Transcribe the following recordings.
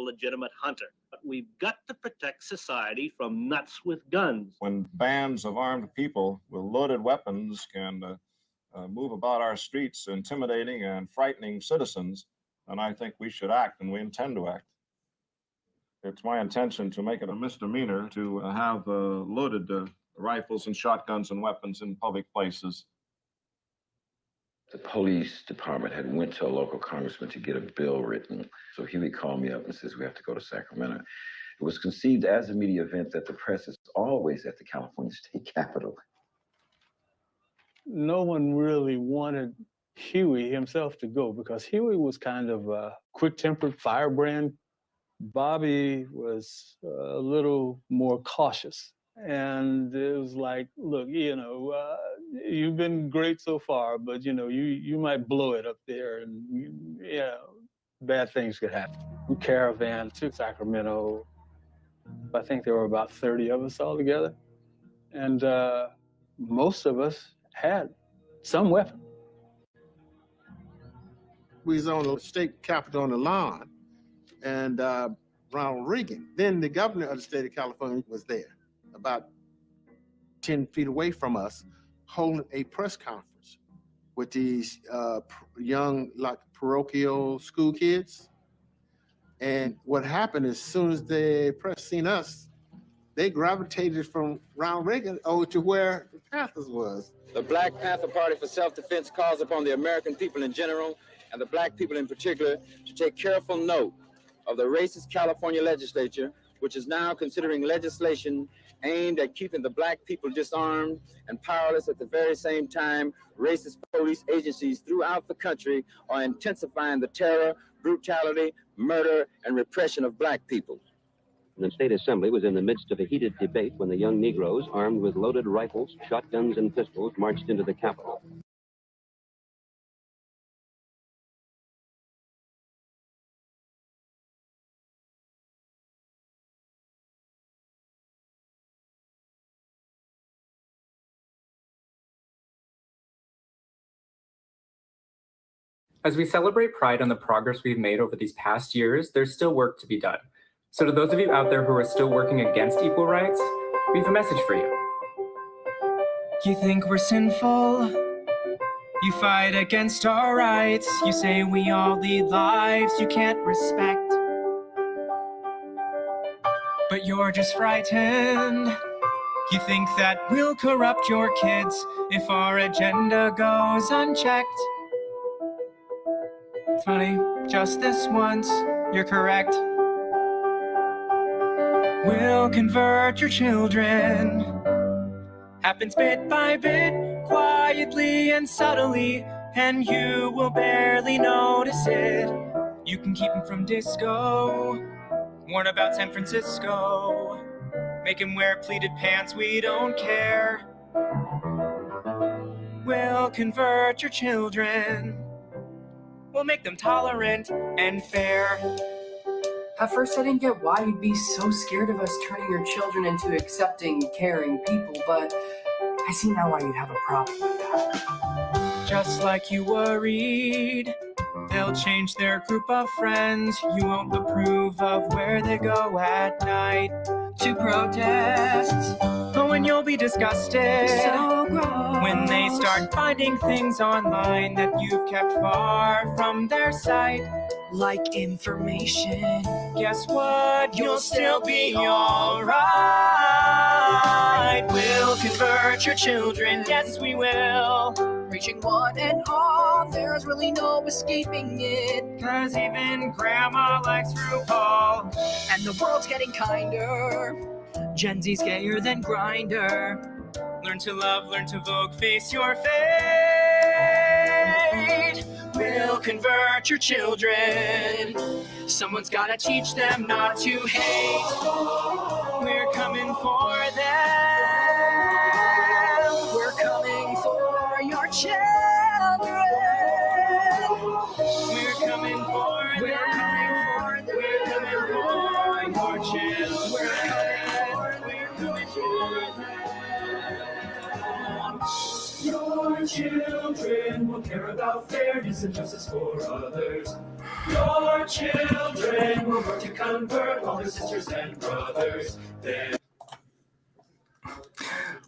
legitimate hunter. But we've got to protect society from nuts with guns. When bands of armed people with loaded weapons can move about our streets intimidating and frightening citizens, then I think we should act, and we intend to act. It's my intention to make it a misdemeanor to have loaded rifles and shotguns and weapons in public places. The police department had went to a local congressman to get a bill written. So Huey called me up and says, we have to go to Sacramento. It was conceived as a media event that the press is always at the California State Capitol. No one really wanted Huey himself to go because Huey was kind of a quick-tempered firebrand. Bobby was a little more cautious. And it was like, look, you've been great so far, but, you might blow it up there and, bad things could happen. We caravaned to Sacramento. I think there were about 30 of us all together. And most of us had some weapon. We was on the state capitol on the lawn, and Ronald Reagan, then the governor of the state of California, was there, about 10 feet away from us, holding a press conference with these young, like, parochial school kids. And what happened, as soon as the press seen us, they gravitated from Ronald Reagan over to where the Panthers was. The Black Panther Party for Self-Defense calls upon the American people in general, and the black people in particular, to take careful note of the racist California legislature, which is now considering legislation aimed at keeping the black people disarmed and powerless. At the very same time, racist police agencies throughout the country are intensifying the terror, brutality, murder, and repression of black people. The State Assembly was in the midst of a heated debate when the young Negroes, armed with loaded rifles, shotguns, and pistols, marched into the Capitol. As we celebrate Pride and the progress we've made over these past years, there's still work to be done. So to those of you out there who are still working against equal rights, we have a message for you. You think we're sinful? You fight against our rights. You say we all lead lives you can't respect. But you're just frightened. You think that we'll corrupt your kids if our agenda goes unchecked. Funny, just this once, you're correct. We'll convert your children. Happens bit by bit, quietly and subtly, and you will barely notice it. You can keep them from disco, warn about San Francisco, make him wear pleated pants, we don't care. We'll convert your children. We'll make them tolerant and fair. At first I didn't get why you'd be so scared of us turning your children into accepting, caring people, but I see now why you'd have a problem with that. Just like you worried, they'll change their group of friends. You won't approve of where they go at night to protest. Oh, and you'll be disgusted so gross when they start finding things online that you've kept far from their sight. Like information. Guess what? You'll still be alright. We'll convert your children, yes we will. Reaching one and all, there's really no escaping it. 'Cause even grandma likes RuPaul. And the world's getting kinder. Gen Z's gayer than Grindr. Learn to love, learn to vogue, face your fate. We'll convert your children. Someone's gotta teach them not to hate. We're coming for them. We're coming for your children. We're coming for them. We're coming for them. We're coming for your children. We're coming for them. Your children will care about fairness and justice for others. Your children will work to convert all their sisters and brothers.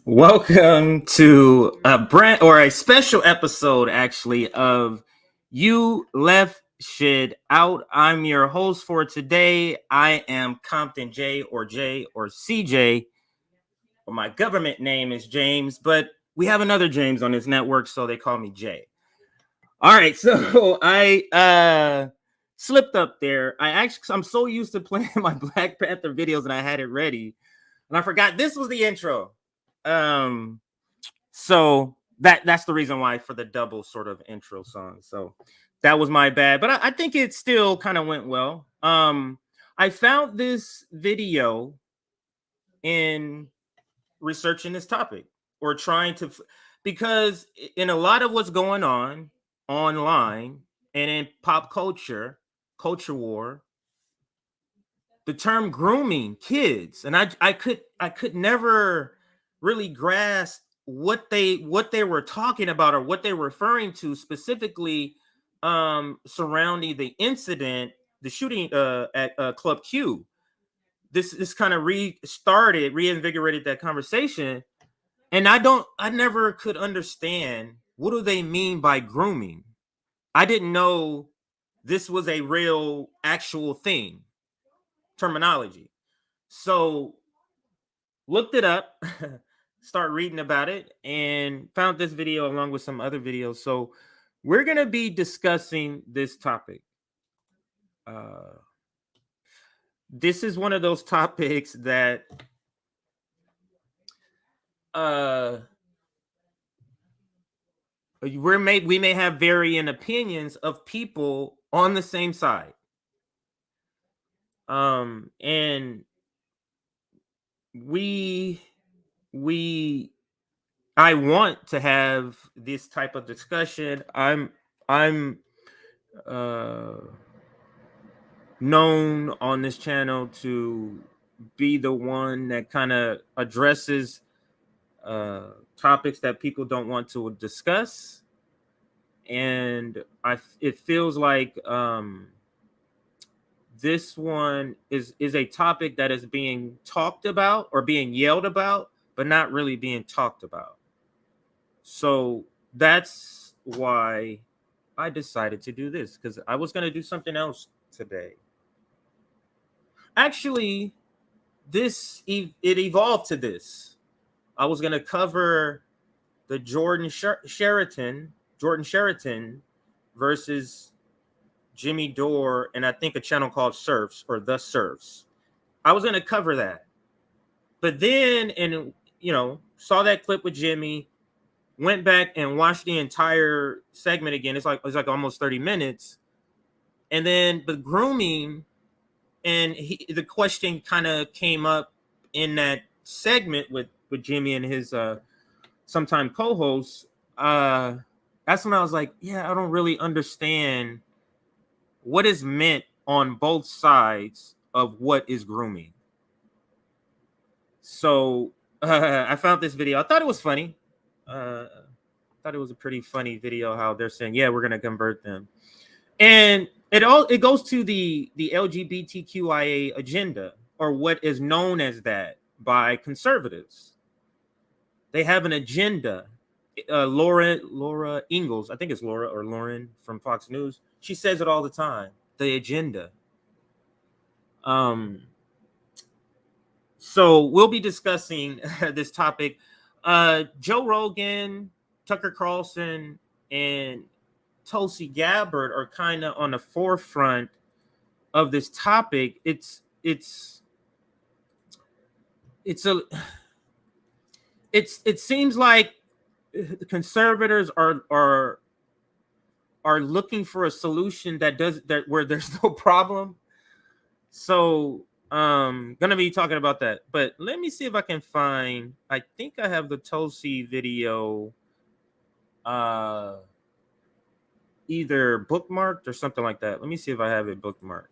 Welcome to a special episode, actually, of You Left Shit Out. I'm your host for today. I am Compton J or CJ. Well, my government name is James, but we have another James on this network, so they call me Jay. All right, so I slipped up there. I'm so used to playing my Black Panther videos and I had it ready, and I forgot this was the intro. So that's the reason why for the double sort of intro song. So that was my bad, but I think it still kind of went well. I found this video in researching this topic or trying to, because in a lot of what's going on online and in pop culture war, the term grooming kids, and I could never really grasp what they were talking about or what they were referring to specifically surrounding the incident, the shooting at Club Q. This kind of reinvigorated that conversation, and I never could understand what do they mean by grooming. I didn't know this was a real actual thing, terminology. So looked it up, start reading about it, and found this video along with some other videos. So we're going to be discussing this topic. This is one of those topics that we may have varying opinions of people on the same side. And I want to have this type of discussion. I'm known on this channel to be the one that kind of addresses topics that people don't want to discuss, and it feels like this one is a topic that is being talked about or being yelled about, but not really being talked about. So that's why I decided to do this, because I was going to do something else today. Actually, it evolved to this. I was going to cover the Jordan Sheraton versus Jimmy Dore, and I think a channel called Surfs or The Surfs. I was going to cover that, but then, saw that clip with Jimmy, went back and watched the entire segment again. It's like almost 30 minutes, and then the grooming and the question kind of came up in that segment with Jimmy and his sometime co-host. That's when I was like, yeah, I don't really understand what is meant on both sides of what is grooming. So I found this video. I thought it was funny. I thought it was a pretty funny video how they're saying, yeah, we're going to convert them. And it goes to the LGBTQIA agenda, or what is known as that by conservatives. They have an agenda. Laura Ingalls, I think it's Laura or Lauren from Fox News. She says it all the time. The agenda. So we'll be discussing this topic. Joe Rogan, Tucker Carlson, and Tulsi Gabbard are kind of on the forefront of this topic. It seems like the conservators are looking for a solution where there's no problem. So gonna be talking about that. But let me see if I can find, I think I have the Tulsi video either bookmarked or something like that. Let me see if I have it bookmarked.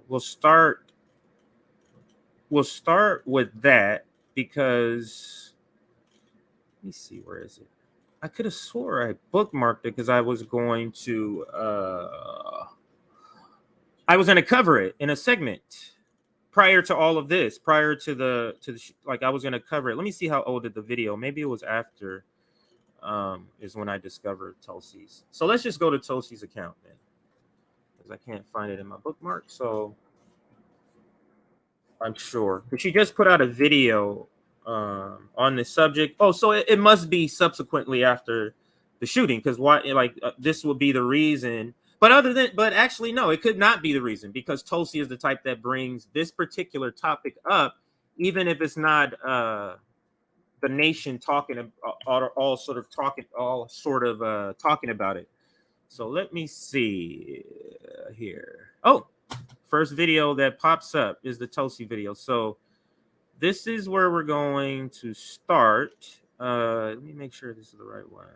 We'll start with that, because let me see, where is it? I could have swore I bookmarked it because I was going to cover it in a segment prior to all of this, prior to the like I was going to cover it. Let me see how old is the video. Maybe it was after is when I discovered Tulsi's. So let's just go to Tulsi's account then, because I can't find it in my bookmark. So I'm sure, because she just put out a video on this subject. Oh, so it must be subsequently after the shooting, because why? Like this would be the reason. But actually, no, it could not be the reason, because Tulsi is the type that brings this particular topic up, even if it's not the nation talking all sort of talking about it. So let me see here. Oh, first video that pops up is the Tulsi video. So this is where we're going to start. Let me make sure this is the right one.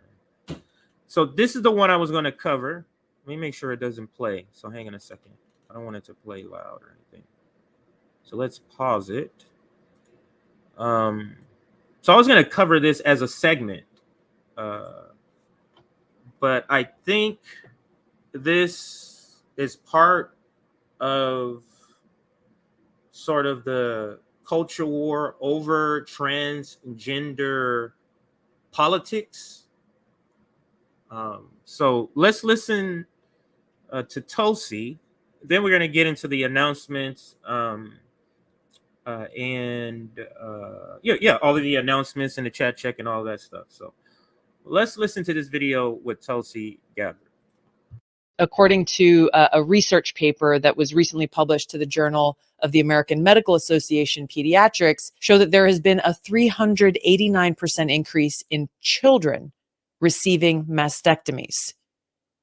So this is the one I was going to cover. Let me make sure it doesn't play. So hang on a second. I don't want it to play loud or anything. So let's pause it. So I was going to cover this as a segment. But I think this is part of sort of the culture war over transgender politics. So let's listen to Tulsi. Then we're going to get into the announcements and all of the announcements and the chat check and all that stuff. So let's listen to this video with Tulsi Gabbard. According to a research paper that was recently published to the Journal of the American Medical Association Pediatrics, show that there has been a 389% increase in children receiving mastectomies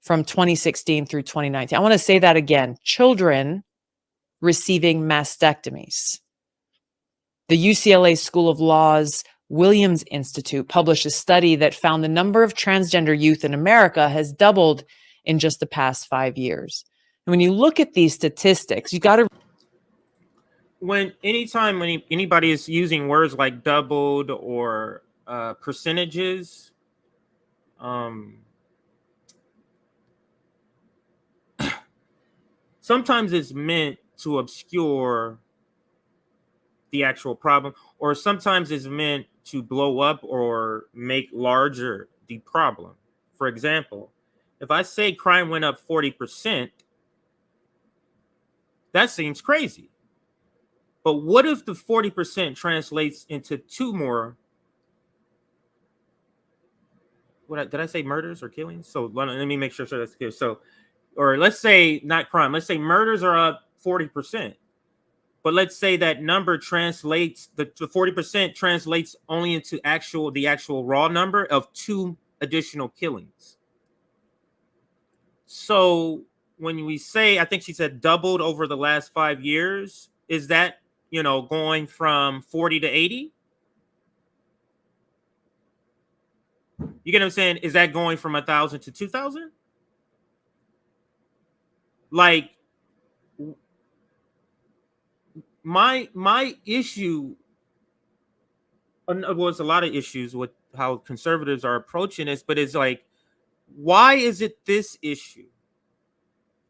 from 2016 through 2019. I want to say that again. Children receiving mastectomies. The UCLA School of Law's Williams Institute published a study that found the number of transgender youth in America has doubled in just the past 5 years. And when you look at these statistics, you got to... Anytime anybody is using words like doubled or percentages, sometimes it's meant to obscure the actual problem, or sometimes it's meant to blow up or make larger the problem. For example, if I say crime went up 40%, that seems crazy. But what if the 40% translates into two more? Did I say murders or killings? So let me make sure that's clear. So, or let's say not crime. Let's say murders are up 40%. But let's say that number translates, the 40% translates only into the actual raw number of 2 additional killings. So when we say, I think she said doubled over the last 5 years, is that, going from 40 to 80? You get what I'm saying? Is that going from 1,000 to 2,000? Like, my issue was a lot of issues with how conservatives are approaching this, but it's like, why is it this issue?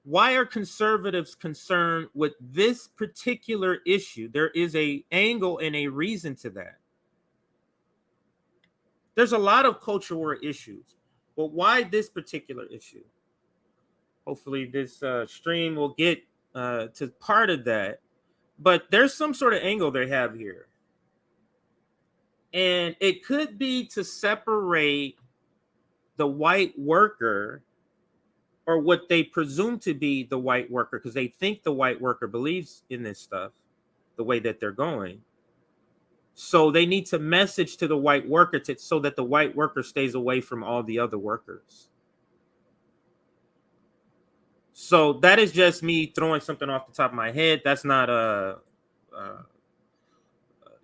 Why are conservatives concerned with this particular issue? There is an angle and a reason to that. There's a lot of culture war issues, but why this particular issue? Hopefully this stream will get to part of that. But there's some sort of angle they have here. And it could be to separate the white worker, or what they presume to be the white worker, because they think the white worker believes in this stuff the way that they're going. So they need to message to the white worker so that the white worker stays away from all the other workers. So that is just me throwing something off the top of my head. That's not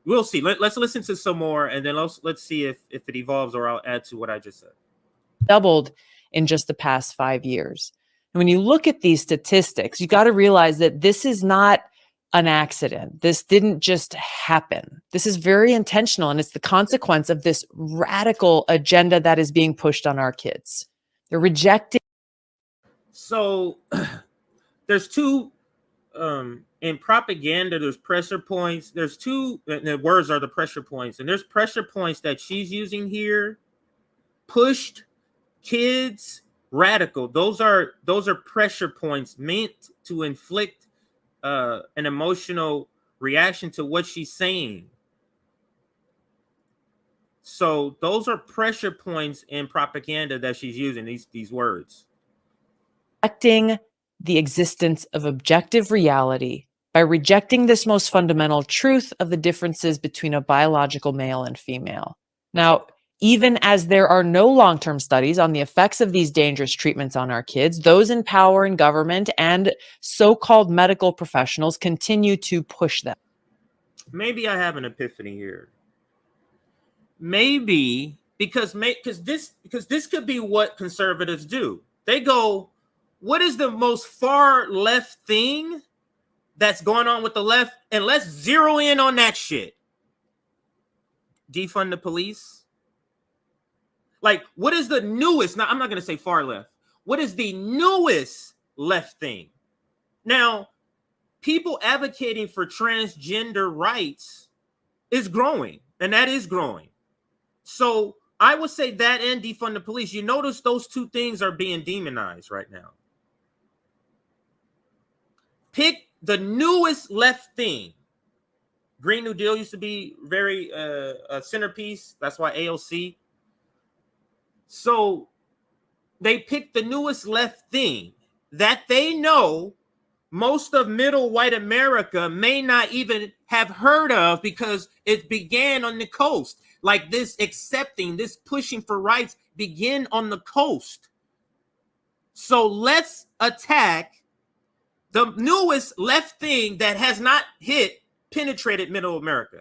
we'll see. Let's listen to some more, and then let's see if it evolves, or I'll add to what I just said. Doubled in just the past 5 years. And when you look at these statistics, you got to realize that this is not an accident. This didn't just happen. This is very intentional, and it's the consequence of this radical agenda that is being pushed on our kids. They're rejecting. So there's two in propaganda, there's pressure points. There's two, the words are the pressure points, and there's pressure points that she's using here. Pushed, kids, radical. Those are pressure points meant to inflict an emotional reaction to what she's saying. So those are pressure points in propaganda that she's using, these words. Rejecting the existence of objective reality by rejecting this most fundamental truth of the differences between a biological male and female. Now, even as there are no long-term studies on the effects of these dangerous treatments on our kids, those in power in government and so-called medical professionals continue to push them. Maybe I have an epiphany here. Maybe because this could be what conservatives do. They go, what is the most far left thing that's going on with the left? And let's zero in on that shit. Defund the police. Like, what is the newest? Now, I'm not going to say far left. What is the newest left thing? Now, people advocating for transgender rights is growing, and that is growing. So I would say that and defund the police. You notice those two things are being demonized right now. Pick the newest left thing. Green New Deal used to be very a centerpiece. That's why AOC. So they picked the newest left thing that they know most of middle white America may not even have heard of because it began on the coast. Like this accepting, this pushing for rights begin on the coast. So let's attack the newest left thing that has not penetrated middle America.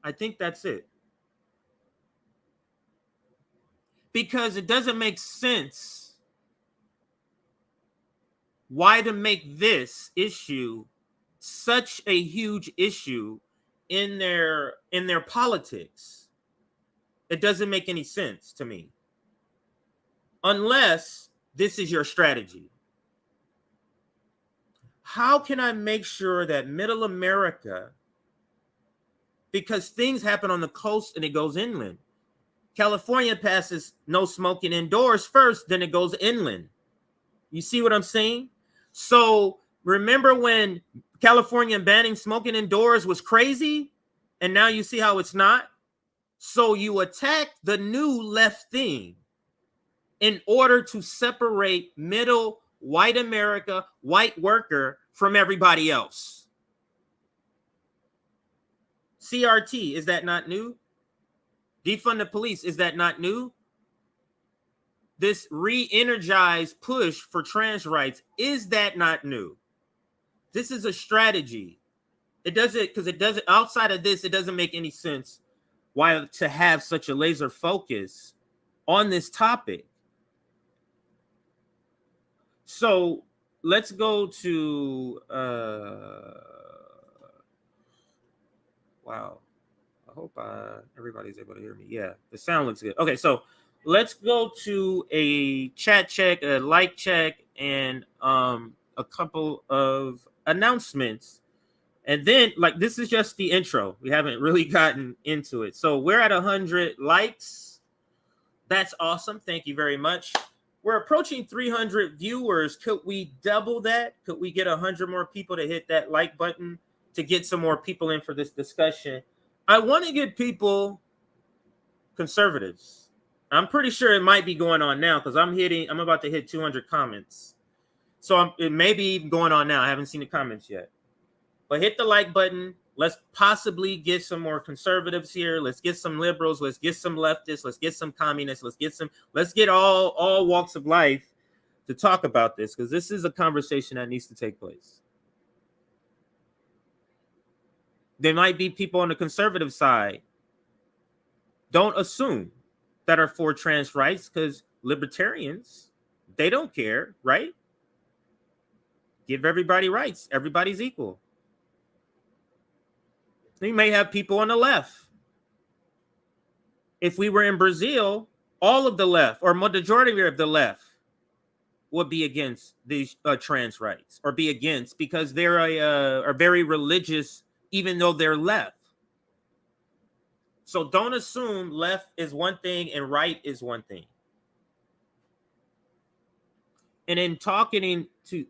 I think that's it. Because it doesn't make sense why to make this issue such a huge issue in their politics. It doesn't make any sense to me. Unless this is your strategy. How can I make sure that middle America, because things happen on the coast and it goes inland. California passes no smoking indoors first, then it goes inland. You see what I'm saying? So remember when California banning smoking indoors was crazy, and now you see how it's not? So you attack the new left thing in order to separate middle white America, white worker from everybody else. CRT, is that not new? Defund the police, is that not new? This re-energized push for trans rights, is that not new? This is a strategy. It doesn't, outside of this, it doesn't make any sense why to have such a laser focus on this topic. So let's go to, wow. I hope everybody's able to hear me. Yeah, the sound looks good. Okay, so let's go to a chat check, a like check, and a couple of announcements. And then, like, this is just the intro. We haven't really gotten into it. So we're at 100 likes. That's awesome. Thank you very much. We're approaching 300 viewers. Could we double that? Could we get 100 more people to hit that like button to get some more people in for this discussion? I want to get people, conservatives. I'm pretty sure it might be going on now because I'm about to hit 200 comments. So it may be even going on now. I haven't seen the comments yet. But hit the like button. Let's possibly get some more conservatives here. Let's get some liberals. Let's get some leftists. Let's get some communists. Let's get all walks of life to talk about this because this is a conversation that needs to take place. There might be people on the conservative side. Don't assume that are for trans rights because libertarians they don't care, right? Give everybody rights. Everybody's equal. You may have people on the left. If we were in Brazil, all of the left or majority of the left would be against these trans rights, or be against, because they're are very religious, even though they're left. So don't assume left is one thing and right is one thing. And in talking to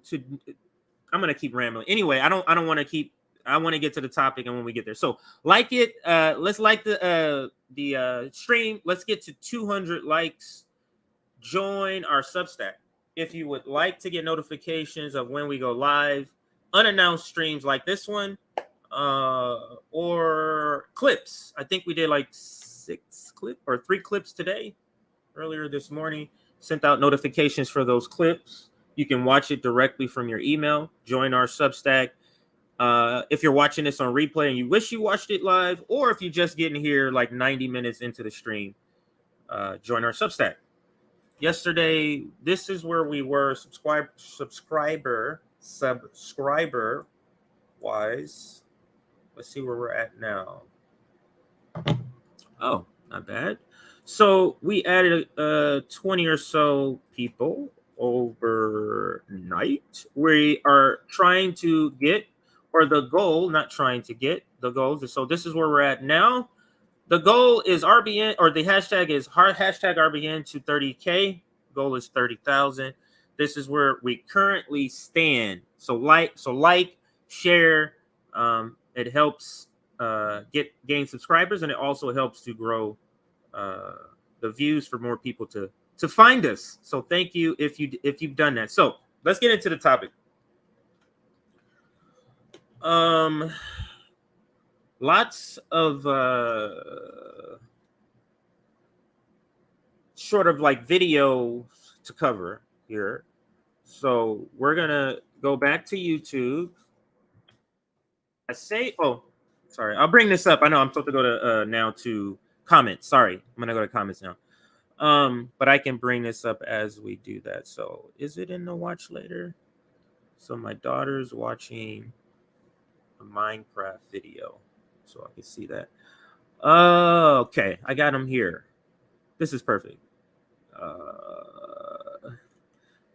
I'm gonna keep rambling. Anyway, I don't want to keep. I want to get to the topic, and when we get there, so like it. Let's like the stream. Let's get to 200 likes. Join our Substack if you would like to get notifications of when we go live, unannounced streams like this one, or clips. I think we did like 3 clips today, earlier this morning. Sent out notifications for those clips. You can watch it directly from your email. Join our Substack. If you're watching this on replay and you wish you watched it live, or if you're just getting here like 90 minutes into the stream, join our Substack. Yesterday, this is where we were subscriber wise. Let's see where we're at now. Oh, not bad. So we added 20 or so people overnight. We are trying to get, or the goal, not trying to get, the goal. So this is where we're at now. The goal is RBN, or the hashtag is hashtag RBN to 30K. Goal is 30,000. This is where we currently stand. So like, share. It helps gain subscribers, and it also helps to grow the views for more people to find us. So thank you if you've done that. So let's get into the topic. Lots of sort of like video to cover here. So we're gonna go back to YouTube. Sorry, I'll bring this up. I know I'm supposed to go to now to comments. Sorry, I'm gonna go to comments now. But I can bring this up as we do that. So is it in the watch later? So my daughter's watching a Minecraft video, so I can see that. Okay, I got them here. This is perfect.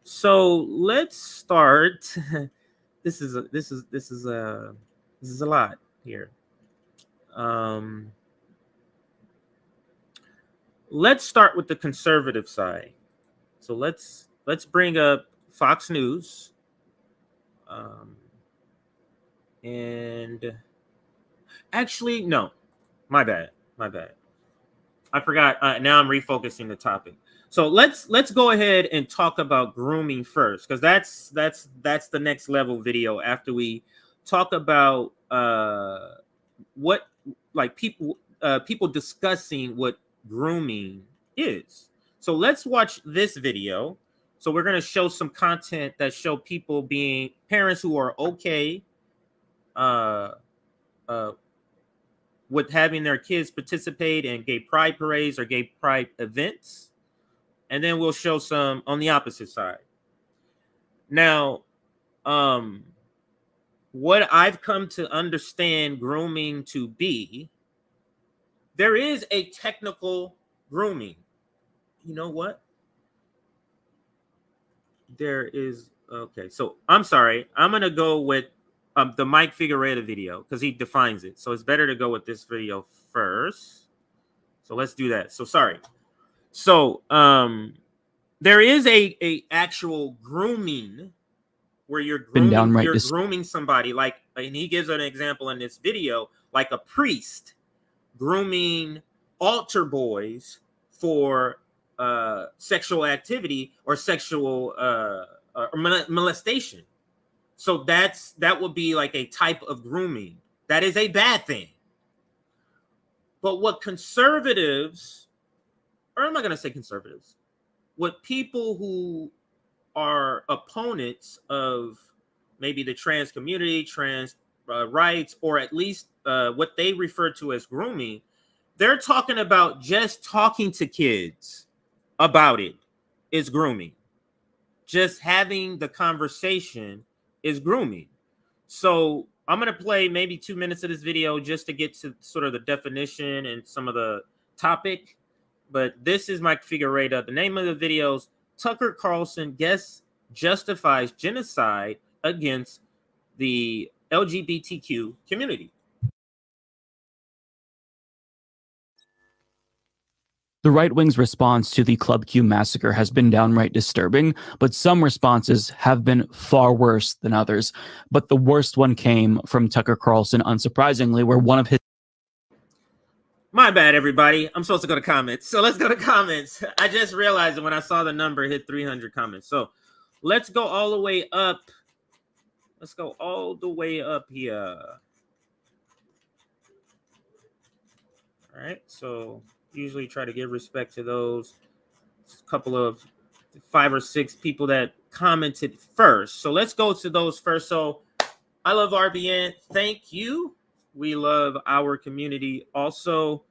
So let's start. This is a lot here. Let's start with the conservative side. So let's bring up Fox News. And actually, no, my bad. I forgot. Now I'm refocusing the topic. So let's go ahead and talk about grooming first, because that's the next level video after we talk about what, like, people discussing what grooming is. So let's watch this video. So we're going to show some content that show people being parents who are okay with having their kids participate in gay pride parades or gay pride events. And then we'll show some on the opposite side. Now, what I've come to understand grooming to be, there is a technical grooming. You know what? There is, okay. So I'm sorry. I'm going to go with the Mike Figueroa video because he defines it. So it's better to go with this video first. So let's do that. So sorry. So there is a actual grooming where you're grooming somebody, like, and he gives an example in this video, like a priest grooming altar boys for sexual activity or sexual molestation. So that would be like a type of grooming. That is a bad thing. But what conservatives, or I'm not going to say conservatives, what people who are opponents of maybe the trans community, trans rights, or at least what they refer to as grooming, they're talking about just talking to kids about it is grooming. just having the conversation is grooming. So I'm going to play maybe 2 minutes of this video just to get to sort of the definition and some of the topic. But this is my figurita. The name of the video is Tucker Carlson Guest Justifies Genocide Against the LGBTQ Community. The right wing's response to the Club Q massacre has been downright disturbing, but some responses have been far worse than others. But the worst one came from Tucker Carlson, unsurprisingly, where one of his... My bad, everybody. I'm supposed to go to comments. So let's go to comments. I just realized that when I saw the number hit 300 comments. So let's go all the way up. Let's go all the way up here. All right, so usually try to give respect to those couple of 5 or 6 people that commented first. So let's go to those first. So I love RBN. Thank you. We love our community. Also,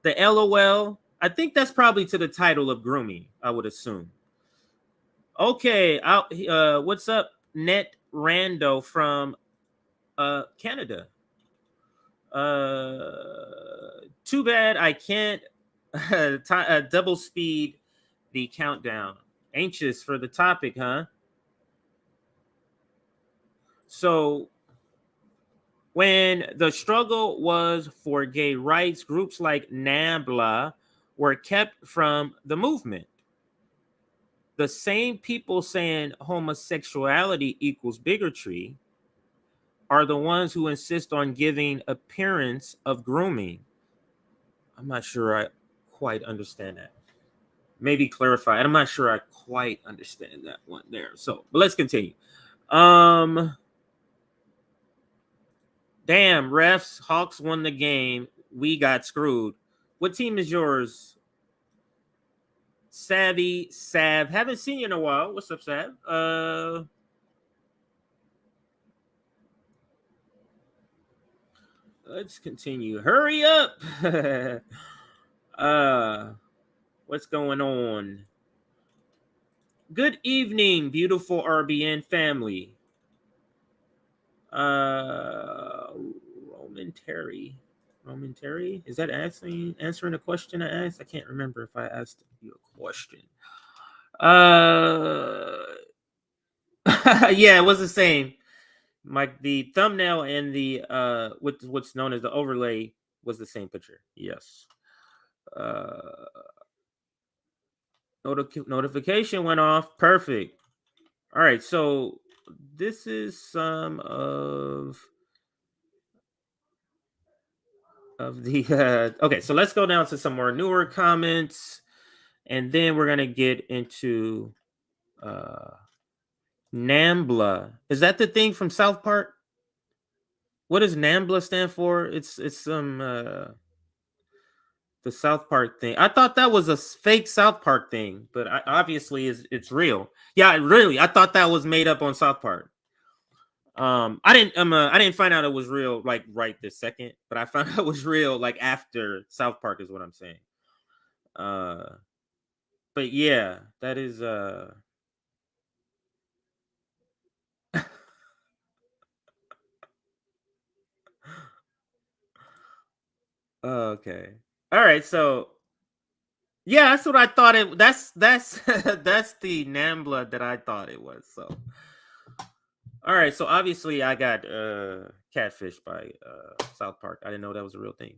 the LOL. I think that's probably to the title of grooming, I would assume. Okay, what's up, Net Rando from Canada? Too bad I can't double speed the countdown. Anxious for the topic, huh? So when the struggle was for gay rights, groups like NAMBLA were kept from the movement. The same people saying homosexuality equals bigotry are the ones who insist on giving appearance of grooming. I'm not sure I quite understand that. Maybe clarify. I'm not sure I quite understand that one there. So, but let's continue. Damn, refs, Hawks won the game. We got screwed. What team is yours? Savvy Sav. Haven't seen you in a while. What's up, Sav? Let's continue. Hurry up. What's going on? Good evening, beautiful RBN family. Roman Terry. Is that answering a question I asked? I can't remember if I asked you a question. Yeah, it was the same. The thumbnail and the what's known as the overlay was the same picture. Yes. Notification went off. Perfect. All right, so this is some of the okay, so let's go down to some more newer comments, and then we're gonna get into NAMBLA. Is that the thing from South Park? What does NAMBLA stand for? It's some the South Park thing. I thought that was a fake South Park thing, but obviously it's real. Yeah, really. I thought that was made up on South Park. I didn't find out it was real like right this second, but I found out it was real like after South Park is what I'm saying. But yeah, that is okay. All right, so yeah, that's what I thought it. That's that's the NAMBLA that I thought it was. So, all right, so obviously I got catfished by South Park. I didn't know that was a real thing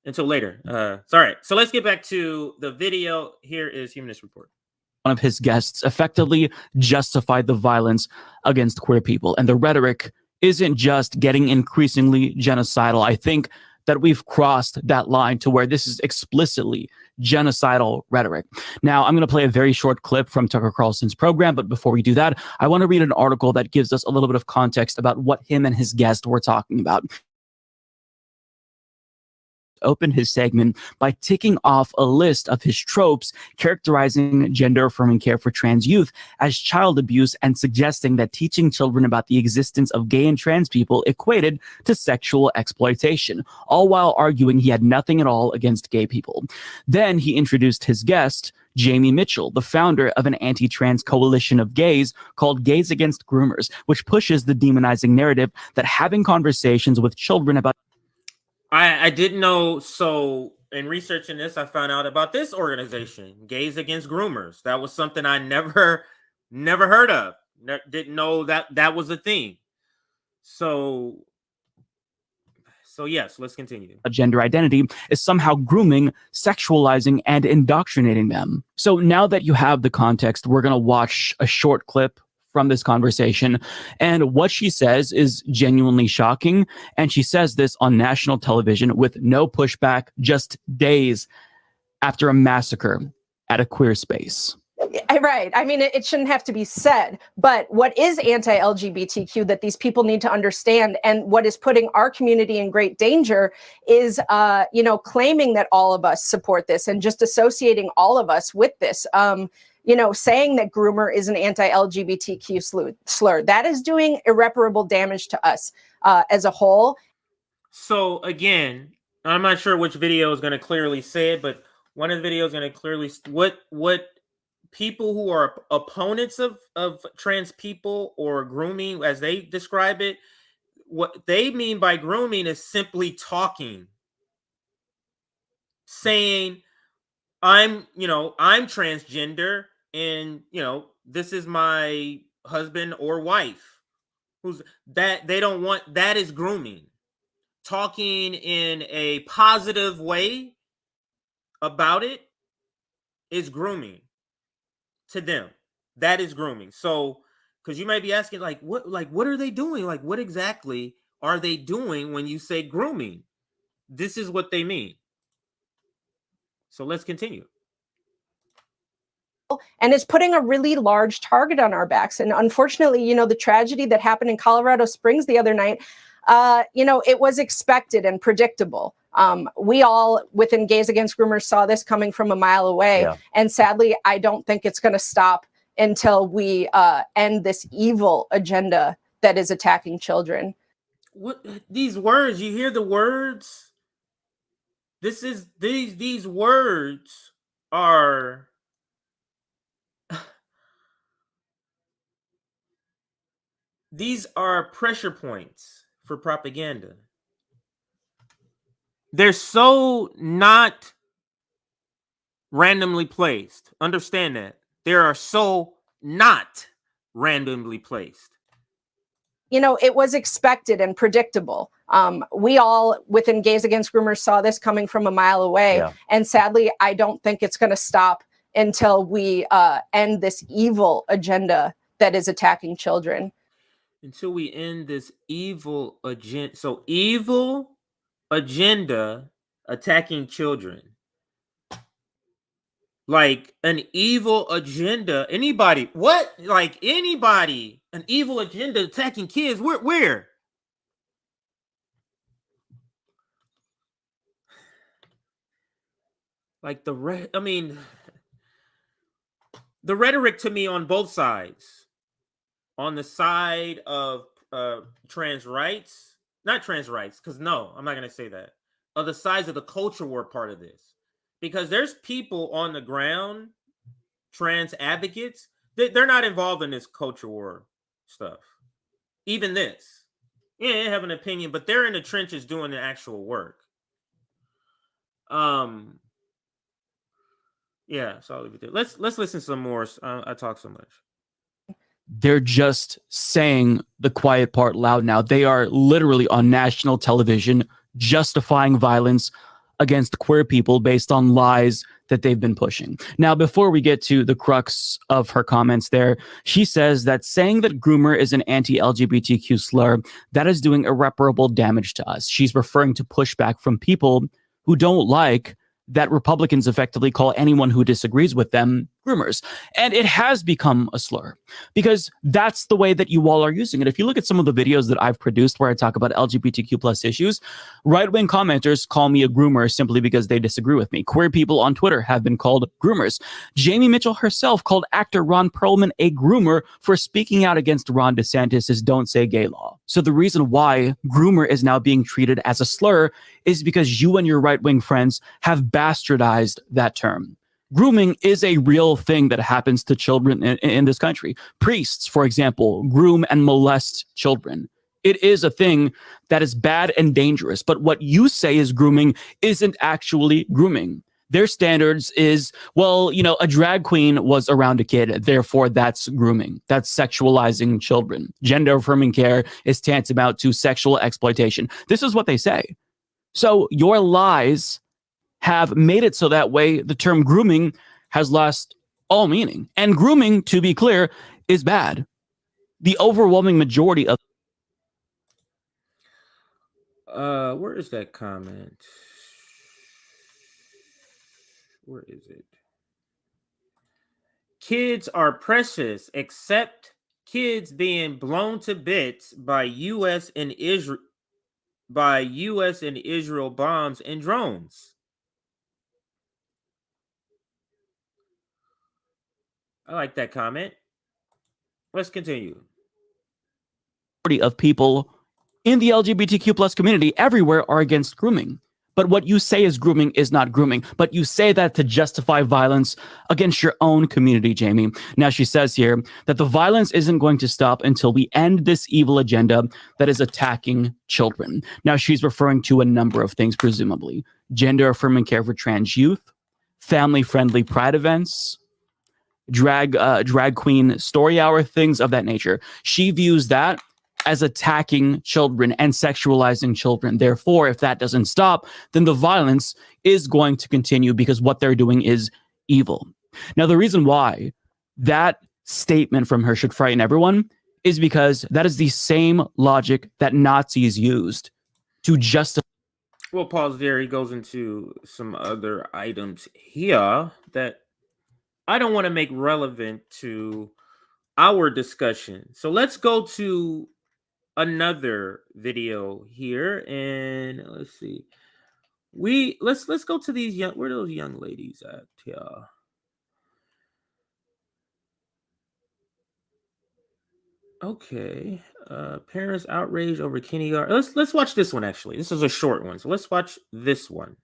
until later. Sorry. So let's get back to the video. Here is Humanist Report. One of his guests effectively justified the violence against queer people, and the rhetoric isn't just getting increasingly genocidal. I think that we've crossed that line to where this is explicitly genocidal rhetoric. Now, I'm going to play a very short clip from Tucker Carlson's program, but before we do that, I want to read an article that gives us a little bit of context about what him and his guest were talking about. Opened his segment by ticking off a list of his tropes characterizing gender-affirming care for trans youth as child abuse and suggesting that teaching children about the existence of gay and trans people equated to sexual exploitation, all while arguing he had nothing at all against gay people. Then he introduced his guest Jamie Mitchell, the founder of an anti-trans coalition of gays called Gays Against Groomers, which pushes the demonizing narrative that having conversations with children about... I didn't know. So in researching this, I found out about this organization, Gays Against Groomers. That was something I never heard of. Didn't know that was a thing. So yes, let's continue. A gender identity is somehow grooming, sexualizing, and indoctrinating them. So now that you have the context, we're going to watch a short clip from this conversation. And what she says is genuinely shocking. And she says this on national television with no pushback, just days after a massacre at a queer space. Right. I mean, it shouldn't have to be said, but what is anti-LGBTQ that these people need to understand, and what is putting our community in great danger is, claiming that all of us support this and just associating all of us with this. Saying that groomer is an anti-LGBTQ slur, that is doing irreparable damage to us as a whole. So again, I'm not sure which video is going to clearly say it, but one of the videos is going to clearly what people who are opponents of trans people or grooming, as they describe it, what they mean by grooming is simply talking, saying, I'm transgender, and this is my husband or wife. Who's that? They don't want that. Is grooming. Talking in a positive way about it is grooming to them. That is grooming. So, because you might be asking, what are they doing? Like, what exactly are they doing when you say grooming? This is what they mean. So let's continue. And it's putting a really large target on our backs. And unfortunately, the tragedy that happened in Colorado Springs the other night, it was expected and predictable. We all within Gays Against Groomers saw this coming from a mile away. Yeah. And sadly, I don't think it's going to stop until we end this evil agenda that is attacking children. What these words, you hear the words? These words are these are pressure points for propaganda. They're so not randomly placed. Understand that. They are so not randomly placed. It was expected and predictable. We all within Gays Against Groomers saw this coming from a mile away. Yeah. And sadly, I don't think it's going to stop until we end this evil agenda that is attacking children. Until we end this evil agenda. So evil agenda attacking children. Like an evil agenda. Anybody? What? Like anybody? An evil agenda attacking kids? Where? Like the rhetoric to me on both sides. On the side of trans rights, not trans rights, because no, I'm not going to say that. On the sides of the culture war part of this. Because there's people on the ground, trans advocates, they're not involved in this culture war stuff. Even this. Yeah, they have an opinion, but they're in the trenches doing the actual work. Yeah, so I'll leave it there. Let's listen some more. I talk so much. They're just saying the quiet part loud now. They are literally on national television justifying violence against queer people based on lies that they've been pushing. Now, before we get to the crux of her comments there, she says that saying that groomer is an anti-LGBTQ slur, that is doing irreparable damage to us. She's referring to pushback from people who don't like that Republicans effectively call anyone who disagrees with them groomers. And it has become a slur because that's the way that you all are using it. If you look at some of the videos that I've produced where I talk about LGBTQ plus issues, right-wing commenters call me a groomer simply because they disagree with me. Queer people on Twitter have been called groomers. Jamie Mitchell herself called actor Ron Perlman a groomer for speaking out against Ron DeSantis' Don't Say Gay law. So the reason why groomer is now being treated as a slur is because you and your right-wing friends have bastardized that term. grooming is a real thing that happens to children in this country. Priests, for example, groom and molest children. It is a thing that is bad and dangerous. But what you say is grooming isn't actually grooming. Their standards is, well, you know, a drag queen was around a kid, therefore that's grooming. That's sexualizing children. Gender affirming care is tantamount to sexual exploitation. This is what they say. So your lies have made it so that way the term grooming has lost all meaning. And grooming, to be clear, is bad. The overwhelming majority of where is that comment? Where is it? Kids are precious, except kids being blown to bits by U.S. and Israel bombs and drones. I like that comment. Let's continue. Of people in the LGBTQ plus community everywhere are against grooming. But what you say is grooming is not grooming. But you say that to justify violence against your own community, Jamie. Now, she says here that the violence isn't going to stop until we end this evil agenda that is attacking children. Now, she's referring to a number of things, presumably. Gender affirming care for trans youth, family-friendly pride events, drag queen story hour, things of that nature. She views that as attacking children and sexualizing children. Therefore, if that doesn't stop, then the violence is going to continue because what they're doing is evil. Now, the reason why that statement from her should frighten everyone is because that is the same logic that Nazis used to justify. We'll pause there. He goes into some other items here that I don't want to make relevant to our discussion. So let's go to another video here, and let's see. Let's go to these young. Where are those young ladies at here? Okay. Parents outraged over kindergarten. Let's watch this one. Actually, this is a short one, so let's watch this one.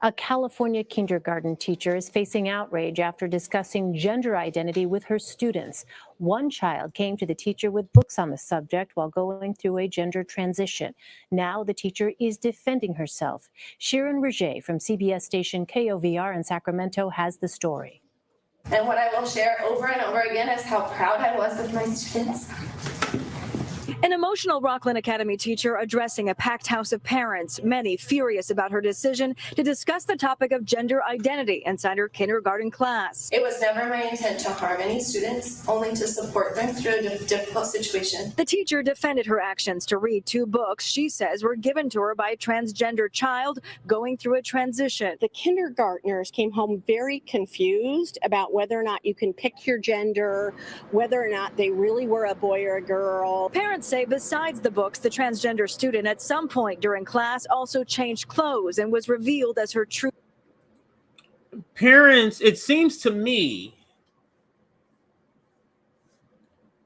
A California kindergarten teacher is facing outrage after discussing gender identity with her students. One child came to the teacher with books on the subject while going through a gender transition. Now the teacher is defending herself. Sharon Roger from CBS station KOVR in Sacramento has the story. And what I will share over and over again is how proud I was of my students. An emotional Rockland Academy teacher addressing a packed house of parents, many furious about her decision to discuss the topic of gender identity inside her kindergarten class. It was never my intent to harm any students, only to support them through a difficult situation. The teacher defended her actions to read 2 books she says were given to her by a transgender child going through a transition. The kindergartners came home very confused about whether or not you can pick your gender, whether or not they really were a boy or a girl. Parents say besides the books, the transgender student at some point during class also changed clothes and was revealed as her true. Parents, it seems to me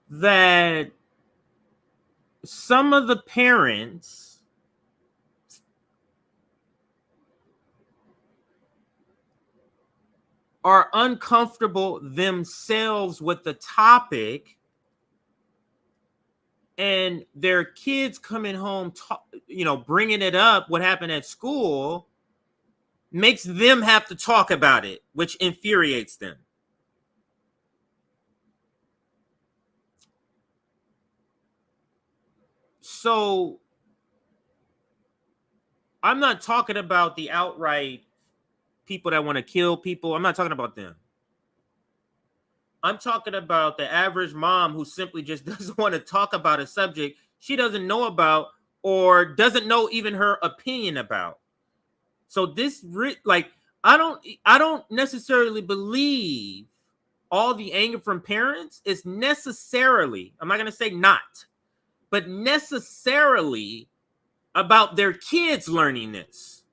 that some of the parents are uncomfortable themselves with the topic, and their kids coming home, bringing it up, what happened at school, makes them have to talk about it, which infuriates them. So I'm not talking about the outright people that want to kill people. I'm not talking about them. I'm talking about the average mom who simply just doesn't want to talk about a subject she doesn't know about or doesn't know even her opinion about. So this, I don't necessarily believe all the anger from parents is necessarily, I'm not going to say not, but necessarily about their kids learning this.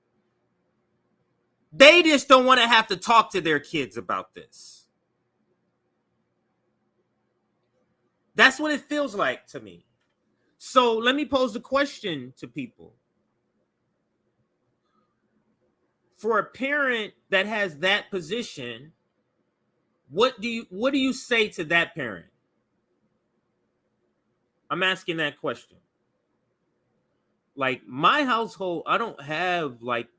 They just don't want to have to talk to their kids about this. That's what it feels like to me. So let me pose the question to people. for a parent that has that position, what do you say to that parent? I'm asking that question. Like my household,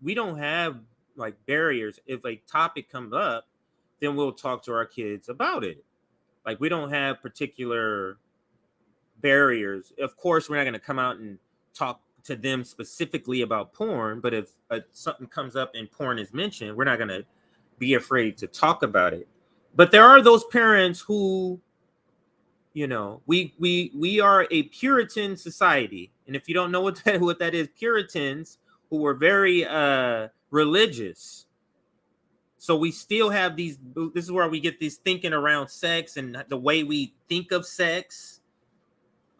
we don't have like barriers. If a topic comes up, then we'll talk to our kids about it. Like we don't have particular barriers. Of course, we're not going to come out and talk to them specifically about porn, but if something comes up and porn is mentioned, we're not going to be afraid to talk about it. But there are those parents who, you know, we are a Puritan society, and if you don't know what that is, Puritans who were very religious. So we still have these. This is where we get this thinking around sex and the way we think of sex,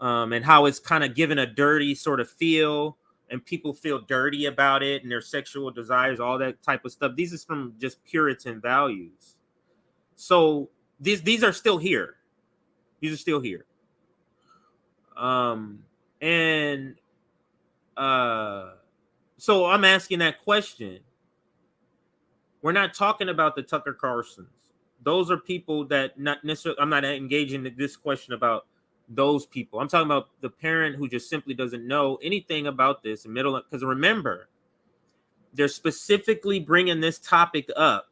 and how it's kind of given a dirty sort of feel, and people feel dirty about it and their sexual desires, all that type of stuff. These is from just Puritan values. So these are still here. These are still here. So I'm asking that question. We're not talking about the Tucker Carlsons. Those are people that not necessarily, I'm not engaging in this question about those people. I'm talking about the parent who just simply doesn't know anything about this because remember, they're specifically bringing this topic up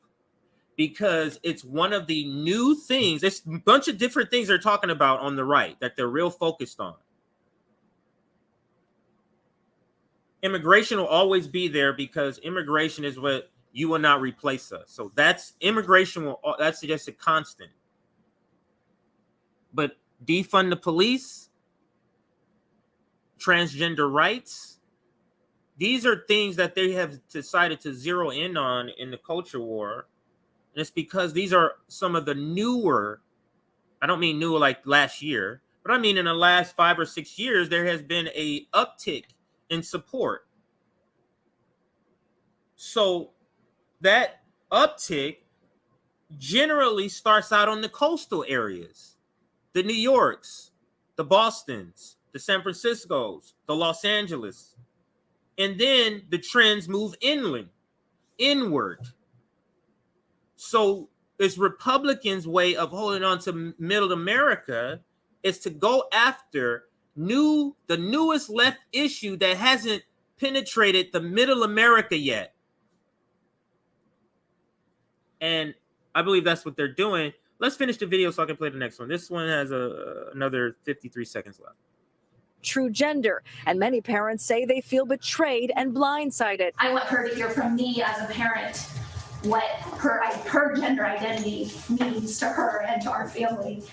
because it's one of the new things. There's a bunch of different things they're talking about on the right that they're real focused on. Immigration will always be there because immigration is what you will not replace us. So that's immigration. That's just a constant. But defund the police, transgender rights, these are things that they have decided to zero in on in the culture war. And it's because these are some of the newer, I don't mean new like last year, but I mean in the last 5 or 6 years, there has been a uptick in support. So that uptick generally starts out on the coastal areas, the New Yorks, the Bostons, the San Franciscos, the Los Angeles. And then the trends move inward. So it's Republicans' way of holding on to middle America is to go after the newest left issue that hasn't penetrated the middle America yet. And I believe that's what they're doing. Let's finish the video so I can play the next one. This one has another 53 seconds left. True gender, and many parents say they feel betrayed and blindsided. I want her to hear from me as a parent what her gender identity means to her and to our family.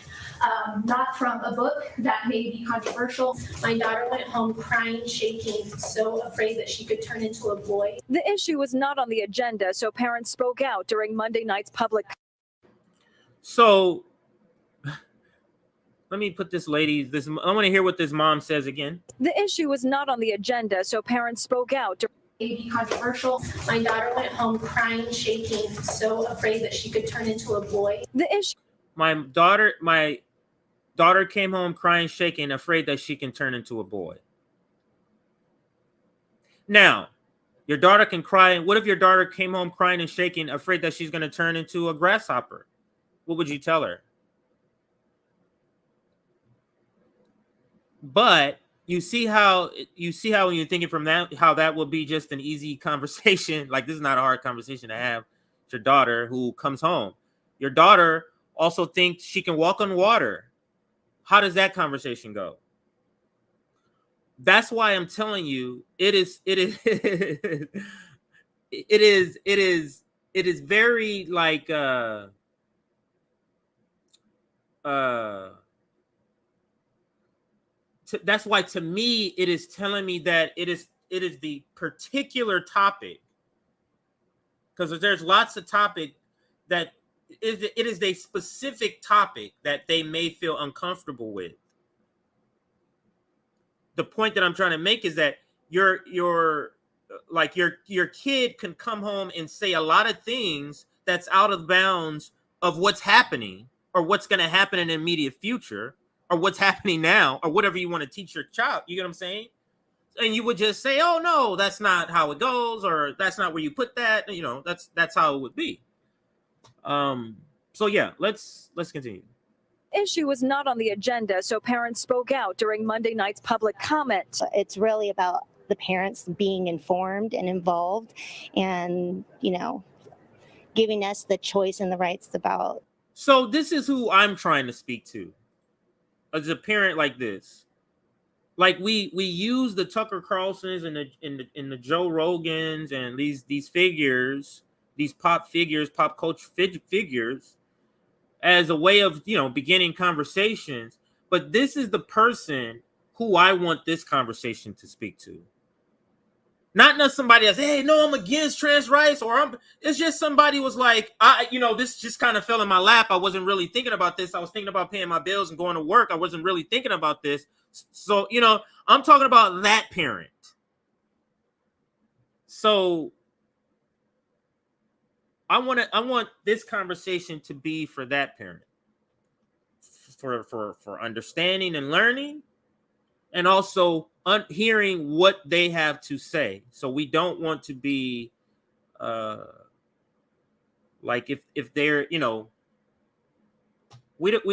Not from a book that may be controversial. My daughter went home crying, shaking, so afraid that she could turn into a boy. The issue was not on the agenda, so parents spoke out during Monday night's public. So let me put this lady, I want to hear what this mom says again. The issue was not on the agenda, so parents spoke out. May be controversial. My daughter went home crying, shaking, so afraid that she could turn into a boy. The issue. My daughter came home crying, shaking, afraid that she can turn into a boy. Now, your daughter can cry. What if your daughter came home crying and shaking, afraid that she's going to turn into a grasshopper? What would you tell her? But you see how when you're thinking from that, how that will be just an easy conversation. Like, this is not a hard conversation to have with your daughter who comes home. Your daughter also thinks she can walk on water. How does that conversation go? That's why I'm telling you, it is very like that's why to me it is telling me that it is the particular topic, because there's lots of topic that it is a specific topic that they may feel uncomfortable with. The point that I'm trying to make is that your kid can come home and say a lot of things that's out of bounds of what's happening or what's going to happen in the immediate future or what's happening now or whatever you want to teach your child. You get what I'm saying? and you would just say, oh no, that's not how it goes, or that's not where you put that. You know, that's how it would be. So yeah, let's continue. Issue was not on the agenda, so parents spoke out during Monday night's public comment. It's really about the parents being informed and involved, and giving us the choice and the rights about. So this is who I'm trying to speak to as a parent like this. Like we use the Tucker Carlsons and the Joe Rogans and these figures, these pop culture figures, as a way of beginning conversations. But this is the person who I want this conversation to speak to. Not somebody that's, hey, no, I'm against trans rights, or it's just somebody was like, this just kind of fell in my lap. I wasn't really thinking about this. I was thinking about paying my bills and going to work. I wasn't really thinking about this. So, I'm talking about that parent. So I want this conversation to be for that parent, for understanding and learning, and also hearing what they have to say. So we don't want to be like if they're we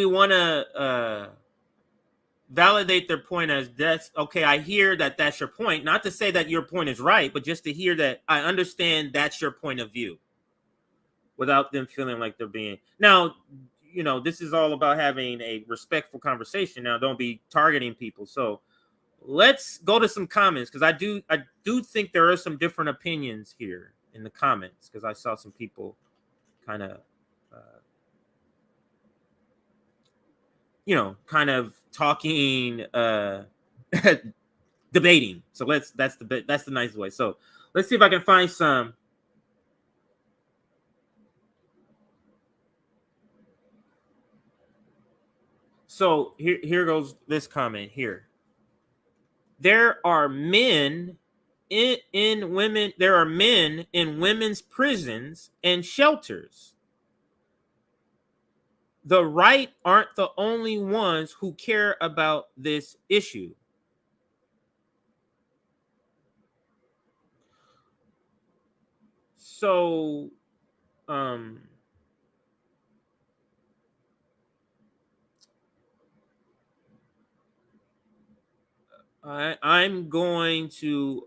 want to validate their point as that's okay. I hear that that's your point. Not to say that your point is right, but just to hear that I understand that's your point of view, without them feeling like they're being. Now, this is all about having a respectful conversation. Now, don't be targeting people. So let's go to some comments, because I do think there are some different opinions here in the comments, because I saw some people kind of talking, debating. So that's the nice way. So let's see if I can find some. So here goes this comment here. There are men in women's prisons and shelters. The right aren't the only ones who care about this issue. So, I'm going to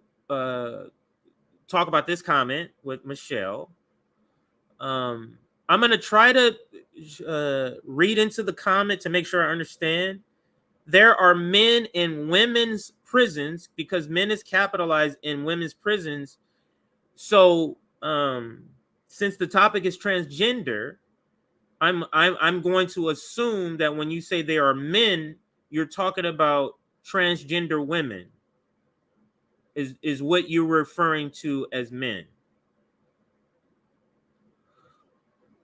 talk about this comment with Michelle. I'm going to try to read into the comment to make sure I understand. There are men in women's prisons, because men is capitalized in women's prisons. So since the topic is transgender, I'm going to assume that when you say there are men, you're talking about transgender women is what you're referring to as men.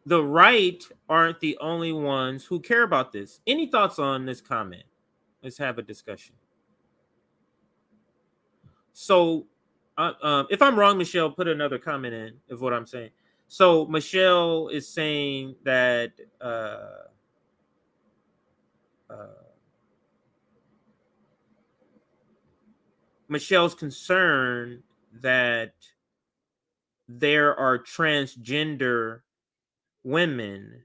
The right aren't the only ones who care about this. Any thoughts on this comment? Let's have a discussion. So if I'm wrong, Michelle, put another comment in of what I'm saying. So Michelle is saying that Michelle's concerned that there are transgender women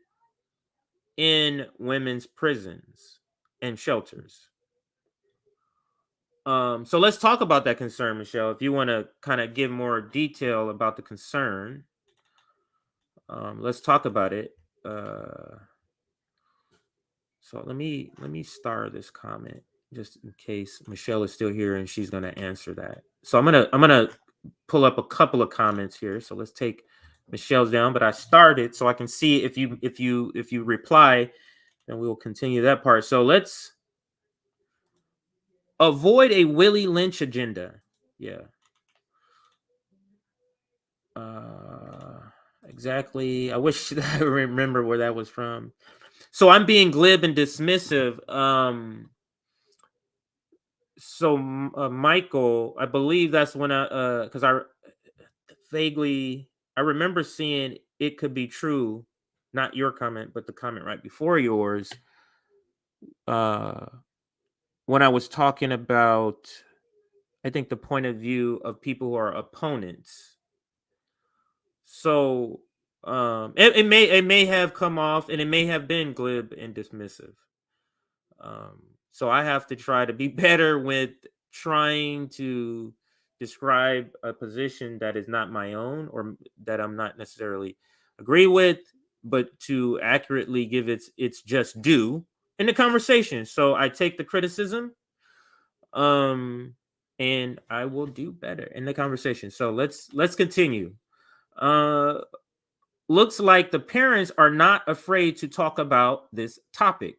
in women's prisons and shelters. So let's talk about that concern, Michelle. If you want to kind of give more detail about the concern, let's talk about it. So let me star this comment just in case Michelle is still here and she's going to answer that. So I'm gonna pull up a couple of comments here. So let's take Michelle's down, but I started so I can see if you reply, then we will continue that part. So let's avoid a Willie Lynch agenda. Yeah. Exactly. I wish I remember where that was from. So I'm being glib and dismissive. So Michael, I believe that's when because I remember seeing it could be true, not your comment, but the comment right before yours. When I was talking about I think the point of view of people who are opponents. So it may have come off, and it may have been glib and dismissive. So I have to try to be better with trying to describe a position that is not my own, or that I'm not necessarily agree with, but to accurately give its just due in the conversation. So I take the criticism, and I will do better in the conversation. So let's continue. Looks like the parents are not afraid to talk about this topic.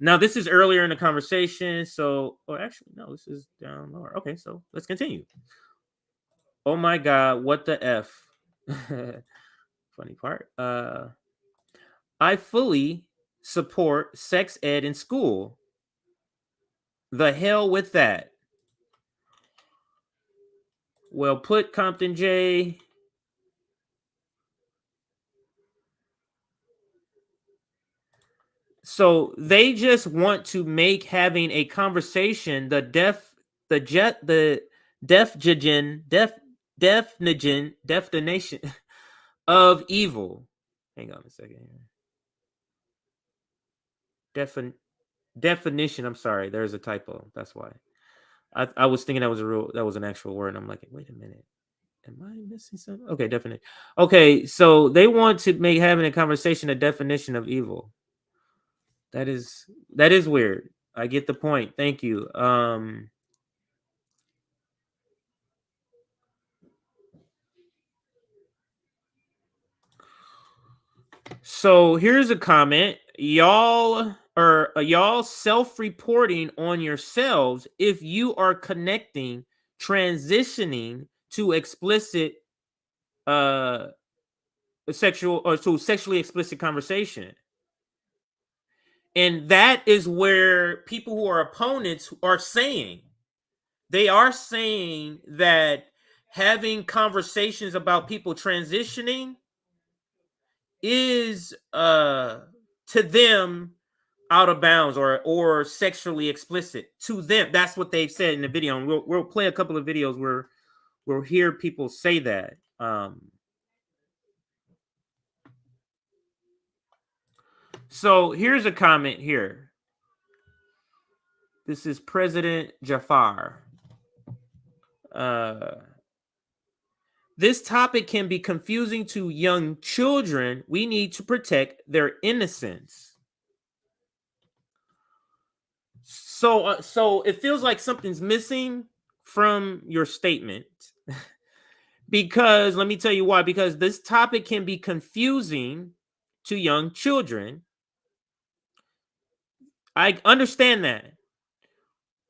Now this is earlier in the conversation, so actually no, this is down lower. Okay, so let's continue. Oh my God, what the F? Funny part. I fully support sex ed in school. The hell with that. Well put, Compton J. So they just want to make having a conversation the definition of evil. Hang on a second here. Definition. I'm sorry, there's a typo. That's why. I was thinking that was an actual word. And I'm like, wait a minute. Am I missing something? Okay, definition. Okay, so they want to make having a conversation a definition of evil. That is weird. I get the point. Thank you. So here's a comment. Y'all self-reporting on yourselves if you are connecting, transitioning to explicit sexual or to sexually explicit conversation. And that is where people who are opponents are saying. They are saying that having conversations about people transitioning is to them out of bounds or sexually explicit to them. That's what they've said in the video. And we'll play a couple of videos where we'll hear people say that. So here's a comment here. This is President Jafar. This topic can be confusing to young children. We need to protect their innocence. So it feels like something's missing from your statement. Because let me tell you why. Because this topic can be confusing to young children. I understand that.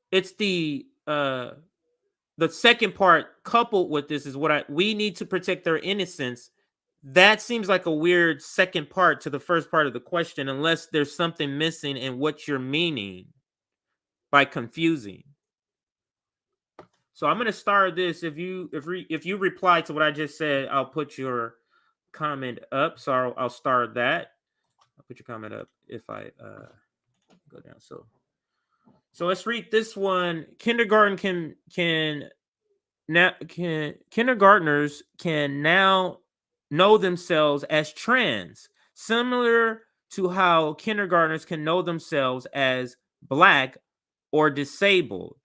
It's the second part coupled with this is we need to protect their innocence. That seems like a weird second part to the first part of the question, unless there's something missing in what you're meaning by confusing. So I'm going to start this. If you reply to what I just said, I'll put your comment up. So I'll start that. I'll put your comment up if I go down. So let's read this one. Kindergartners can now know themselves as trans, similar to how kindergartners can know themselves as Black or disabled.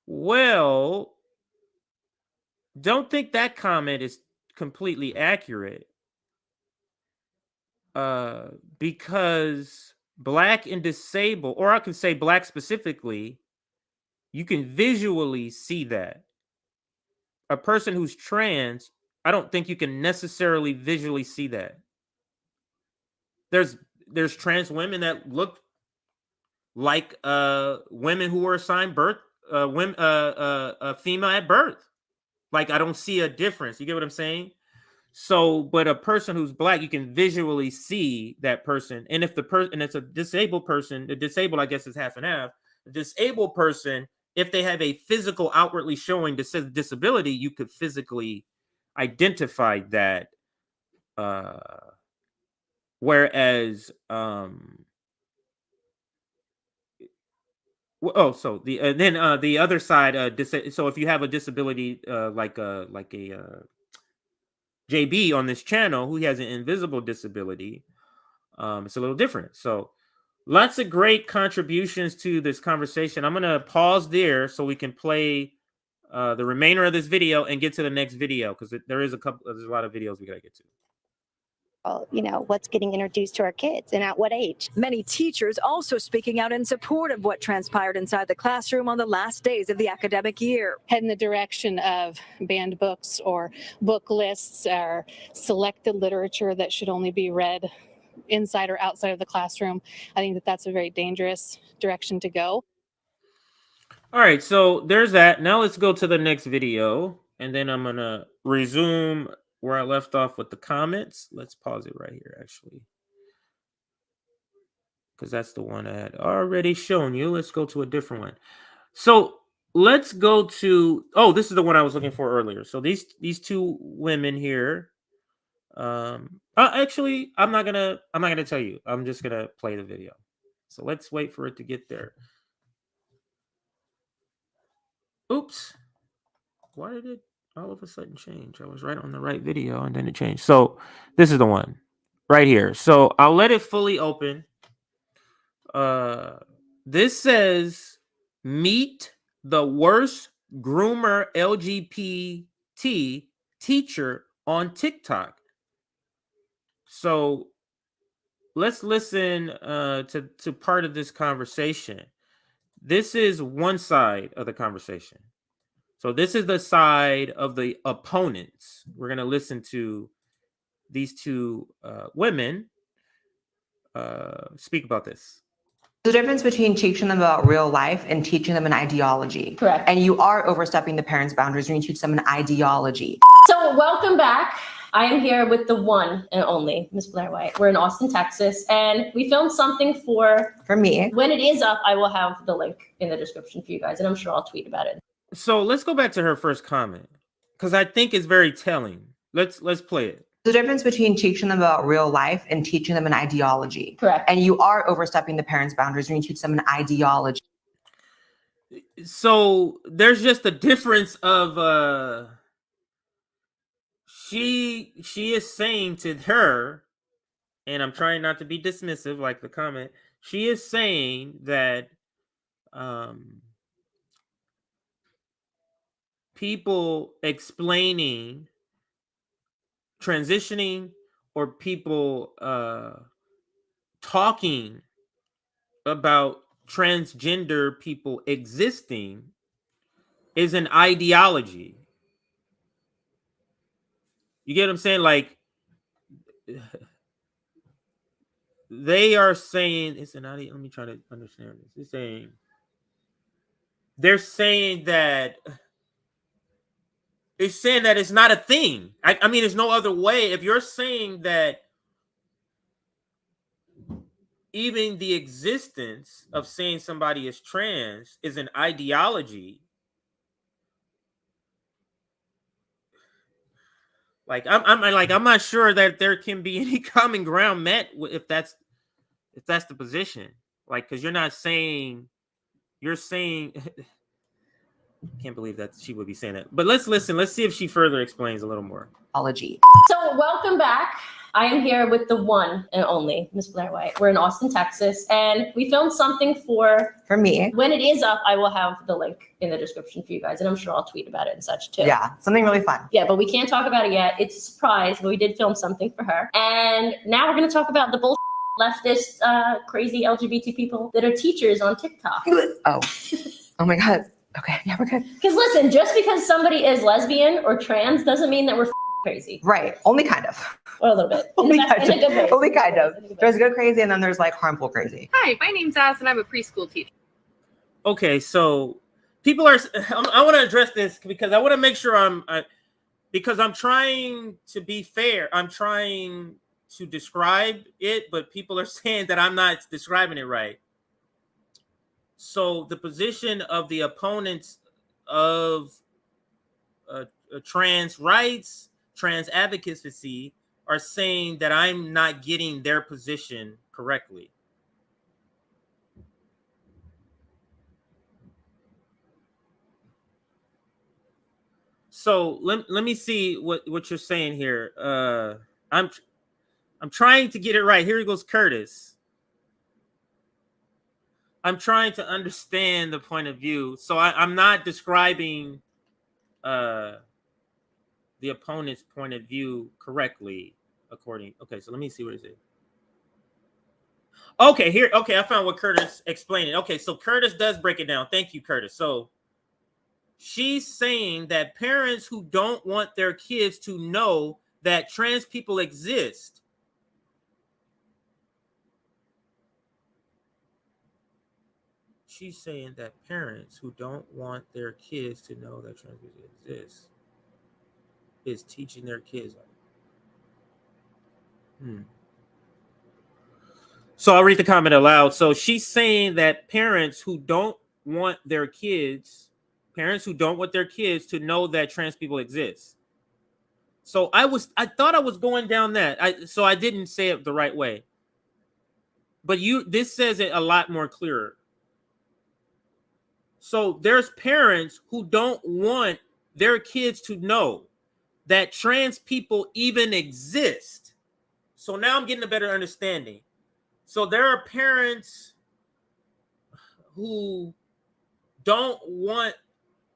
Well, don't think that comment is completely accurate. Because Black and disabled, or I can say Black specifically, you can visually see that. A person who's trans, I don't think you can necessarily visually see that. There's trans women that look like women who were assigned female at birth. Like, I don't see a difference. You get what I'm saying? So, but a person who's Black, you can visually see that person. And if the person, it's a disabled person, the disabled, I guess, is half and half. The disabled person, if they have a physical outwardly showing disability, you could physically identify that. Whereas Oh, so the other side, so if you have a disability like a JB on this channel who has an invisible disability, it's a little different. So lots of great contributions to this conversation. I'm gonna pause there so we can play the remainder of this video and get to the next video, because there's a lot of videos we gotta get to. You know, what's getting introduced to our kids and at what age. Many teachers also speaking out in support of what transpired inside the classroom on the last days of the academic year. Head in the direction of banned books or book lists or selected literature that should only be read inside or outside of the classroom. I think that that's a very dangerous direction to go. All right, so there's that. Now let's go to the next video, and then I'm gonna resume where I left off with the comments. Let's pause it right here, actually, because that's the one I had already shown you. Let's go to a different one. So let's go to, oh, this is the one I was looking for earlier. So these two women here. Actually, I'm not gonna tell you. I'm just gonna play the video. So let's wait for it to get there. Oops. Why did it all of a sudden change? I was right on the right video and then it changed. So this is the one right here. So I'll let it fully open. This says, meet the worst groomer LGBT teacher on TikTok. So let's listen to part of this conversation. This is one side of the conversation. So this is the side of the opponents. We're going to listen to these two women speak about this. The difference between teaching them about real life and teaching them an ideology. Correct. And you are overstepping the parents' boundaries when you teach them an ideology. So welcome back. I am here with the one and only Miss Blair White. We're in Austin, Texas, and we filmed something for me. When it is up, I will have the link in the description for you guys, and I'm sure I'll tweet about it. So let's go back to her first comment, because I think it's very telling. Let's play it. The difference between teaching them about real life and teaching them an ideology. Correct. And you are overstepping the parents' boundaries when you teach them an ideology. So there's just a difference of she is saying to her, and I'm trying not to be dismissive like the comment, she is saying that people explaining, transitioning, or people talking about transgender people existing is an ideology. You get what I'm saying? Like, they are saying it's an idea. Let me try to understand this. They're saying that it's not a thing. I mean, there's no other way. If you're saying that even the existence of saying somebody is trans is an ideology, like I'm not sure that there can be any common ground met if that's the position. Like, because you're saying can't believe that she would be saying that. But let's listen. Let's see if she further explains a little more. So welcome back. I am here with the one and only Miss Blair White. We're in Austin, Texas, and we filmed something for me. When it is up, I will have the link in the description for you guys, and I'm sure I'll tweet about it and such too. Yeah, something really fun. Yeah, but we can't talk about it yet. It's a surprise, but we did film something for her. And now we're going to talk about the bullshit leftist, crazy LGBT people that are teachers on TikTok. Oh my God. Okay, yeah, we're good. Because listen, just because somebody is lesbian or trans doesn't mean that we're crazy. Right, only kind of. Or a little bit. Only In a good way. Only kind of. There's good crazy and then there's like harmful crazy. Hi, my name'sAz and I'm a preschool teacher. Okay, so people are. I want to address this because I want to make sure because I'm trying to be fair. I'm trying to describe it, but people are saying that I'm not describing it right. So the position of the opponents of trans rights, trans advocacy, are saying that I'm not getting their position correctly. So let me see what you're saying here. I'm trying to get it right. Here goes Curtis. I'm trying to understand the point of view. So I'm not describing the opponent's point of view correctly, according. Okay, so let me see what it is. Okay, here. Okay, I found what Curtis explained. Okay, so Curtis does break it down. Thank you, Curtis. So she's saying that parents who don't want their kids to know that trans people exist she's saying that parents who don't want their kids to know that trans people exist is teaching their kids. So I'll read the comment aloud. So she's saying that parents who don't want their kids to know that trans people exist. So I thought I was going down that. So I didn't say it the right way. But this says it a lot more clearer. So there's parents who don't want their kids to know that trans people even exist. So now I'm getting a better understanding. So there are parents who don't want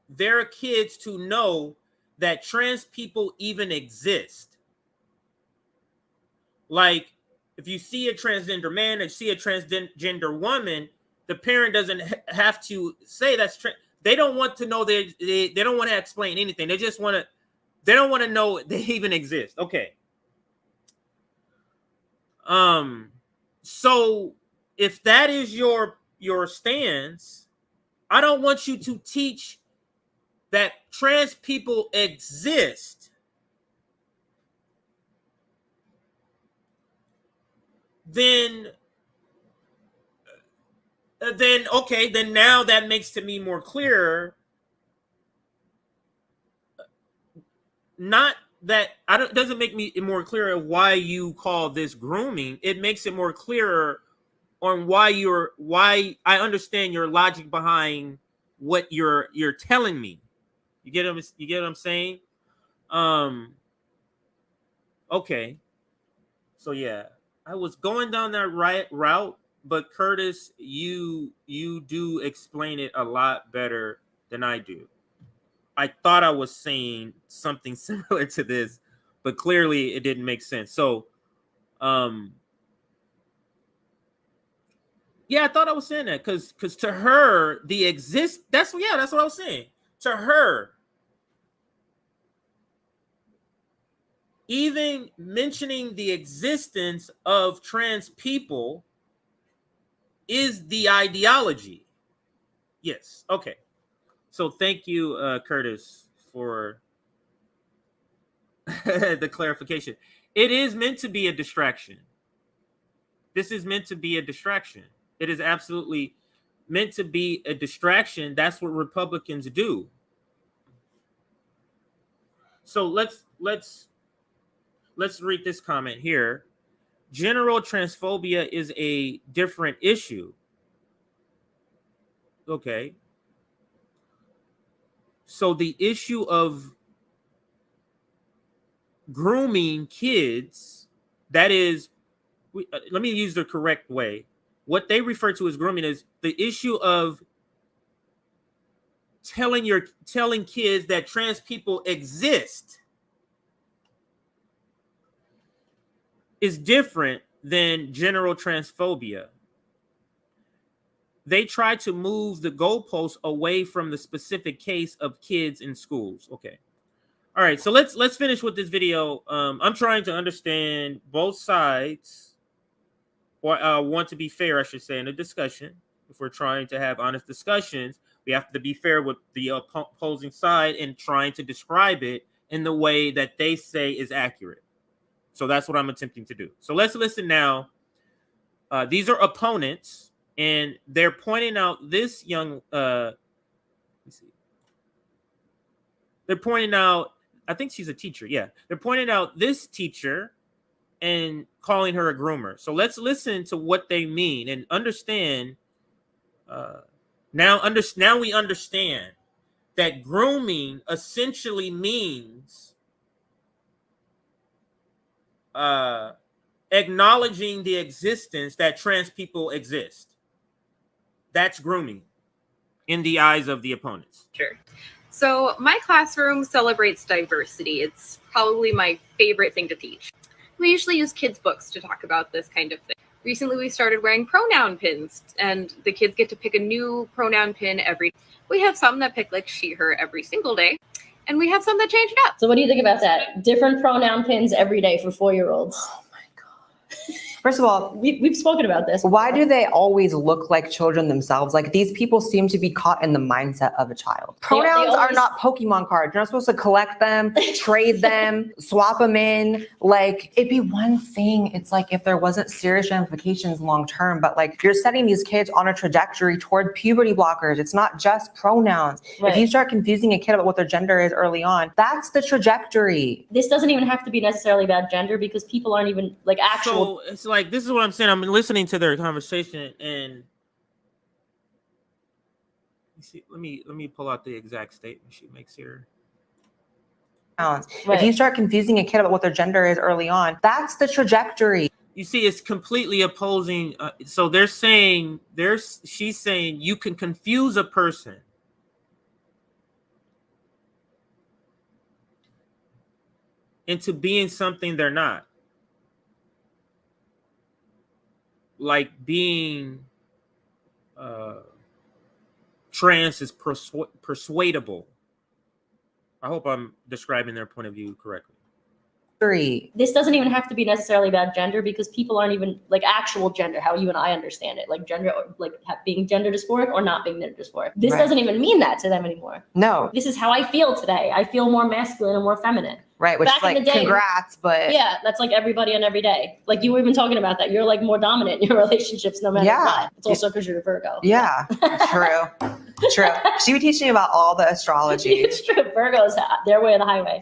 their kids to know that trans people even exist. Like, if you see a transgender man and see a transgender woman, the parent doesn't have to say that's trans. They don't want to know they don't want to explain anything. They just want to. They don't want to know they even exist. Okay. So if that is your stance, I don't want you to teach that trans people exist. Then okay, then now that makes to me more clear. Not that doesn't make me more clear of why you call this grooming. It makes it more clearer on why I understand your logic behind what you're telling me. You get what I'm saying? Okay. So yeah, I was going down that route, but Curtis, you do explain it a lot better than I do. I thought I was saying something similar to this, but clearly it didn't make sense. So, yeah, I thought I was saying that because to her, that's what I was saying. To her, even mentioning the existence of trans people is the ideology. Yes. Okay. So thank you, Curtis, for the clarification. It is meant to be a distraction. This is meant to be a distraction. It is absolutely meant to be a distraction. That's what Republicans do. So let's read this comment here. General transphobia is a different issue. Okay. So the issue of grooming kids, that is, let me use the correct way. What they refer to as grooming is the issue of telling kids that trans people exist is different than general transphobia. They try to move the goalposts away from the specific case of kids in schools. Okay. All right, so let's finish with this video. I'm trying to understand both sides, or want to be fair, I should say, in a discussion. If we're trying to have honest discussions, we have to be fair with the opposing side and trying to describe it in the way that they say is accurate. So that's what I'm attempting to do. So let's listen now. These are opponents, and they're pointing out this young. Let's see. They're pointing out. I think she's a teacher. Yeah, they're pointing out this teacher and calling her a groomer. So let's listen to what they mean and understand. Now we understand that grooming essentially means acknowledging the existence that trans people exist. That's grooming in the eyes of the opponents. Sure. So my classroom celebrates diversity. It's probably my favorite thing to teach. We usually use kids' books to talk about this kind of thing. Recently, we started wearing pronoun pins, and the kids get to pick a new pronoun pin every day. We have some that pick like she, her every single day, and we have some that change it up. So what do you think about that? Different pronoun pins every day for 4-year-olds. First of all, we've spoken about this. Why do they always look like children themselves? Like, these people seem to be caught in the mindset of a child. Pronouns are not Pokemon cards. You're not supposed to collect them, trade them, swap them in. Like, it'd be one thing. It's like if there wasn't serious ramifications long term, but like you're setting these kids on a trajectory toward puberty blockers. It's not just pronouns. Right. If you start confusing a kid about what their gender is early on, that's the trajectory. This doesn't even have to be necessarily about gender because people aren't even like actual. So it's like, this is what I'm saying. I'm listening to their conversation, and let me pull out the exact statement she makes here. Right. If you start confusing a kid about what their gender is early on, that's the trajectory. You see, it's completely opposing. So she's saying you can confuse a person into being something they're not. Like being trans is persuadable. I hope I'm describing their point of view correctly. This doesn't even have to be necessarily about gender because people aren't even like actual gender, how you and I understand it, like gender, like being gender dysphoric or not being gender dysphoric. This doesn't even mean that to them anymore. No. This is how I feel today. I feel more masculine and more feminine. Right, which Back is like, in the day, congrats, but yeah, that's like everybody and every day. Like you were even talking about that. You're like more dominant in your relationships no matter what. It's also because you're a Virgo. Yeah, true. True. She would teach me about all the astrology. It's true. Virgos, their way of the highway.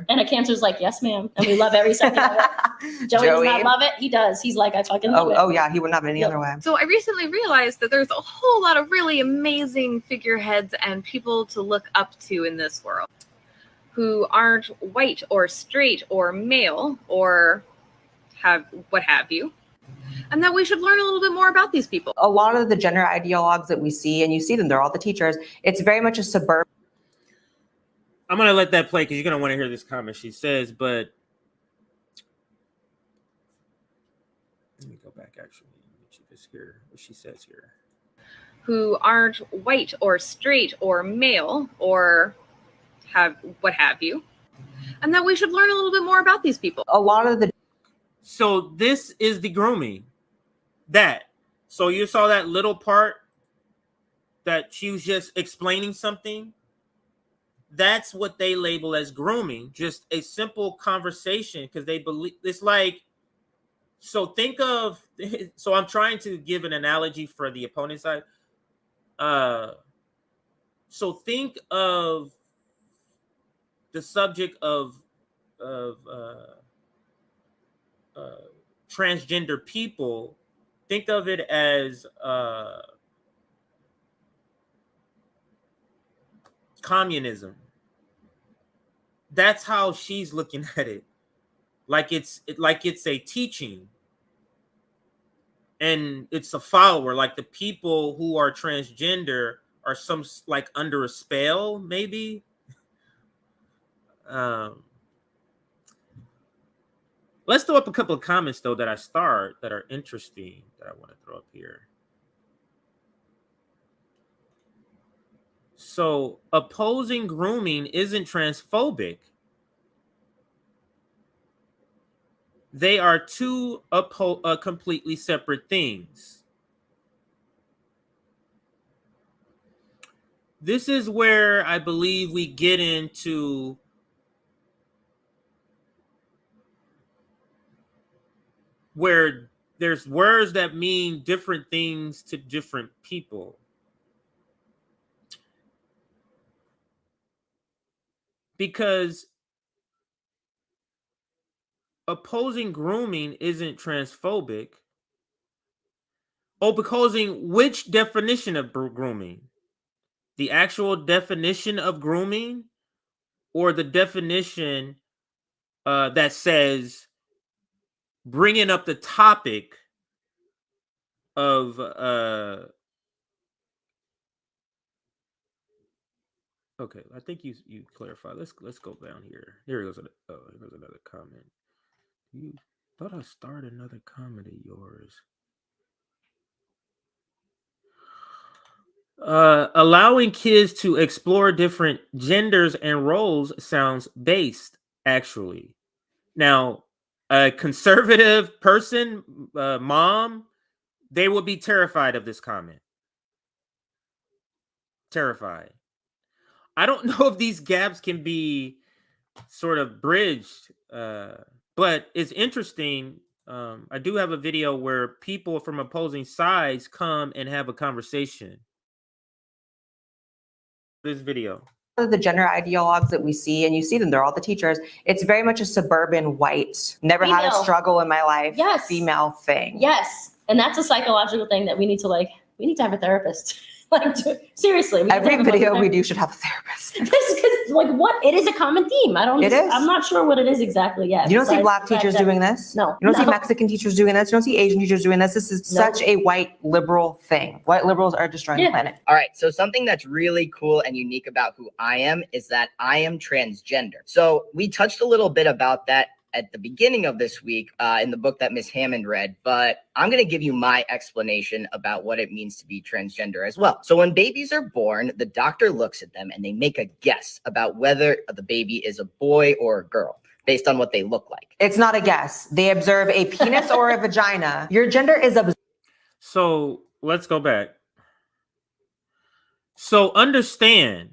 And a Cancer's like, yes, ma'am. And we love every second of it. Joey does not love it. He does. He's like, I fucking love it. Oh, yeah. He wouldn't have it any other way. So I recently realized that there's a whole lot of really amazing figureheads and people to look up to in this world who aren't white or straight or male or have what have you. And that we should learn a little bit more about these people. A lot of the gender ideologues that we see, and you see them, they're all the teachers. It's very much a suburban. I'm going to let that play because you're going to want to hear this comment she says, but let me go back actually. Let you just hear what she says here. Who aren't white or straight or male or have what have you. And that we should learn a little bit more about these people. A lot of the. So this is the grooming. So you saw that little part that she was just explaining something. That's what they label as grooming. Just a simple conversation because they believe it's like. So think of. So I'm trying to give an analogy for the opponent side. So think of the subject of transgender people. Think of it as communism. That's how she's looking at it. Like it's a teaching. And it's a follower. Like the people who are transgender are some like under a spell, maybe. Let's throw up a couple of comments though that are interesting that I want to throw up here. So opposing grooming isn't transphobic. They are two completely separate things. This is where I believe we get into where there's words that mean different things to different people. Because opposing grooming isn't transphobic. Opposing which definition of grooming? the actual definition of grooming or the definition that says bringing up the topic of okay, I think you clarify. Let's go down here. Here goes another comment. You thought I started another comment of yours. Allowing kids to explore different genders and roles sounds based, actually. Now, a conservative person, mom, they would be terrified of this comment. Terrified. I don't know if these gaps can be sort of bridged, but it's interesting. I do have a video where people from opposing sides come and have a conversation. This video. The gender ideologues that we see, and you see them, they're all the teachers. It's very much a suburban white, never had a Female. struggle in my life, Yes. female thing. Yes. And that's a psychological thing that we need to have a therapist. Like, seriously. Every video we do should have a therapist. Because, like, what? It is a common theme. I'm not sure what it is exactly yet. You don't see black teachers doing this? No. You don't see Mexican teachers doing this? You don't see Asian teachers doing this? This is such a white liberal thing. White liberals are destroying the planet. All right, so something that's really cool and unique about who I am is that I am transgender. So we touched a little bit about that at the beginning of this week in the book that Miss Hammond read, but I'm going to give you my explanation about what it means to be transgender as well. So when babies are born, the doctor looks at them and they make a guess about whether the baby is a boy or a girl based on what they look like. It's not a guess. They observe a penis or a vagina. Your gender is observed. So let's go back. So understand,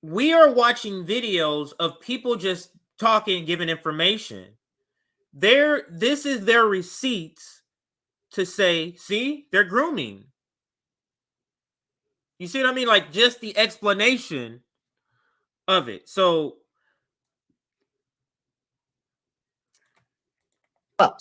we are watching videos of people just talking, giving information. This is their receipts to say, see, they're grooming. You see what I mean? Like, just the explanation of it. So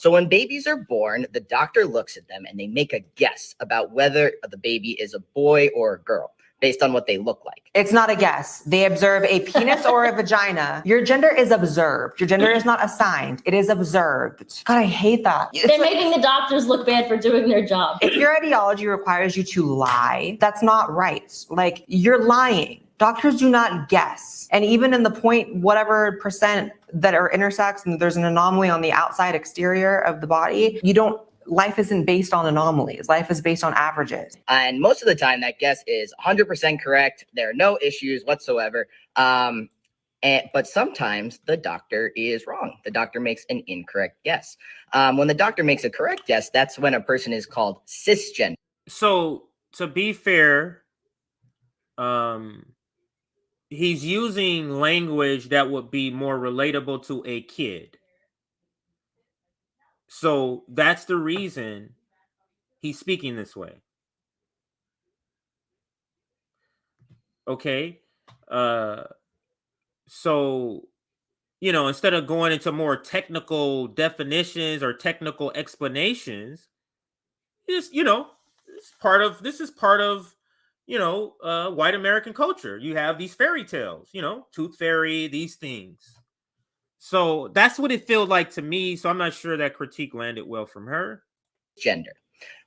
when babies are born, the doctor looks at them and they make a guess about whether the baby is a boy or a girl based on what they look like. It's not a guess. They observe a penis or a vagina. Your gender is observed. Your gender is not assigned. It is observed. God, I hate that. They're making the doctors look bad for doing their job. If your ideology requires you to lie, that's not right. Like, you're lying. Doctors do not guess. And even in the whatever percent that are intersex and there's an anomaly on the outside exterior of the body, life isn't based on anomalies. Life is based on averages. And most of the time that guess is 100% correct. There are no issues whatsoever. But sometimes the doctor is wrong. The doctor makes an incorrect guess. When the doctor makes a correct guess, that's when a person is called cisgender. So to be fair, he's using language that would be more relatable to a kid. So that's the reason he's speaking this way. Okay. So, instead of going into more technical definitions or technical explanations, this is part of white American culture. You have these fairy tales, tooth fairy, these things. So that's what it feels like to me. So I'm not sure that critique landed well from her. Gender.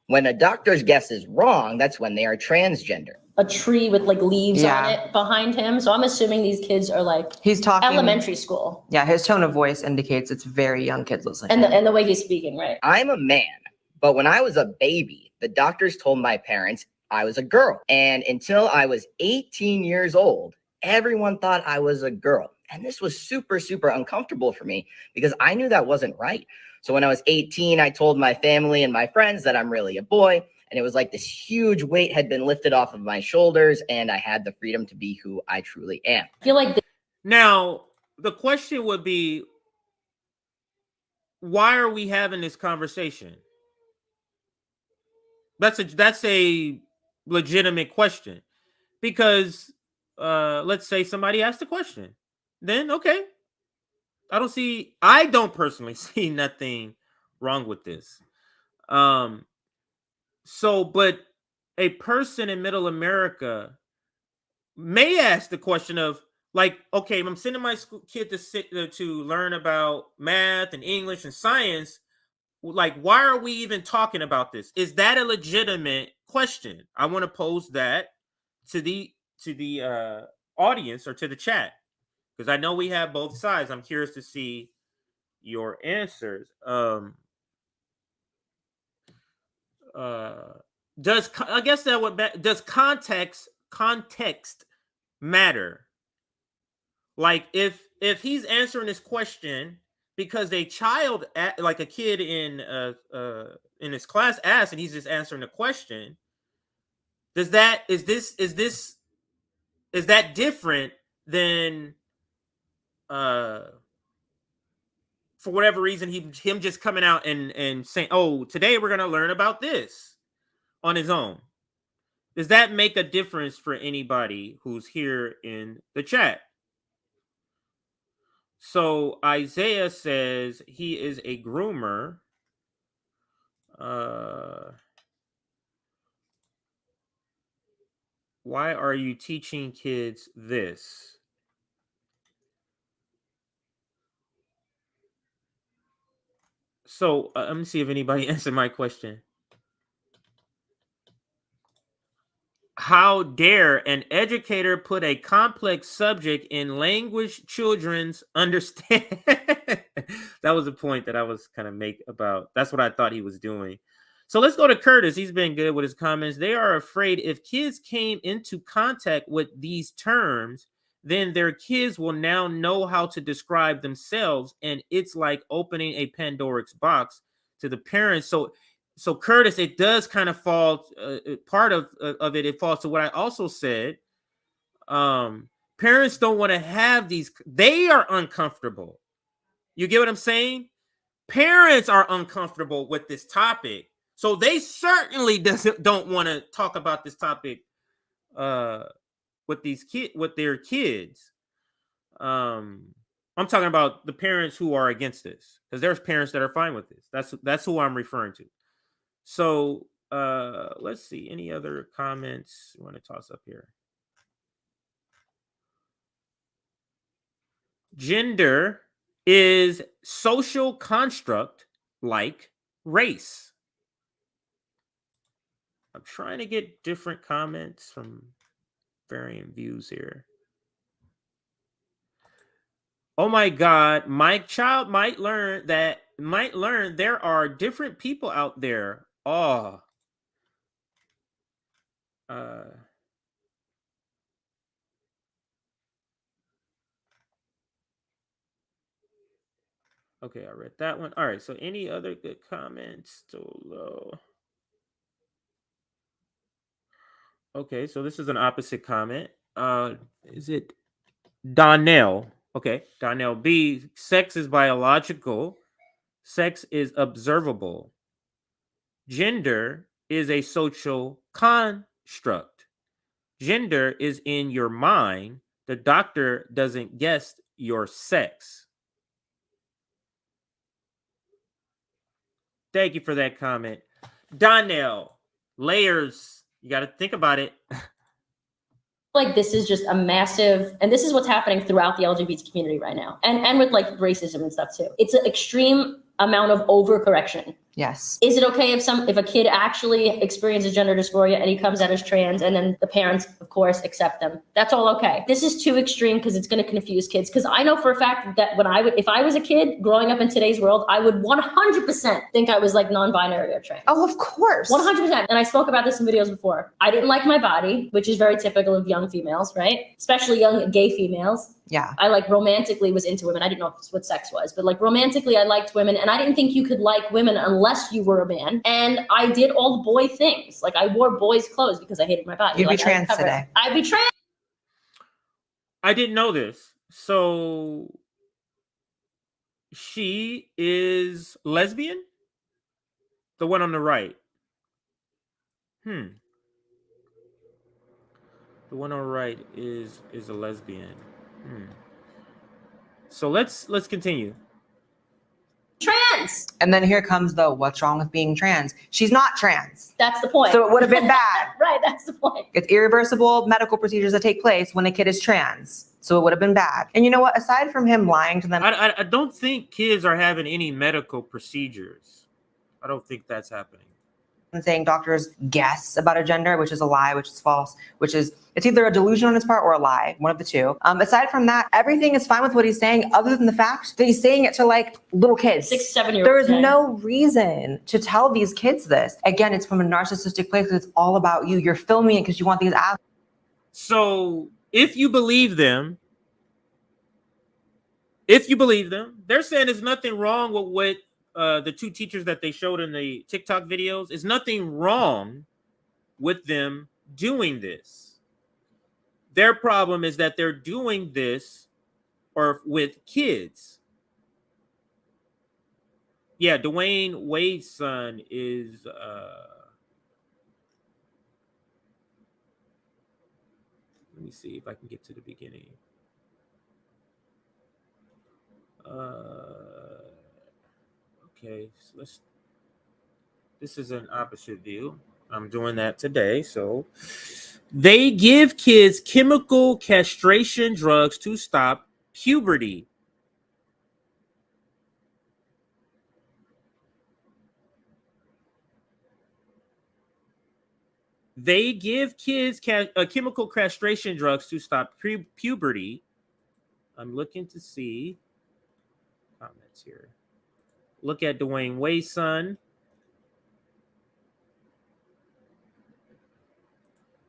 When a doctor's guess is wrong, that's when they are transgender. A tree with like leaves on it behind him. So I'm assuming these kids are like he's talking elementary school. Yeah, his tone of voice indicates it's very young kids listening. And the way he's speaking, right? I'm a man, but when I was a baby, the doctors told my parents I was a girl. And until I was 18 years old, everyone thought I was a girl. And this was super, super uncomfortable for me because I knew that wasn't right. So when I was 18, I told my family and my friends that I'm really a boy. And it was like this huge weight had been lifted off of my shoulders and I had the freedom to be who I truly am. I feel like now the question would be, why are we having this conversation? That's a legitimate question, because let's say somebody asked a question, then okay, I don't personally see nothing wrong with this. So, but a person in middle America may ask the question of, like, okay, I'm sending my kid to learn about math and English and science. Like, why are we even talking about this? Is that a legitimate question? I want to pose that to the audience or to the chat, because I know we have both sides. I'm curious to see your answers. Does context matter? Like, if he's answering this question because a child, like a kid in his class asked, and he's just answering the question, is that different than for whatever reason him just coming out and saying, oh, today we're going to learn about this on his own? Does that make a difference for anybody who's here in the chat? So Isaiah says he is a groomer. Why are you teaching kids this? So let me see if anybody answered my question. How dare an educator put a complex subject in language children's understand? That was a point that I was kind of make about. That's what I thought he was doing. So let's go to Curtis. He's been good with his comments. They are afraid if kids came into contact with these terms, then their kids will now know how to describe themselves. And it's like opening a Pandora's box to the parents. So Curtis, it does kind of fall, part of it, it falls to what I also said. Parents don't want to have these. They are uncomfortable. You get what I'm saying? Parents are uncomfortable with this topic. So they certainly don't want to talk about this topic with their kids. I'm talking about the parents who are against this, because there's parents that are fine with this. That's who I'm referring to. So let's see, any other comments you want to toss up here? Gender is social construct like race. I'm trying to get different comments from varying views here. Oh my God, my child might learn there are different people out there. Oh. Okay, I read that one. All right, so any other good comments? Still low. Okay, so this is an opposite comment. Is it Donnell? Okay, Donnell B. Sex is biological. Sex is observable. Gender is a social construct. Gender is in your mind. The doctor doesn't guess your sex. Thank you for that comment. Donnell, layers. You got to think about it. Like, this is just a massive, and this is what's happening throughout the LGBT community right now, and with like racism and stuff too. It's an extreme amount of overcorrection. Yes. Is it okay if a kid actually experiences gender dysphoria and he comes out as trans, and then the parents, of course, accept them? That's all okay. This is too extreme because it's going to confuse kids. Because I know for a fact that if I was a kid growing up in today's world, I would 100% think I was like non-binary or trans. Oh, of course. 100%. And I spoke about this in videos before. I didn't like my body, which is very typical of young females, right? Especially young gay females. Yeah. I like romantically was into women. I didn't know what sex was, but like romantically I liked women, and I didn't think you could like women unless you were a man. And I did all the boy things. Like I wore boys' clothes because I hated my body. You'd like, be trans today. I'd be trans. I didn't know this. So she is lesbian? The one on the right. The one on the right is a lesbian. So let's continue. Trans. trans. And then here comes the what's wrong with being trans? She's not trans. That's the point. So it would have been bad. Right, that's the point. It's irreversible medical procedures that take place when a kid is trans. So it would have been bad. And you know what? Aside from him lying to them, I don't think kids are having any medical procedures. I don't think that's happening. and saying doctors guess about a gender, which is a lie, which is false, which is, it's either a delusion on his part or a lie, one of the two. Aside from that, everything is fine with what he's saying, other than the fact that he's saying it to like little kids. 6, 7-year-olds. There is no reason to tell these kids this. Again, it's from a narcissistic place because it's all about you. You're filming it because you want these ass. So if you believe them, they're saying there's nothing wrong with what the two teachers that they showed in the TikTok videos. There's nothing wrong with them doing this. Their problem is that they're doing this or with kids. Yeah, Dwayne Wade's son is let me see if I can get to the beginning. Okay, so this is an opposite view. I'm doing that today. So they give kids chemical castration drugs to stop puberty. They give kids chemical castration drugs to stop puberty. I'm looking to see comments here. Look at Dwayne Wade's son.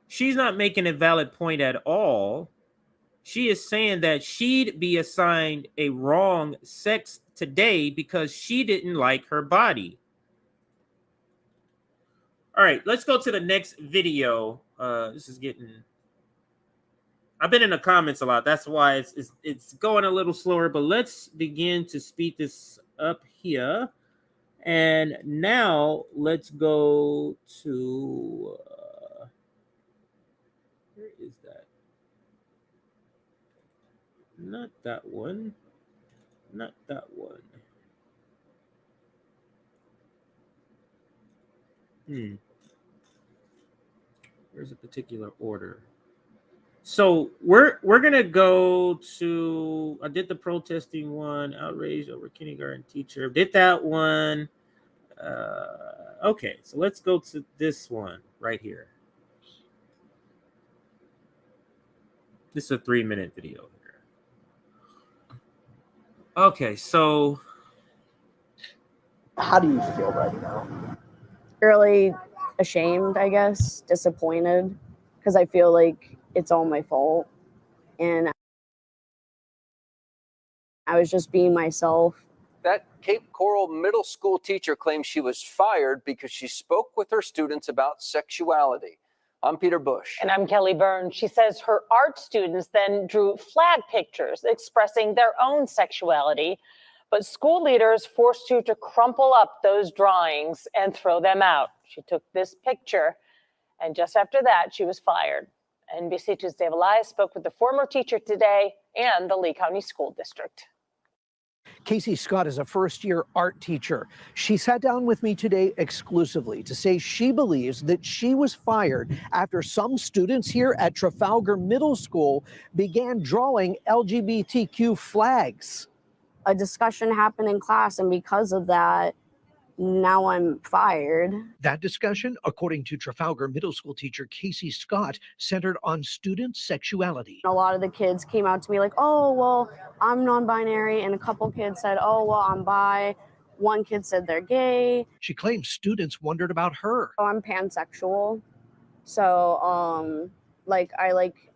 She's not making a valid point at all. She is saying that she'd be assigned a wrong sex today because she didn't like her body. All right, let's go to the next video. This is getting... I've been in the comments a lot. That's why it's going a little slower, but let's begin to speed this up here. And now let's go to... where is that? Not that one. Not that one. Where's a particular order? So we're gonna go to, I did the protesting one, outrage over kindergarten teacher, did that one. Okay, so let's go to this one right here. This is a 3-minute video here. Okay, so how do you feel right now? Really ashamed, I guess, disappointed, because I feel like it's all my fault and I was just being myself. That Cape Coral middle school teacher claims she was fired because she spoke with her students about sexuality. I'm Peter Bush. And I'm Kelly Burns. She says her art students then drew flag pictures expressing their own sexuality, but school leaders forced her to crumple up those drawings and throw them out. She took this picture, and just after that, she was fired. NBC 2's Dave Elias spoke with the former teacher today and the Lee County School District. Casey Scott is a first-year art teacher. She sat down with me today exclusively to say she believes that she was fired after some students here at Trafalgar Middle School began drawing LGBTQ flags. A discussion happened in class, and because of that, now I'm fired. That discussion, according to Trafalgar Middle School teacher Casey Scott, centered on student sexuality. A lot of the kids came out to me like, oh, well, I'm non-binary, and a couple kids said, oh, well, I'm bi. One kid said they're gay. She claims students wondered about her. Oh, I'm pansexual. So, like, I like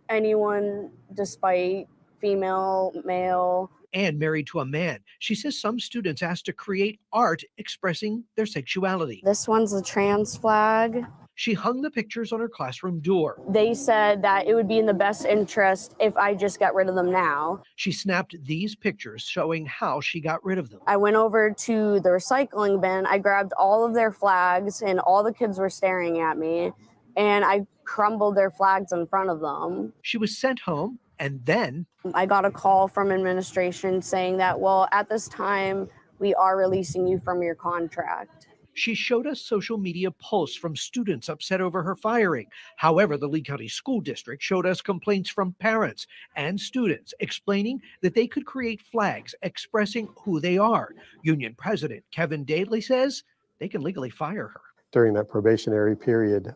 anyone despite female, male. And married to a man. She says some students asked to create art expressing their sexuality. This one's a trans flag. She hung the pictures on her classroom door. They said that it would be in the best interest if I just got rid of them now. She snapped these pictures showing how she got rid of them. I went over to the recycling bin. I grabbed all of their flags, and all the kids were staring at me, and I crumbled their flags in front of them. She was sent home. And then I got a call from administration saying that, well, at this time, we are releasing you from your contract. She showed us social media posts from students upset over her firing. However, the Lee County School District showed us complaints from parents and students explaining that they could create flags expressing who they are. Union President Kevin Daley says they can legally fire her. During that probationary period,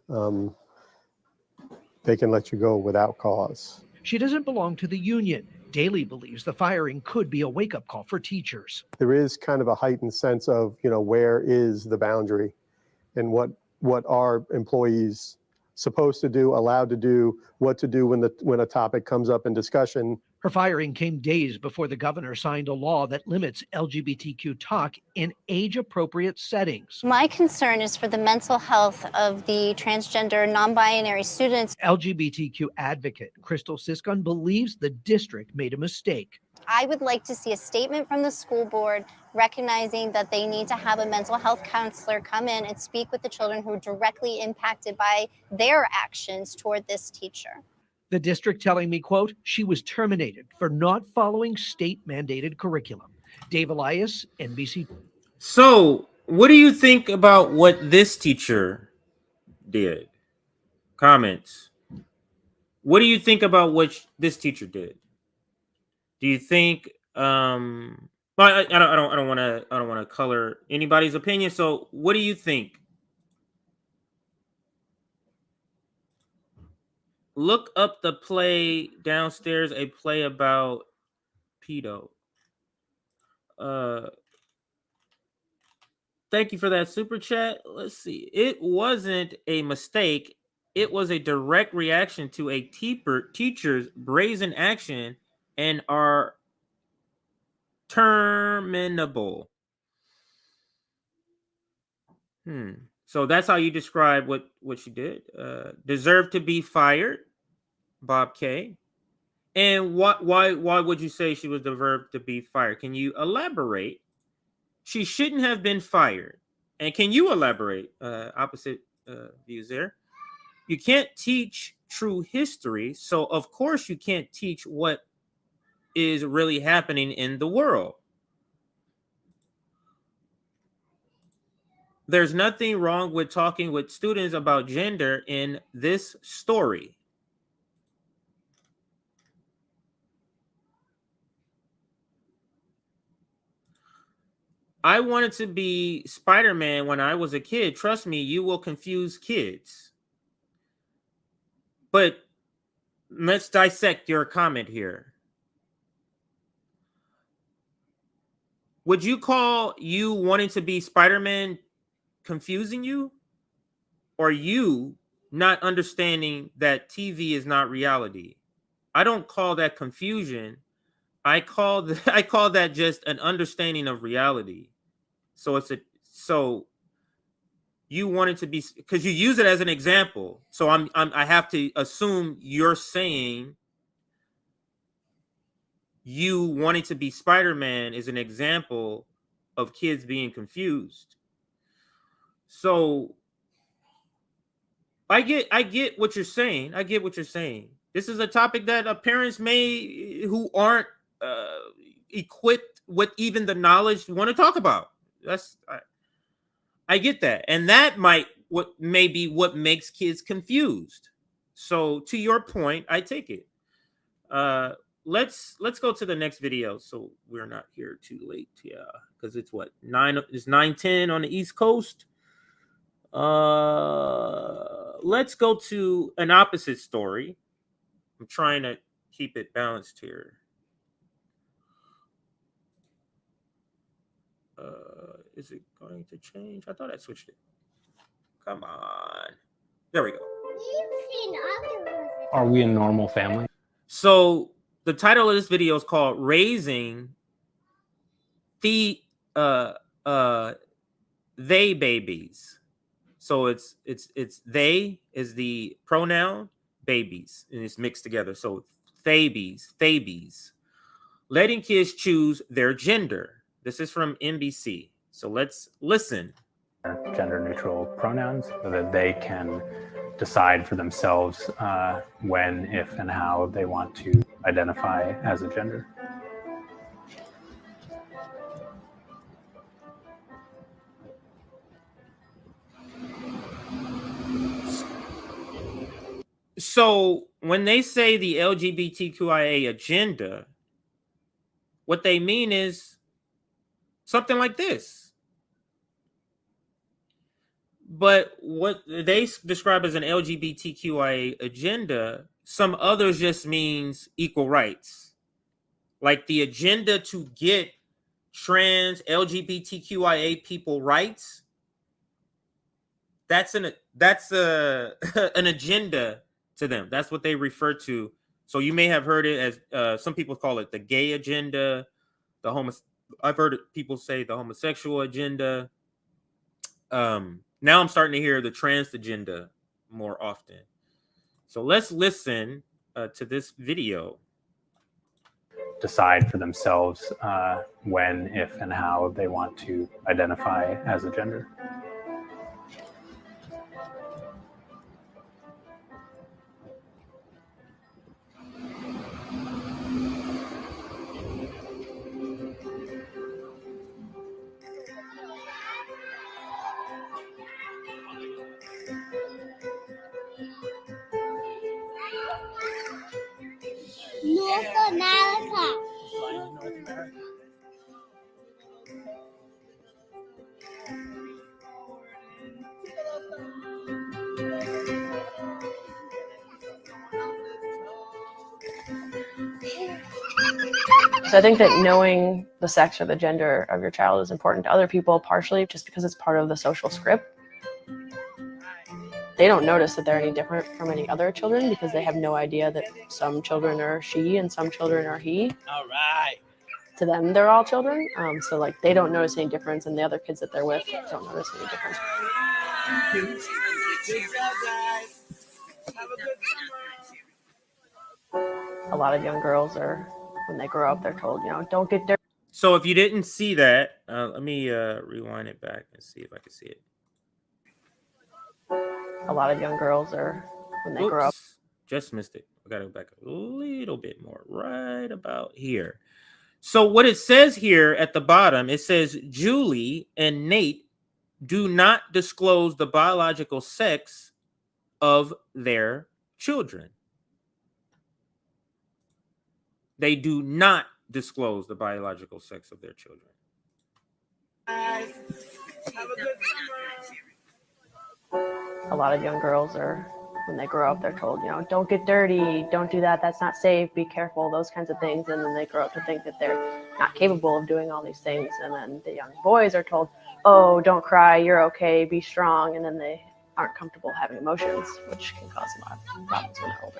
they can let you go without cause. She doesn't belong to the union. Daley believes the firing could be a wake-up call for teachers. There is kind of a heightened sense of, where is the boundary and what are employees supposed to do, allowed to do, what to do when a topic comes up in discussion. Her firing came days before the governor signed a law that limits LGBTQ talk in age-appropriate settings. My concern is for the mental health of the transgender, non-binary students. LGBTQ advocate Crystal Siscon believes the district made a mistake. I would like to see a statement from the school board recognizing that they need to have a mental health counselor come in and speak with the children who are directly impacted by their actions toward this teacher. The district telling me, quote, she was terminated for not following state-mandated curriculum. Dave Elias, NBC. So, what do you think about what this teacher did? Comments. What do you think about what this teacher did? Do you think I don't want to color anybody's opinion. So, what do you think? Look up the play downstairs, a play about pedo. Thank you for that super chat. Let's see. It wasn't a mistake. It was a direct reaction to a teacher's brazen action and are terminable. So that's how you describe what she did. Deserved to be fired, Bob K. And why would you say she was deserved to be fired? Can you elaborate? She shouldn't have been fired. And can you elaborate? Opposite views there. You can't teach true history, so of course you can't teach what is really happening in the world. There's nothing wrong with talking with students about gender in this story. I wanted to be Spider-Man when I was a kid. Trust me, you will confuse kids. But let's dissect your comment here. Would you call you wanting to be Spider-Man confusing you? Or you not understanding that TV is not reality? I don't call that confusion. I call that just an understanding of reality. So you wanted to be, because you use it as an example. So I have to assume you're saying you wanting to be Spider-Man is an example of kids being confused. So I get what you're saying. I get what you're saying. This is a topic that parents who aren't equipped with even the knowledge want to talk about. I get that, and that may be what makes kids confused. So to your point, I take it. Let's go to the next video so we're not here too late. Yeah, because it's 9:10 on the East Coast. Let's go to an opposite story. I'm trying to keep it balanced here. Is it going to change? I thought I switched it. Come on. There we go. Are we a normal family? So the title of this video is called Raising the They Babies. So it's they is the pronoun, babies, and it's mixed together. So Thabies. Letting kids choose their gender. This is from NBC. So let's listen. Gender neutral pronouns so that they can decide for themselves when, if, and how they want to identify as a gender. So when they say the LGBTQIA agenda, what they mean is something like this. But what they describe as an LGBTQIA agenda, some others just means equal rights. Like the agenda to get trans LGBTQIA people rights. That's an an agenda to them. That's what they refer to. So you may have heard it as some people call it the gay agenda, I've heard people say the homosexual agenda. Now I'm starting to hear the trans agenda more often. So let's listen to this video. Decide for themselves when, if, and how they want to identify as a gender. North America. So I think that knowing the sex or the gender of your child is important to other people, partially just because it's part of the social script. They don't notice that they're any different from any other children because they have no idea that some children are she and some children are he. All right. To them, they're all children. So like they don't notice any difference, and the other kids that they're with don't notice any difference. Good job, guys. Have a good summer. A lot of young girls are, when they grow up, they're told, don't get dirty. So if you didn't see that, let me rewind it back and see if I can see it. A lot of young girls are, when they grow up. Just missed it. I gotta go back a little bit more, right about here. So what it says here at the bottom, it says Julie and Nate do not disclose the biological sex of their children. They do not disclose the biological sex of their children. Guys, have a good summer. A lot of young girls are, when they grow up, they're told, don't get dirty, don't do that, that's not safe, be careful, those kinds of things. And then they grow up to think that they're not capable of doing all these things. And then the young boys are told, oh, don't cry, you're okay, be strong. And then they aren't comfortable having emotions, which can cause a lot of problems when they're older.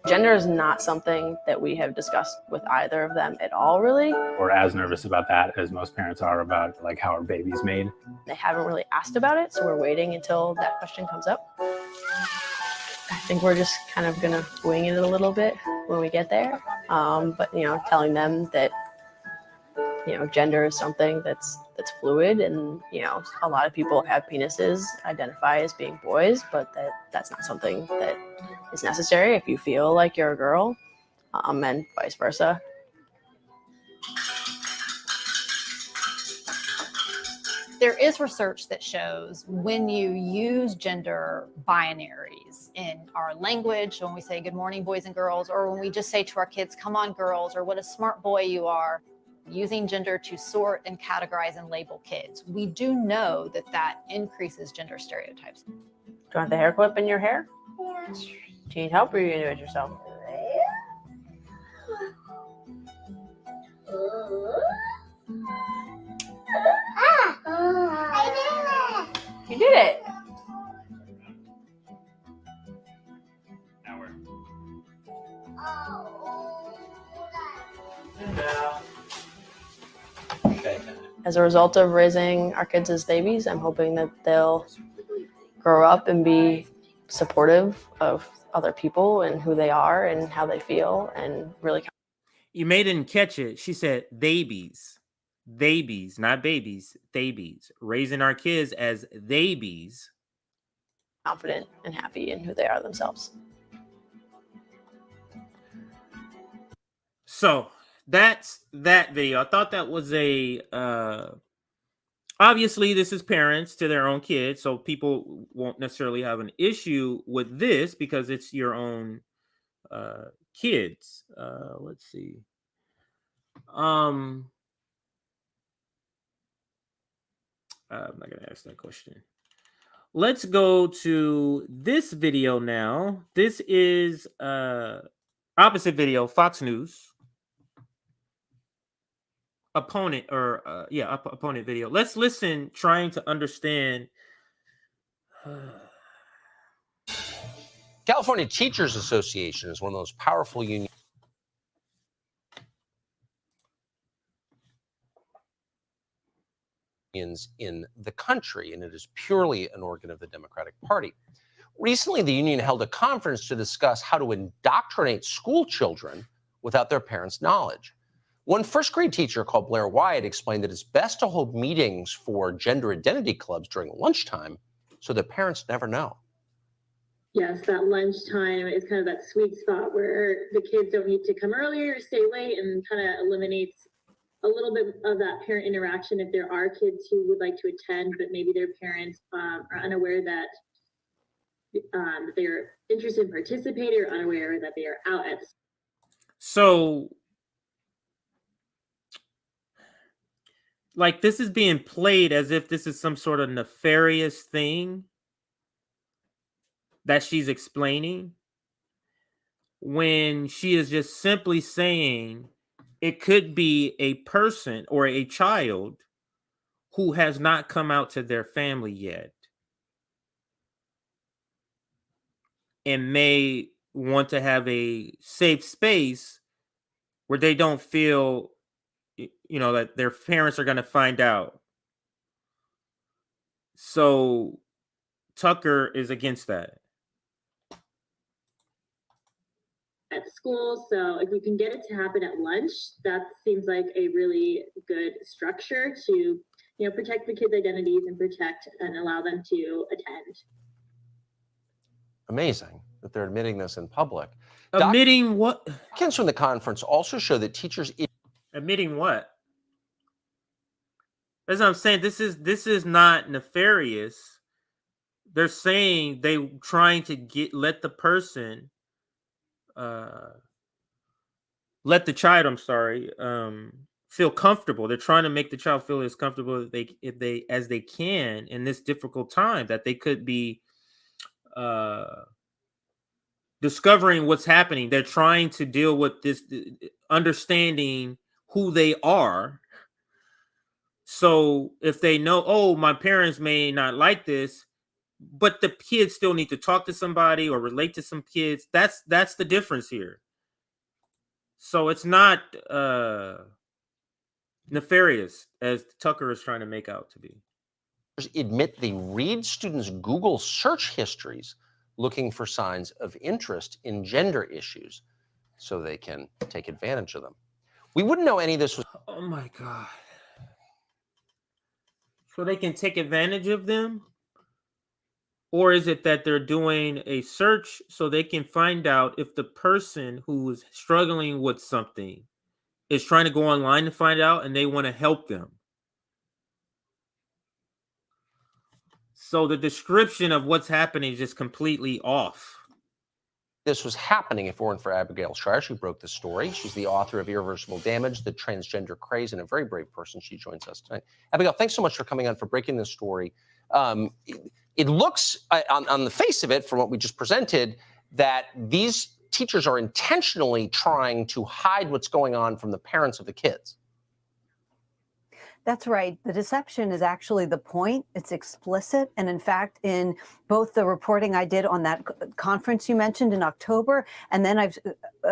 Gender is not something that we have discussed with either of them at all, really. We're as nervous about that as most parents are about like how our baby's made. They haven't really asked about it, so we're waiting until that question comes up. I think we're just kind of gonna wing it a little bit when we get there. But telling them that gender is something that's fluid, and a lot of people have penises, identify as being boys, but that's not something that is necessary if you feel like you're a girl, and vice versa. There is research that shows when you use gender binaries in our language, when we say good morning, boys and girls, or when we just say to our kids, come on, girls, or what a smart boy you are, using gender to sort and categorize and label kids. We do know that that increases gender stereotypes. Do you want the hair clip in your hair? Yeah. Do you need help, or are you gonna do it yourself? I did it. You did it. Now we're. As a result of raising our kids as babies, I'm hoping that they'll grow up and be supportive of other people and who they are and how they feel, and really. You may didn't catch it. She said babies. Babies, not babies, babies. Raising our kids as babies. Confident and happy in who they are themselves. So that's that video. I thought that was a obviously this is parents to their own kids, so people won't necessarily have an issue with this because it's your own kids. Let's see. I'm not going to ask that question. Let's go to this video now. This is opposite video, Fox News. Opponent video. Let's listen, trying to understand. California Teachers Association is one of those powerful unions in the country, and it is purely an organ of the Democratic Party. Recently, the union held a conference to discuss how to indoctrinate school children without their parents' knowledge. One first grade teacher called Blair Wyatt explained that it's best to hold meetings for gender identity clubs during lunchtime so that parents never know. Yes, that lunchtime is kind of that sweet spot where the kids don't need to come earlier or stay late, and kind of eliminates a little bit of that parent interaction if there are kids who would like to attend, but maybe their parents are unaware that they're interested in participating, or unaware that they are out at. So, like, this is being played as if this is some sort of nefarious thing that she's explaining, when she is just simply saying it could be a person or a child who has not come out to their family yet and may want to have a safe space where they don't feel, that their parents are going to find out. So Tucker is against that. At school, so if you can get it to happen at lunch, that seems like a really good structure to, protect the kids' identities and protect and allow them to attend. Amazing that they're admitting this in public. Admitting what? Documents from the conference also show that teachers admitting what? As I'm saying, this is not nefarious. They're saying they trying to let the person. Let the child, feel comfortable. They're trying to make the child feel as comfortable as they can in this difficult time, that they could be discovering what's happening. They're trying to deal with this, understanding who they are. So if they know, oh, my parents may not like this, but the kids still need to talk to somebody or relate to some kids. That's the difference here. So it's not nefarious as Tucker is trying to make out to be. Admit they read students' Google search histories looking for signs of interest in gender issues so they can take advantage of them. We wouldn't know any of this was... Oh my God. So they can take advantage of them? Or is it that they're doing a search so they can find out if the person who is struggling with something is trying to go online to find out and they want to help them? So the description of what's happening is just completely off. This was happening if it weren't for Abigail Shrier. She broke the story. She's the author of Irreversible Damage, The Transgender Craze, and a very brave person. She joins us tonight. Abigail, thanks so much for coming on, for breaking this story. It looks, on the face of it, from what we just presented, that these teachers are intentionally trying to hide what's going on from the parents of the kids. That's right. The deception is actually the point. It's explicit. And in fact, in both the reporting I did on that conference you mentioned in October, and then I've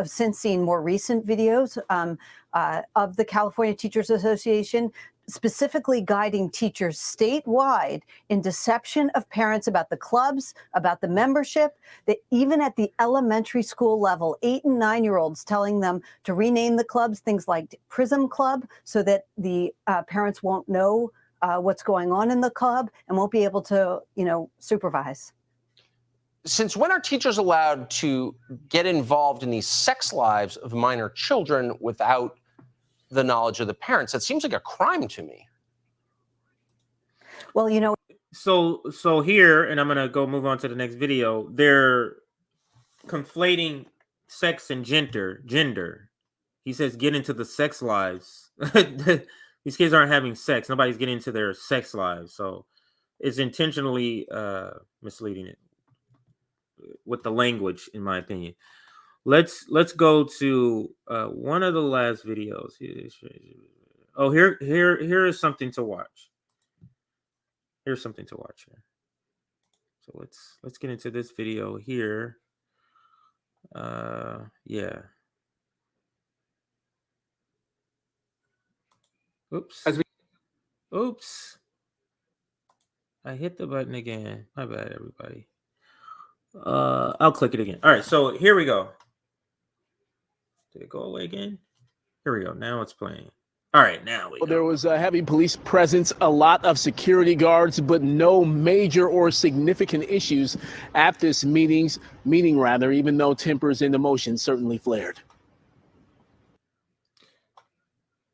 since seen more recent videos of the California Teachers Association specifically guiding teachers statewide in deception of parents about the clubs, about the membership, that even at the elementary school level, 8 and 9-year-olds telling them to rename the clubs, things like Prism Club, so that the parents won't know what's going on in the club and won't be able to, supervise. Since when are teachers allowed to get involved in these sex lives of minor children without the knowledge of the parents? That seems like a crime to me. Well, you know. So here, and I'm gonna go move on to the next video. They're conflating sex and gender. He says, get into the sex lives. These kids aren't having sex. Nobody's getting into their sex lives. So it's intentionally misleading it with the language, in my opinion. Let's go to one of the last videos. Oh, here is something to watch. Here's something to watch here. So let's get into this video here. Yeah. Oops. Oops. I hit the button again. My bad, everybody. I'll click it again. All right, so here we go. Did it go away again? Here we go. Now it's playing. All right, now we go. There was a heavy police presence, a lot of security guards, but no major or significant issues at this meeting, even though tempers and emotions certainly flared.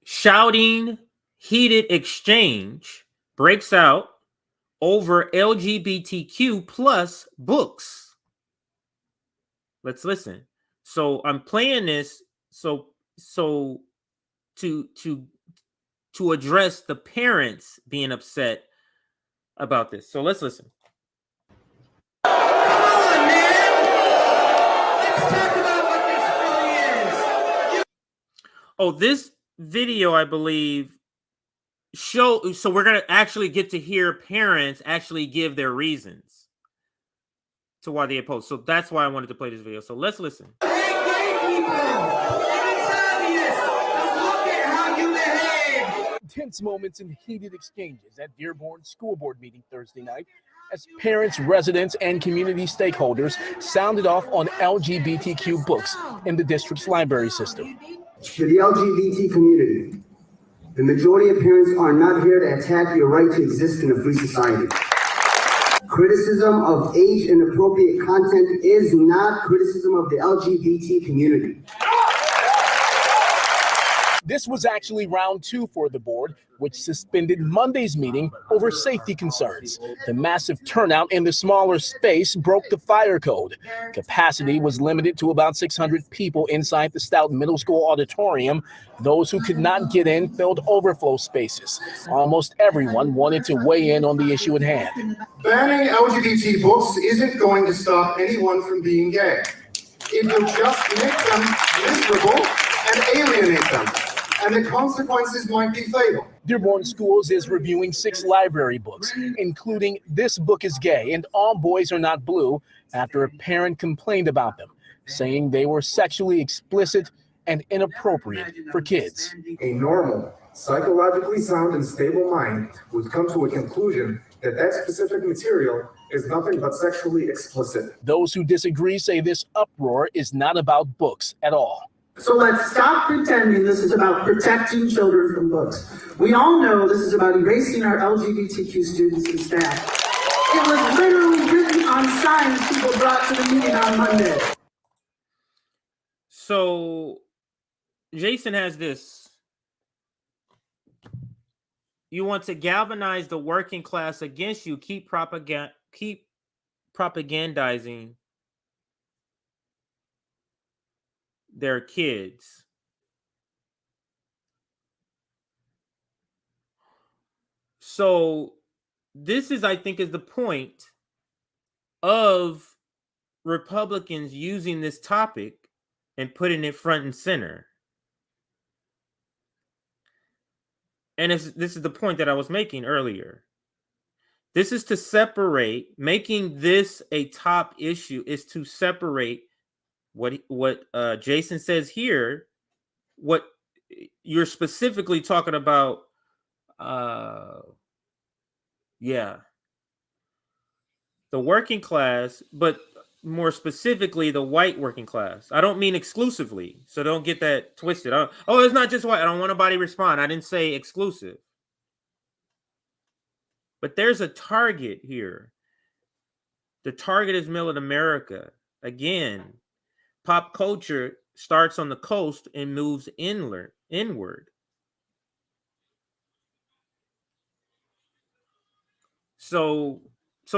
Shouting, heated exchange breaks out over LGBTQ plus books. Let's listen. So I'm playing this so to address the parents being upset about this. So let's listen. Come on, man. Let's talk about what this really is. Oh, this video, I believe, so we're gonna actually get to hear parents actually give their reasons to why they oppose. So that's why I wanted to play this video. So let's listen. Hey, gay people, it's obvious. Just look at how you behave. Tense moments and heated exchanges at Dearborn School Board meeting Thursday night as parents, residents, and community stakeholders sounded off on LGBTQ books in the district's library system. To the LGBT community, the majority of parents are not here to attack your right to exist in a free society. Criticism of age-inappropriate content is not criticism of the LGBT community. This was actually round 2 for the board, which suspended Monday's meeting over safety concerns. The massive turnout in the smaller space broke the fire code. Capacity was limited to about 600 people inside the Stout Middle School auditorium. Those who could not get in filled overflow spaces. Almost everyone wanted to weigh in on the issue at hand. Banning LGBT books isn't going to stop anyone from being gay. It will just make them miserable and alienate them. And the consequences might be fatal. Dearborn Schools is reviewing 6 library books, including This Book is Gay and All Boys Are Not Blue, after a parent complained about them, saying they were sexually explicit and inappropriate for kids. A normal, psychologically sound and stable mind would come to a conclusion that that specific material is nothing but sexually explicit. Those who disagree say this uproar is not about books at all. So let's stop pretending this is about protecting children from books. We all know this is about erasing our LGBTQ students and staff. It was literally written on signs people brought to the meeting on Monday. So Jason has this. You want to galvanize the working class against you, keep propagandizing their kids. So this is, I think, is the point of Republicans using this topic and putting it front and center. And this is the point that I was making earlier. This is to separate, making this a top issue is to separate what Jason says here, what you're specifically talking about, the working class, but more specifically the white working class. I don't mean exclusively, so don't get that twisted. Oh, it's not just white. I don't want nobody to respond. I didn't say exclusive. But there's a target here. The target is middle America. Again, pop culture starts on the coast and moves inward. So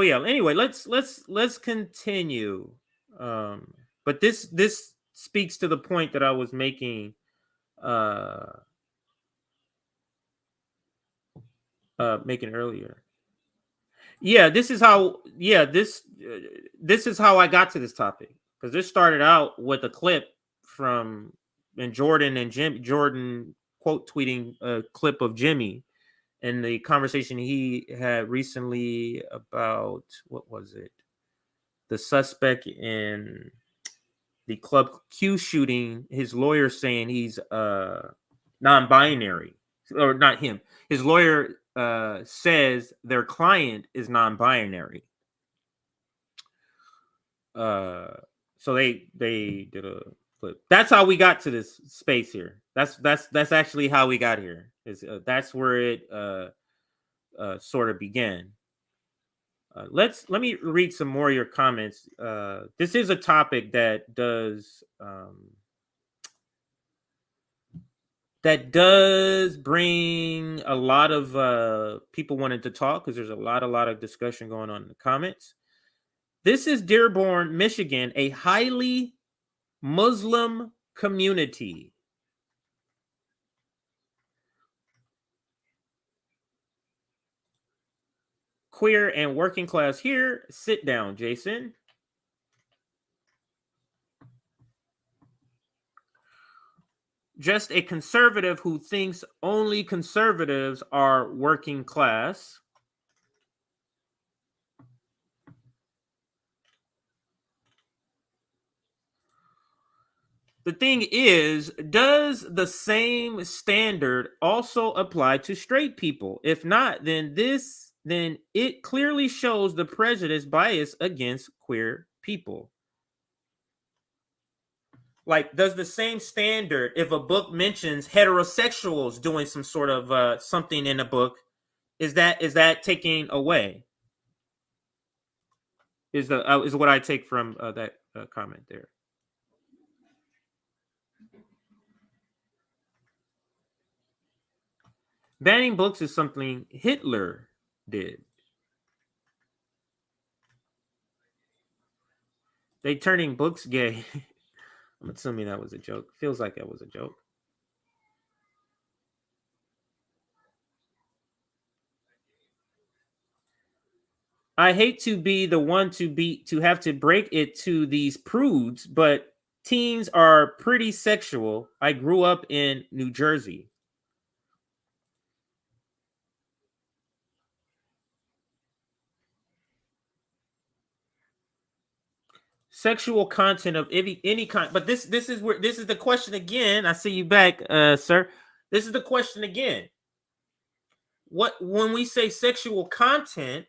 yeah. Anyway, let's continue. But this speaks to the point that I was making. Making earlier. Yeah, this is how. Yeah, this is how I got to this topic, because this started out with a clip from Jordan quote tweeting a clip of Jimmy and the conversation he had recently about, what was it? The suspect in the Club Q shooting, his lawyer saying he's non-binary, or not him. His lawyer says their client is non-binary. So they did a clip. That's how we got to this space here. That's actually how we got here. That's where it sort of began. Let me read some more of your comments. This is a topic that does bring a lot of people wanting to talk, because there's a lot of discussion going on in the comments. This is Dearborn, Michigan, a highly Muslim community. Queer and working class here. Sit down, Jason. Just a conservative who thinks only conservatives are working class. The thing is, does the same standard also apply to straight people? If not, then it clearly shows the prejudice bias against queer people. Like, does the same standard, if a book mentions heterosexuals doing some sort of something in a book, is that taking away? Is what I take from that comment there. Banning books is something Hitler did. They turning books gay. I'm assuming that was a joke. Feels like that was a joke. I hate to be the one to have to break it to these prudes, but teens are pretty sexual. I grew up in New Jersey. Sexual content of any kind, but this is the question again. I see you back, sir. This is the question again. When we say sexual content,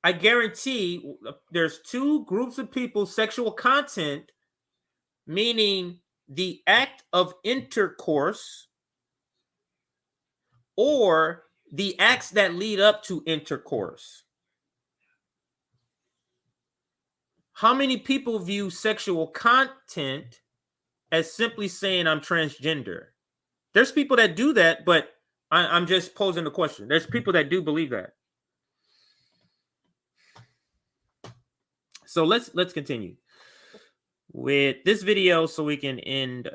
I guarantee there's two groups of people. Sexual content, meaning the act of intercourse or the acts that lead up to intercourse. How many people view sexual content as simply saying I'm transgender? There's people that do that, but I'm just posing the question. There's people that do believe that. So let's continue with this video so we can end,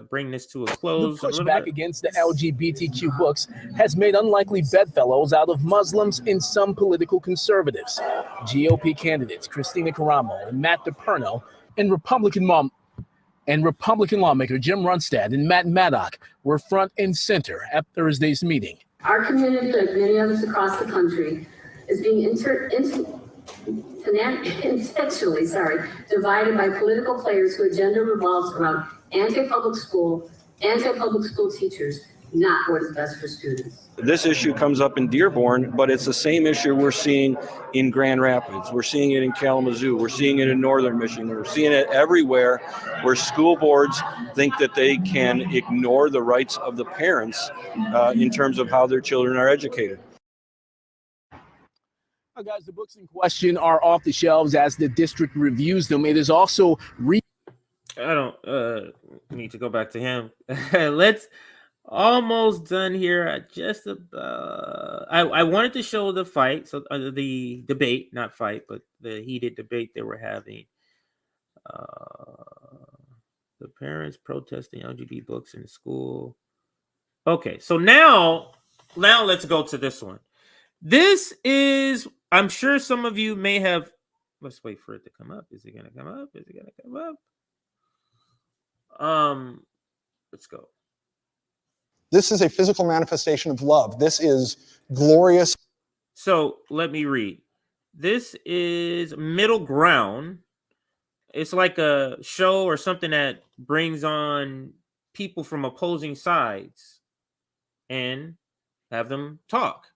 bring this to a close. The pushback against the LGBTQ books has made unlikely bedfellows out of Muslims and some political conservatives. GOP candidates Christina Caramo and Matt DePerno and Republican lawmaker Jim Runstad and Matt Maddock were front and center at Thursday's meeting. Our community, like many others across the country, is being intentionally divided by political players whose agenda revolves around anti-public school teachers, not what is best for students. This issue comes up in Dearborn, but it's the same issue we're seeing in Grand Rapids. We're seeing it in Kalamazoo. We're seeing it in Northern Michigan. We're seeing it everywhere where school boards think that they can ignore the rights of the parents in terms of how their children are educated. Now, guys, the books in question are off the shelves as the district reviews them. It is also I don't need to go back to him. Let's Almost done here. I wanted to show the fight, so the debate, not fight, but the heated debate they were having. The parents protesting LGBT books in school. Okay, so now let's go to this one. This is, I'm sure some of you may have. Let's wait for it to come up. Is it gonna come up? Is it gonna come up? Let's go. This is a physical manifestation of love. This is glorious. So let me read. This is Middle Ground. It's like a show or something that brings on people from opposing sides and have them talk.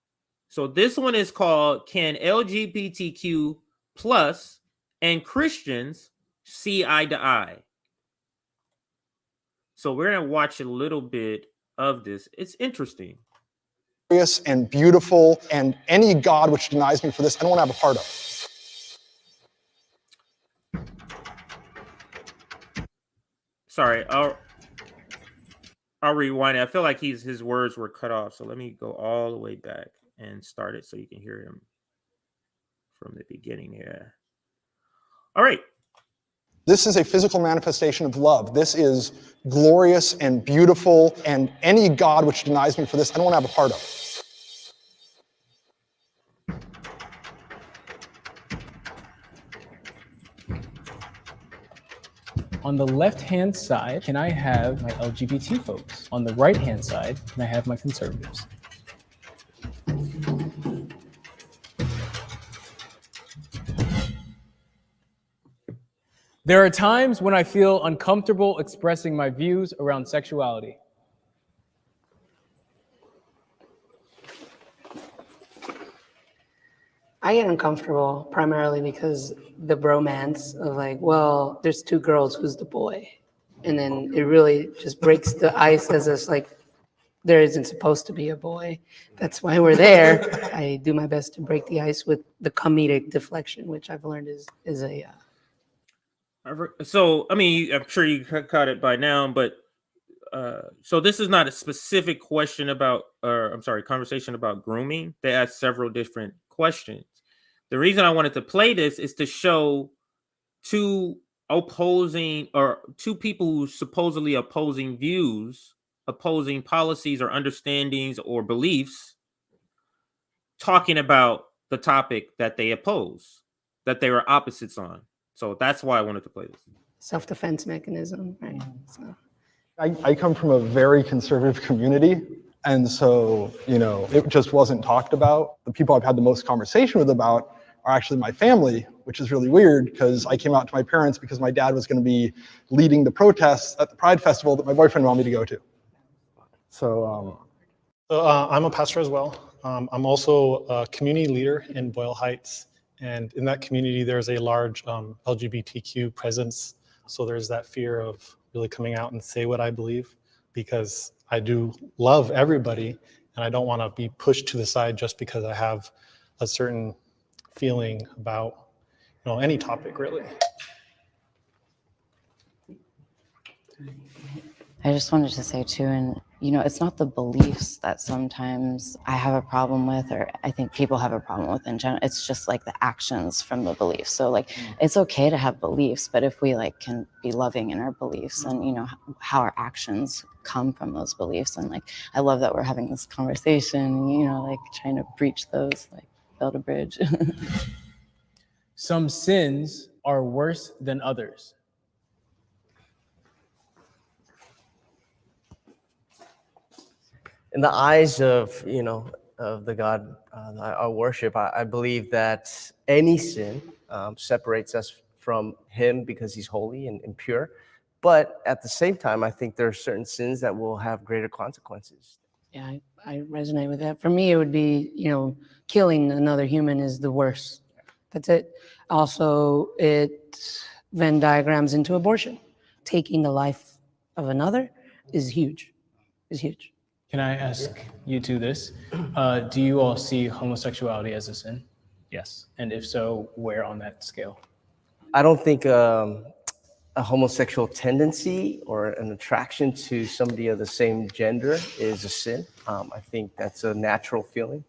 So this one is called Can LGBTQ plus and Christians See Eye to Eye? So we're going to watch a little bit of this. It's interesting. Glorious and beautiful, and any God which denies me for this, I don't want to have a part of. Sorry, I'll rewind it. I feel like his words were cut off. So let me go all the way back and start it so you can hear him from the beginning here. All right. This is a physical manifestation of love. This is glorious and beautiful, and any God which denies me for this, I don't want to have a part of. On the left-hand side, can I have my LGBT folks? On the right-hand side, can I have my conservatives? There are times when I feel uncomfortable expressing my views around sexuality. I get uncomfortable primarily because the bromance of like, well, there's two girls, who's the boy? And then it really just breaks the ice as it's like, there isn't supposed to be a boy. That's why we're there. I do my best to break the ice with the comedic deflection, which I've learned is a... So, I mean, I'm sure you caught it by now, but so this is not a specific question about, conversation about grooming. They asked several different questions. The reason I wanted to play this is to show two people who supposedly opposing views, opposing policies or understandings or beliefs, talking about the topic that they oppose, that they were opposites on. So that's why I wanted to play this. Self-defense mechanism, right? So. I come from a very conservative community, and so, it just wasn't talked about. The people I've had the most conversation with about are actually my family, which is really weird because I came out to my parents because my dad was going to be leading the protests at the Pride Festival that my boyfriend wanted me to go to. So, I'm a pastor as well. I'm also a community leader in Boyle Heights. And in that community, there's a large LGBTQ presence. So there's that fear of really coming out and say what I believe, because I do love everybody and I don't want to be pushed to the side just because I have a certain feeling about any topic really. I just wanted to say too, and it's not the beliefs that sometimes I have a problem with, or I think people have a problem with in general. It's just like the actions from the beliefs. So like, it's okay to have beliefs, but if we like can be loving in our beliefs and how our actions come from those beliefs. And like, I love that we're having this conversation, like trying to breach those, like build a bridge. Some sins are worse than others. In the eyes of, of the God I worship, I believe that any sin separates us from him because he's holy and pure. But at the same time, I think there are certain sins that will have greater consequences. Yeah, I resonate with that. For me, it would be, killing another human is the worst. That's it. Also, it Venn diagrams into abortion. Taking the life of another is huge, Can I ask you two this? Do you all see homosexuality as a sin? Yes. And if so, where on that scale? I don't think a homosexual tendency or an attraction to somebody of the same gender is a sin. I think that's a natural feeling.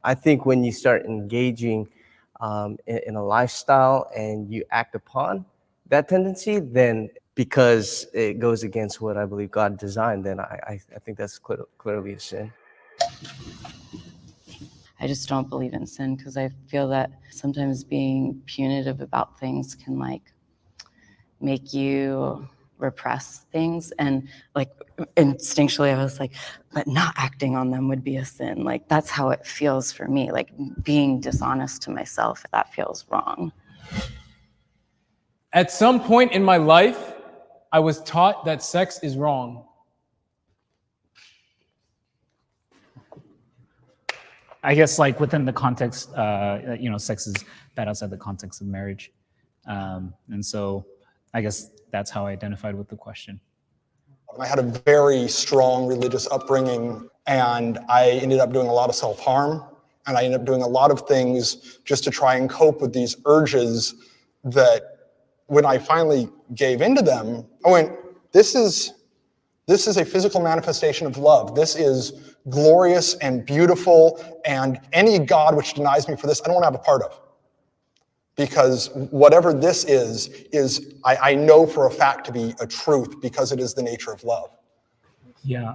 I think when you start engaging in a lifestyle and you act upon that tendency, then because it goes against what I believe God designed, then I think that's clearly a sin. I just don't believe in sin because I feel that sometimes being punitive about things can like make you repress things. And like instinctually I was like, but not acting on them would be a sin. Like that's how it feels for me, like being dishonest to myself, that feels wrong. At some point in my life, I was taught that sex is wrong. I guess like within the context, sex is bad outside the context of marriage. And so I guess that's how I identified with the question. I had a very strong religious upbringing, and I ended up doing a lot of self-harm, and I ended up doing a lot of things just to try and cope with these urges that when I finally gave into them, I went, this is a physical manifestation of love. This is glorious and beautiful, and any God which denies me for this, I don't want to have a part of. Because whatever this is I know for a fact to be a truth because it is the nature of love. Yeah,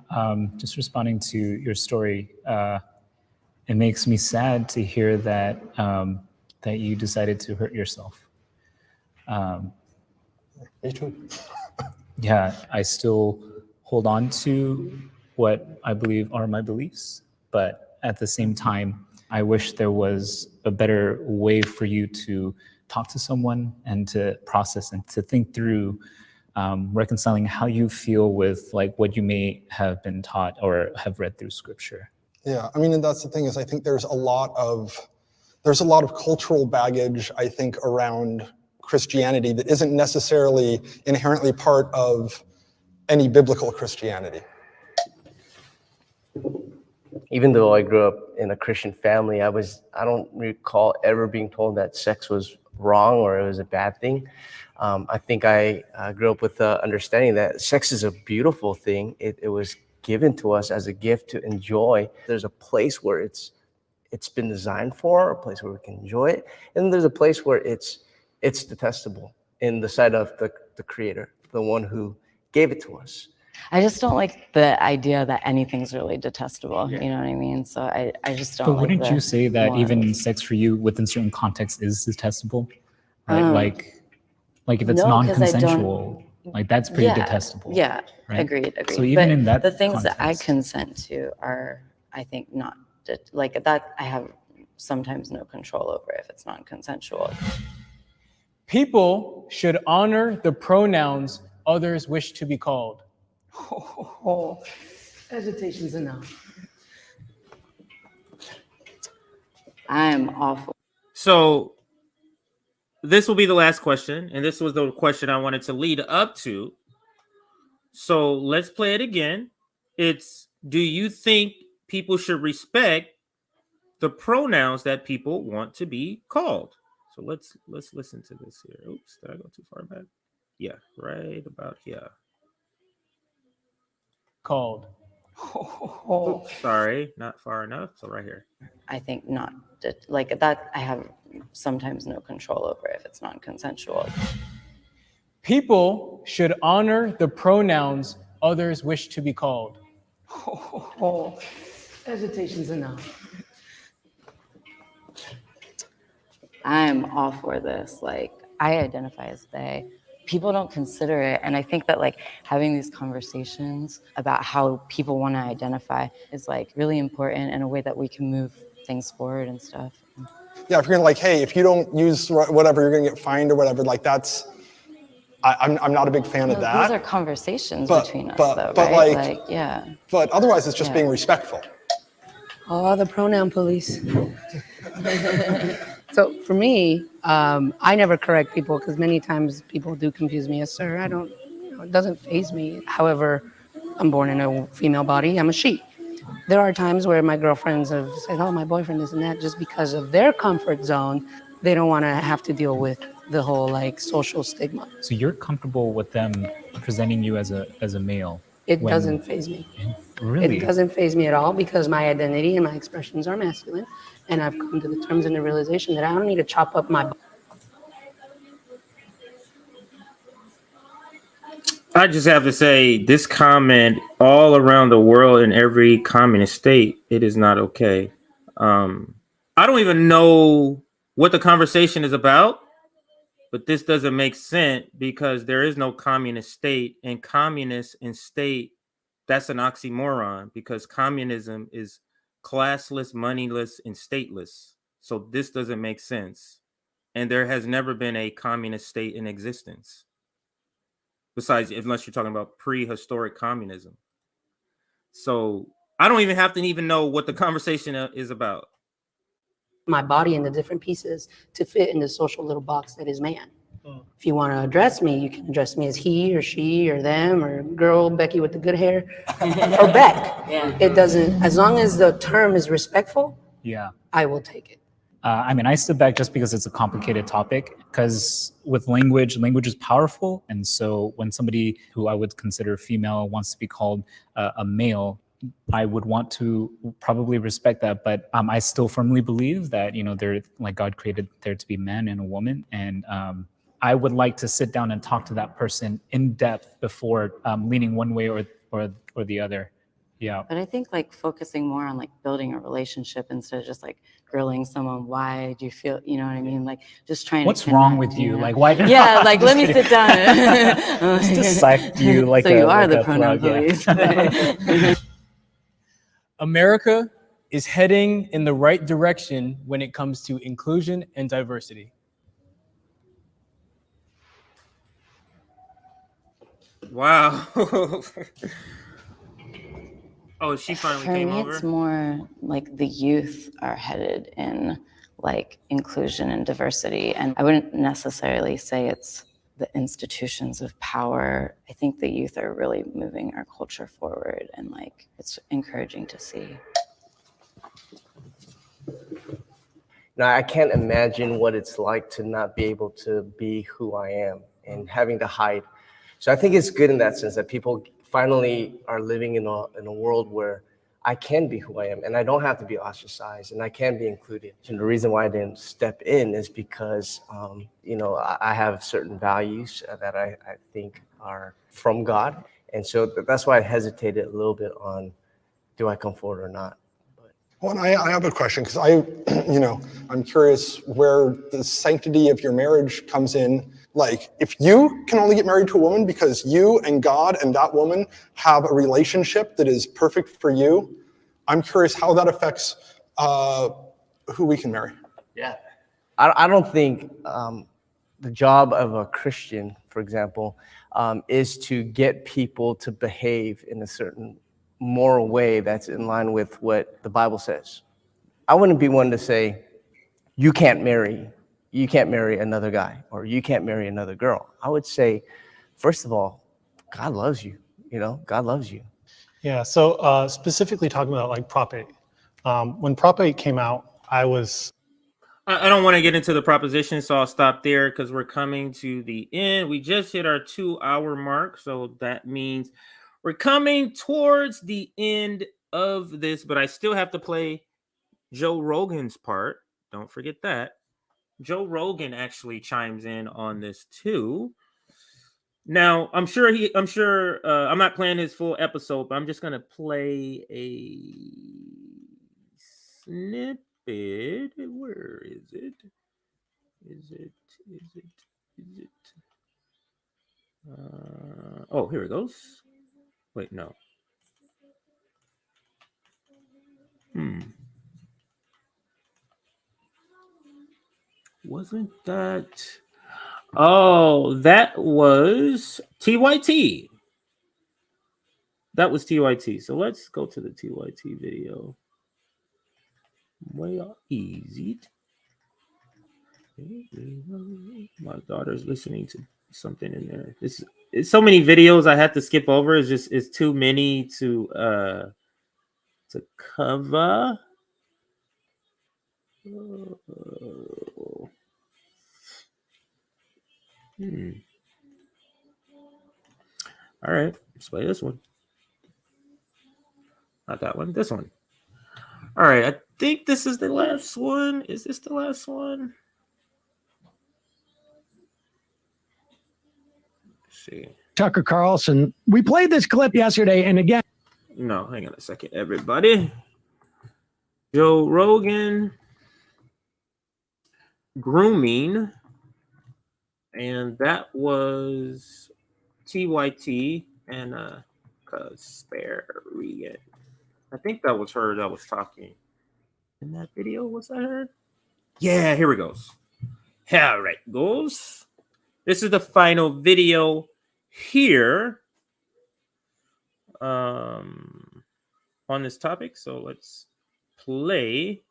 just responding to your story, it makes me sad to hear that that you decided to hurt yourself. Me too. Yeah, I still hold on to what I believe are my beliefs, but at the same time, I wish there was a better way for you to talk to someone and to process and to think through reconciling how you feel with like what you may have been taught or have read through scripture. Yeah, I mean, and that's the thing is I think there's a lot of cultural baggage, I think, around Christianity that isn't necessarily inherently part of any biblical Christianity. Even though I grew up in a Christian family, I don't recall ever being told that sex was wrong or it was a bad thing. I think I grew up with the understanding that sex is a beautiful thing. It was given to us as a gift to enjoy. There's a place where it's been designed for, a place where we can enjoy it, and there's a place where it's detestable in the sight of the Creator, the one who gave it to us. I just don't like the idea that anything's really detestable. You know what I mean? So I just don't. But wouldn't you say that even sex for you within certain contexts is detestable? Right? Like if it's non-consensual, like that's pretty detestable. Yeah, right? Agreed. So even in that the things context, that I consent to are, I think, not like that. I have sometimes no control over if it's non-consensual. People should honor the pronouns others wish to be called. Hesitation's enough. I'm awful. So this will be the last question, and this was the question I wanted to lead up to. So let's play it again. It's, do you think people should respect the pronouns that people want to be called? So let's listen to this here. Oops, did I go too far back? Yeah, right about here. Called. Oops, sorry, not far enough. So right here. I think not like that. I have sometimes no control over if it's non-consensual. People should honor the pronouns others wish to be called. Hesitation's enough. I'm all for this. Like, I identify as they. People don't consider it. And I think that like having these conversations about how people want to identify is like really important in a way that we can move things forward and stuff. Yeah, if you're gonna like, hey, if you don't use whatever, you're gonna get fined or whatever, like that's, I'm not a big fan of that. Those are conversations between us though, but right? like, yeah. But otherwise it's just being respectful. Oh, the pronoun police. So for me, I never correct people because many times people do confuse me as sir. I don't, it doesn't faze me. However, I'm born in a female body. I'm a she. There are times where my girlfriends have said, oh, my boyfriend is and that, just because of their comfort zone. They don't want to have to deal with the whole like social stigma. So you're comfortable with them presenting you as a male? It when- doesn't faze me. Really? It doesn't faze me at all because my identity and my expressions are masculine, and I've come to the terms and the realization that I don't need to chop up my. I just have to say, this comment all around the world in every communist state, it is not okay. I don't even know what the conversation is about, but this doesn't make sense because there is no communist state, and communist and state, that's an oxymoron because communism is classless, moneyless, and stateless. So this doesn't make sense. And there has never been a communist state in existence. Besides, unless you're talking about prehistoric communism. So I don't even have to even know what the conversation is about. My body into different pieces to fit in the social little box that is man. If you want to address me, you can address me as he or she or them or girl Becky with the good hair or Beck. Yeah. It doesn't, as long as the term is respectful, Yeah. I will take it. I mean, I stood back just because it's a complicated topic, because with language is powerful. And so when somebody who I would consider female wants to be called a male, I would want to probably respect that. But I still firmly believe that, they're like God created there to be man and a woman. And I would like to sit down and talk to that person in depth before leaning one way or the other. Yeah. But I think like focusing more on like building a relationship instead of just like grilling someone, why do you feel, you know what I mean? Like just trying What's to wrong with you? Like, why? Yeah, like let me sit down. Just dissect you like so you are the pronoun police. America is heading in the right direction when it comes to inclusion and diversity. Wow. Oh, she finally For came me, over? it's more like the youth are headed in like inclusion and diversity. And I wouldn't necessarily say it's the institutions of power. I think the youth are really moving our culture forward, and like it's encouraging to see. Now, I can't imagine what it's like to not be able to be who I am and having to hide. So I think it's good in that sense that people finally are living in a world where I can be who I am and I don't have to be ostracized and I can be included. And the reason why I didn't step in is because, I have certain values that I think are from God. And so that's why I hesitated a little bit on, do I come forward or not? Well, and I have a question because I'm curious where the sanctity of your marriage comes in. Like, if you can only get married to a woman because you and God and that woman have a relationship that is perfect for you, I'm curious how that affects who we can marry. Yeah. I don't think the job of a Christian, for example, is to get people to behave in a certain moral way that's in line with what the Bible says. I wouldn't be one to say, you can't marry another guy, or you can't marry another girl. I would say, first of all, God loves you, God loves you. Yeah, so specifically talking about like Prop 8. When Prop 8 came out, I don't want to get into the proposition, so I'll stop there because we're coming to the end. We just hit our 2-hour mark, so that means we're coming towards the end of this, but I still have to play Joe Rogan's part. Don't forget that. Joe Rogan actually chimes in on this too. Now, I'm not playing his full episode, but I'm just going to play a snippet. Where is it? Is it? Oh, here it goes. Wait, no. Wasn't that? Oh, that was TYT. That was TYT. So let's go to the TYT video. Way easy. My daughter's listening to something in there. It's so many videos I had to skip over. It's too many to cover. All right, let's play this one. Not that one, this one. All right, I think this is the last one. Is this the last one? Let's see. Tucker Carlson. We played this clip yesterday, and again. No, hang on a second, everybody. Joe Rogan, grooming, and that was TYT and Kasparian. I think that was her that was talking in that video. Was that her? Yeah, here it goes. All right, goes. This is the final video here on this topic. So let's play.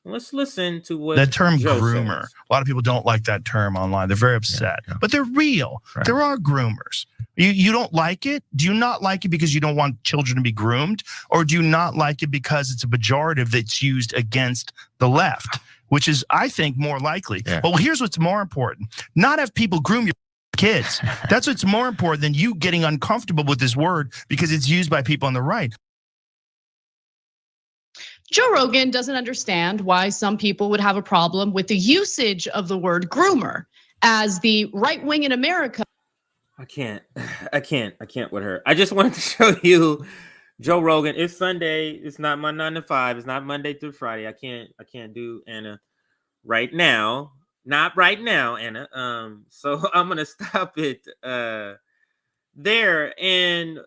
Let's listen to what that term Joe groomer. says. A lot of people don't like that term online. They're very upset, but they're real. Right. There are groomers. You don't like it? Do you not like it because you don't want children to be groomed? Or do you not like it because it's a pejorative that's used against the left, which is, I think, more likely. Yeah. Well, here's what's more important. Not have people groom your kids. That's what's more important than you getting uncomfortable with this word because it's used by people on the right. Joe Rogan doesn't understand why some people would have a problem with the usage of the word groomer, as the right wing in America. I can't with her. I just wanted to show you Joe Rogan. It's Sunday. It's not my 9 to 5. It's not Monday through Friday. I can't do Anna right now. Not right now, Anna. So I'm gonna stop it there. And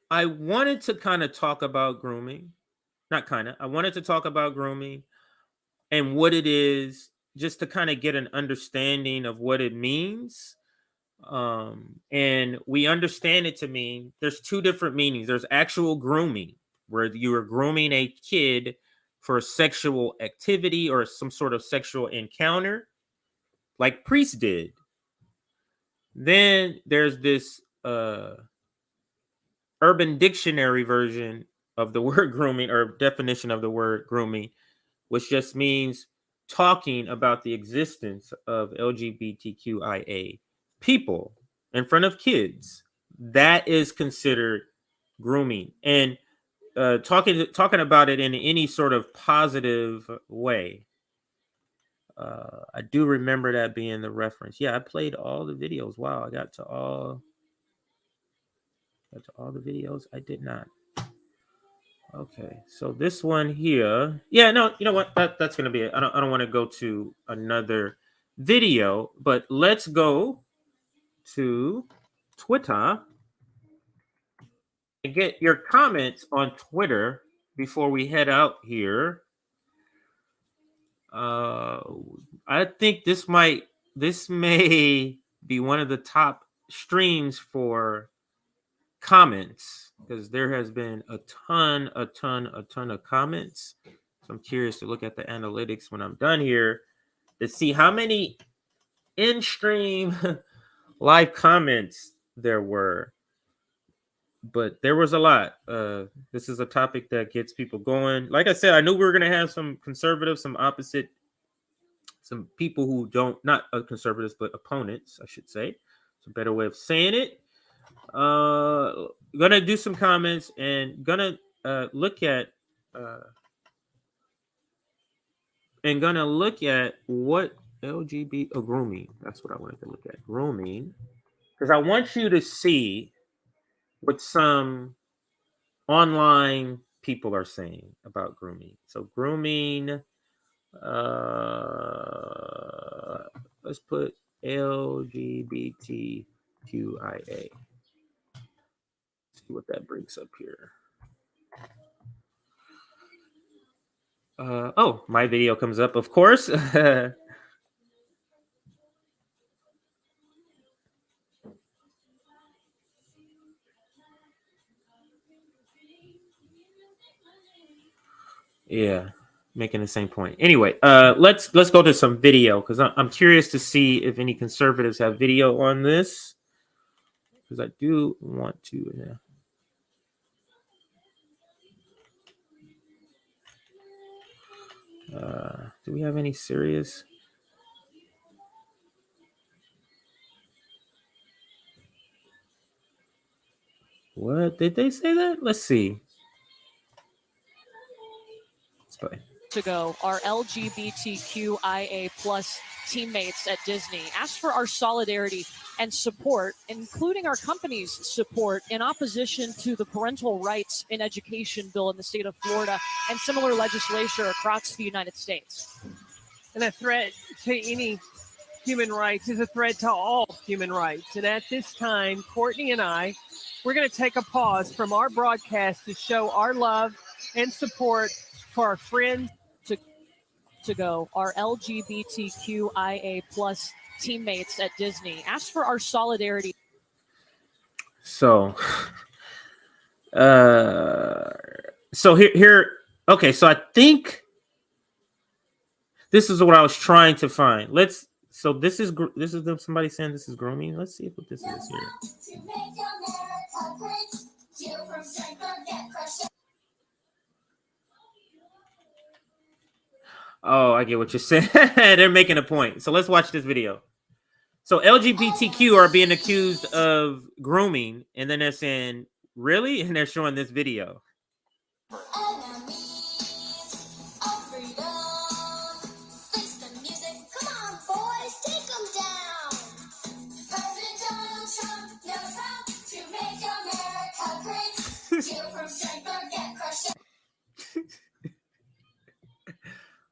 I wanted to kind of talk about grooming. I wanted to talk about grooming and what it is, just to kind of get an understanding of what it means. And we understand it to mean there's two different meanings. There's actual grooming, where you are grooming a kid for sexual activity or some sort of sexual encounter, like Priest did. Then there's this Urban Dictionary version of the word grooming, or definition of the word grooming, which just means talking about the existence of LGBTQIA people in front of kids. That is considered grooming, and talking about it in any sort of positive way. I do remember that being the reference. Yeah, I played all the videos. Wow, I got to all the videos. I did not. Okay, so this one here. Yeah, no, you know what? That's gonna be it. I don't want to go to another video, but let's go to Twitter and get your comments on Twitter before we head out here. I think this may be one of the top streams for comments, because there has been a ton of comments. So I'm curious to look at the analytics when I'm done here to see how many in-stream live comments there were. But there was a lot. This is a topic that gets people going. Like I said, I knew we were going to have some conservatives, some opposite, some people who not conservatives, but opponents, I should say. It's a better way of saying it. Gonna do some comments and gonna look at what LGBT grooming. That's what I wanted to look at, grooming, because I want you to see what some online people are saying about grooming. So grooming, let's put LGBTQIA. See what that brings up here. Oh, my video comes up, of course. Yeah, making the same point. Anyway, let's go to some video, because I'm curious to see if any conservatives have video on this, because I do want to. Yeah. Do we have any serious? What did they say that? Let's see. Let's play. Ago, our LGBTQIA plus teammates at Disney asked for our solidarity and support, including our company's support in opposition to the parental rights in education bill in the state of Florida and similar legislation across the United States. And a threat to any human rights is a threat to all human rights. And at this time, Courtney and I, we're going to take a pause from our broadcast to show our love and support for our friends. Ago, our LGBTQIA plus teammates at Disney asked for our solidarity. So, here. Okay, so I think this is what I was trying to find. So this is them. Somebody saying this is grooming. Let's see what this is here. Oh, I get what you're saying. They're making a point. So let's watch this video. So LGBTQ are being accused of grooming, and then they're saying, really? And they're showing this video.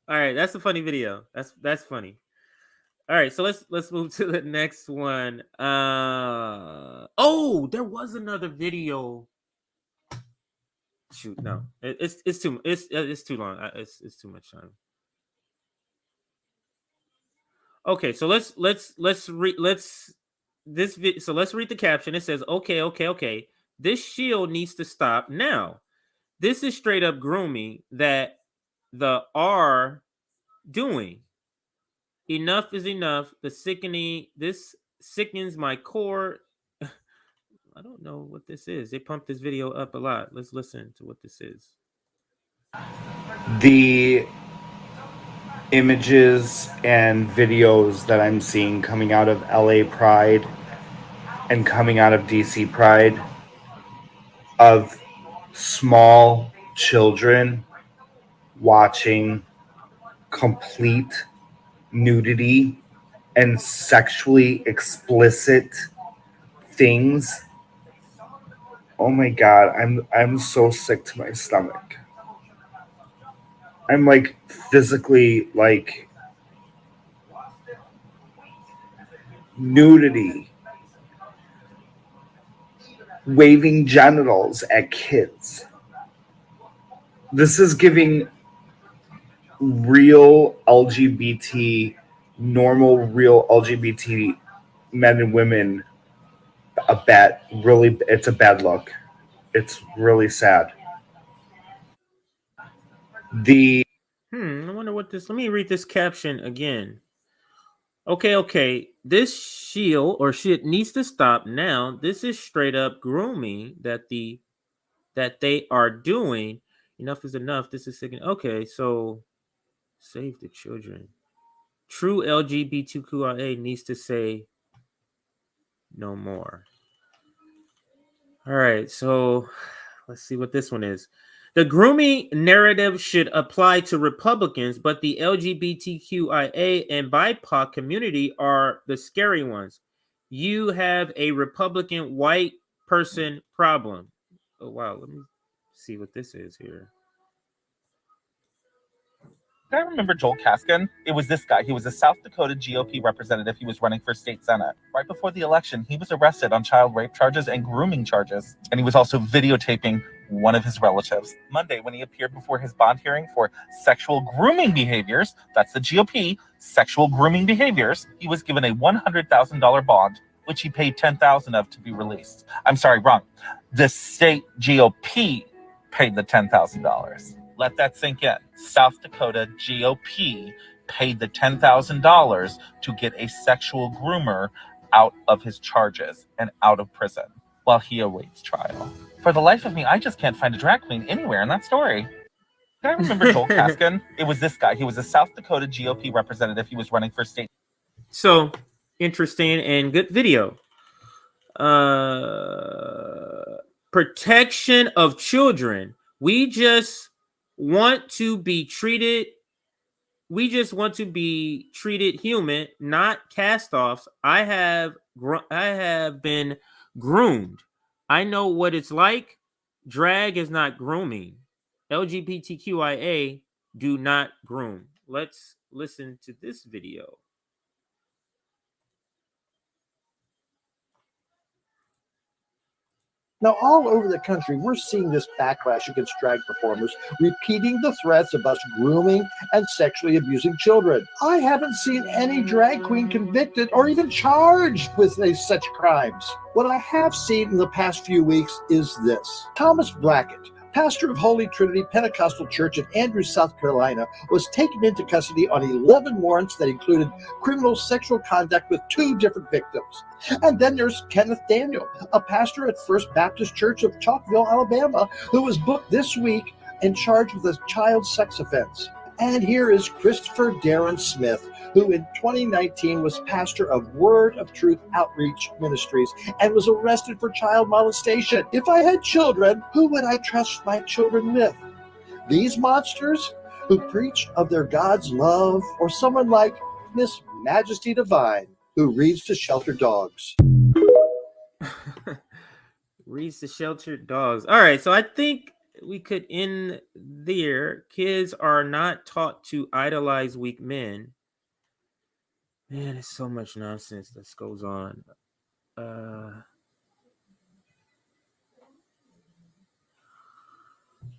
All right, that's a funny video. That's funny. All right, so let's move to the next one. Oh, there was another video. Shoot, no, it's too long. It's too much time. Okay, so let's read the caption. It says, okay. This shield needs to stop now. This is straight up grooming that the R doing. Enough is enough. This sickens my core. I don't know what this is. They pumped this video up a lot. Let's listen to what this is. The images and videos that I'm seeing coming out of LA Pride and coming out of DC Pride of small children watching complete nudity and sexually explicit things. Oh my God, I'm so sick to my stomach. I'm like physically like nudity, waving genitals at kids. This is giving real LGBT, real LGBT men and women it's a bad look. It's really sad. I wonder what this. Let me read this caption again. Okay. This shield or shit needs to stop now. This is straight up grooming that they are doing. Enough is enough. This is sick. Okay, so save the children. True LGBTQIA needs to say no more. All right, so let's see what this one is. The grooming narrative should apply to Republicans, but the LGBTQIA and BIPOC community are the scary ones. You have a Republican white person problem. Oh, wow. Let me see what this is here. I remember Joel Kaskin. It was this guy. He was a South Dakota GOP representative. He was running for state senate. Right before the election, he was arrested on child rape charges and grooming charges. And he was also videotaping one of his relatives. Monday, when he appeared before his bond hearing for sexual grooming behaviors, that's the GOP, sexual grooming behaviors, he was given a $100,000 bond, which he paid $10,000 of to be released. I'm sorry, wrong. The state GOP paid the $10,000. Let that sink in. South Dakota GOP paid the $10,000 to get a sexual groomer out of his charges and out of prison while he awaits trial. For the life of me, I just can't find a drag queen anywhere in that story. I remember Joel Kaskin. It was this guy. He was a South Dakota GOP representative. He was running for state. So interesting and good video. protection of children. We just want to be treated. We just want to be treated human, not cast-offs. I have been groomed. I know what it's like. Drag is not grooming. LGBTQIA do not groom. Let's listen to this video. Now, all over the country, we're seeing this backlash against drag performers repeating the threats of us grooming and sexually abusing children. I haven't seen any drag queen convicted or even charged with such crimes. What I have seen in the past few weeks is this. Thomas Blackett, pastor of Holy Trinity Pentecostal Church in Andrews, South Carolina, was taken into custody on 11 warrants that included criminal sexual conduct with 2 different victims. And then there's Kenneth Daniel, a pastor at First Baptist Church of Chalkville, Alabama, who was booked this week and charged with a child sex offense. And here is Christopher Darren Smith, who in 2019 was pastor of Word of Truth Outreach Ministries and was arrested for child molestation. If I had children, who would I trust my children with? These monsters who preach of their God's love, or someone like Miss Majesty Divine, who reads to shelter dogs? Reads to sheltered dogs. All right, so I think we could end there. Kids are not taught to idolize weak men. Man, there's so much nonsense that goes on.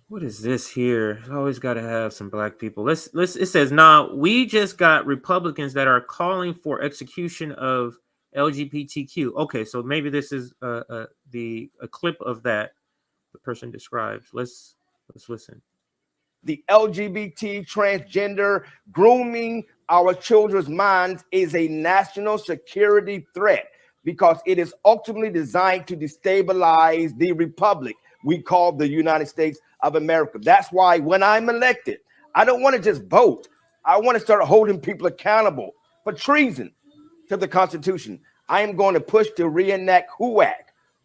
What is this here? Always got to have some black people. Let's. It says, nah, we just got Republicans that are calling for execution of LGBTQ. Okay, so maybe this is a clip of that the person describes. Let's listen. The LGBT, transgender, grooming our children's minds is a national security threat because it is ultimately designed to destabilize the republic we call the United States of America. That's why when I'm elected, I don't want to just vote. I want to start holding people accountable for treason to the Constitution. I am going to push to reenact HUAC.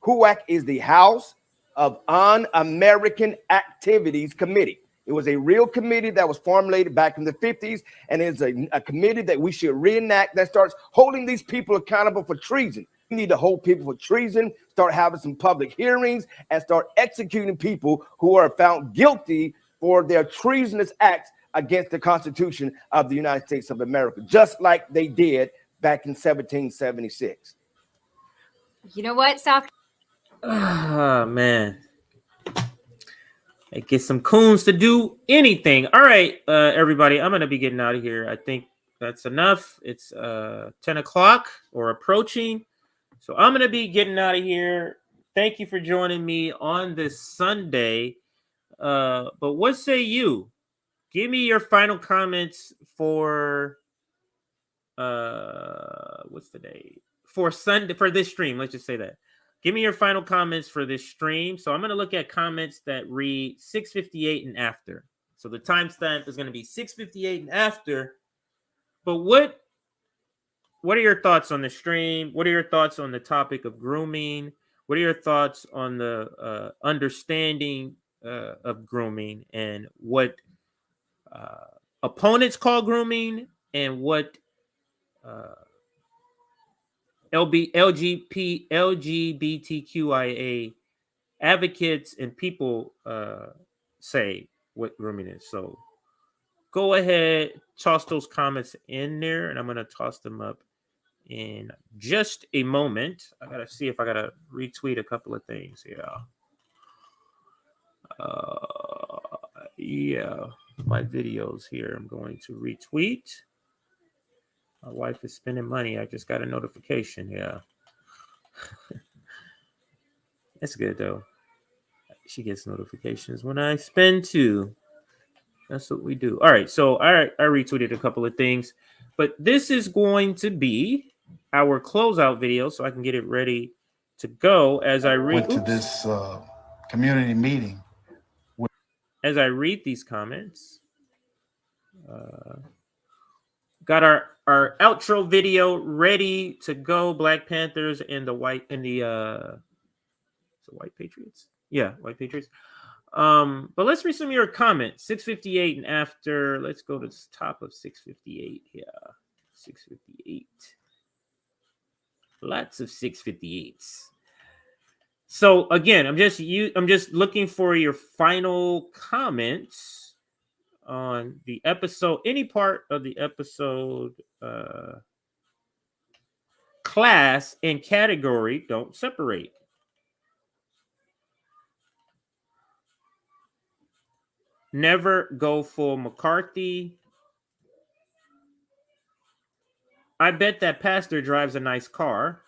HUAC is the House of Un-American Activities Committee. It was a real committee that was formulated back in the 50s, and it's a committee that we should reenact that starts holding these people accountable for treason. We need to hold people for treason, start having some public hearings, and start executing people who are found guilty for their treasonous acts against the Constitution of the United States of America, just like they did back in 1776. You know what, South? Oh, man. It gets some coons to do anything. All right, everybody, I'm going to be getting out of here. I think that's enough. It's 10 o'clock or approaching. So I'm going to be getting out of here. Thank you for joining me on this Sunday. But what say you? Give me your final comments for what's the day? For Sunday, for this stream. Let's just say that. Give me your final comments for this stream. So I'm going to look at comments that read 6:58 and after. So the timestamp is going to be 6:58 and after. But what are your thoughts on the stream? What are your thoughts on the topic of grooming? What are your thoughts on the understanding of grooming and what opponents call grooming and what LGBTQIA advocates and people say what grooming is? So go ahead, toss those comments in there, and I'm going to toss them up in just a moment. I got to see if I got to retweet a couple of things here. Yeah, my videos here. I'm going to retweet. My wife is spending money. I just got a notification. Yeah. That's good, though. She gets notifications when I spend too. That's what we do. All right. So I retweeted a couple of things, but this is going to be our closeout video so I can get it ready to go as I read. Went to this community meeting. As I read these comments, got our outro video ready to go. Black Panthers and the White Patriots. Yeah, white patriots. But let's read some of your comments. 658 and after. Let's go to the top of 658 here. 658. Lots of 658s. So again, I'm just looking for your final comments on the episode, any part of the episode, class and category don't separate. Never go full McCarthy. I bet that pastor drives a nice car.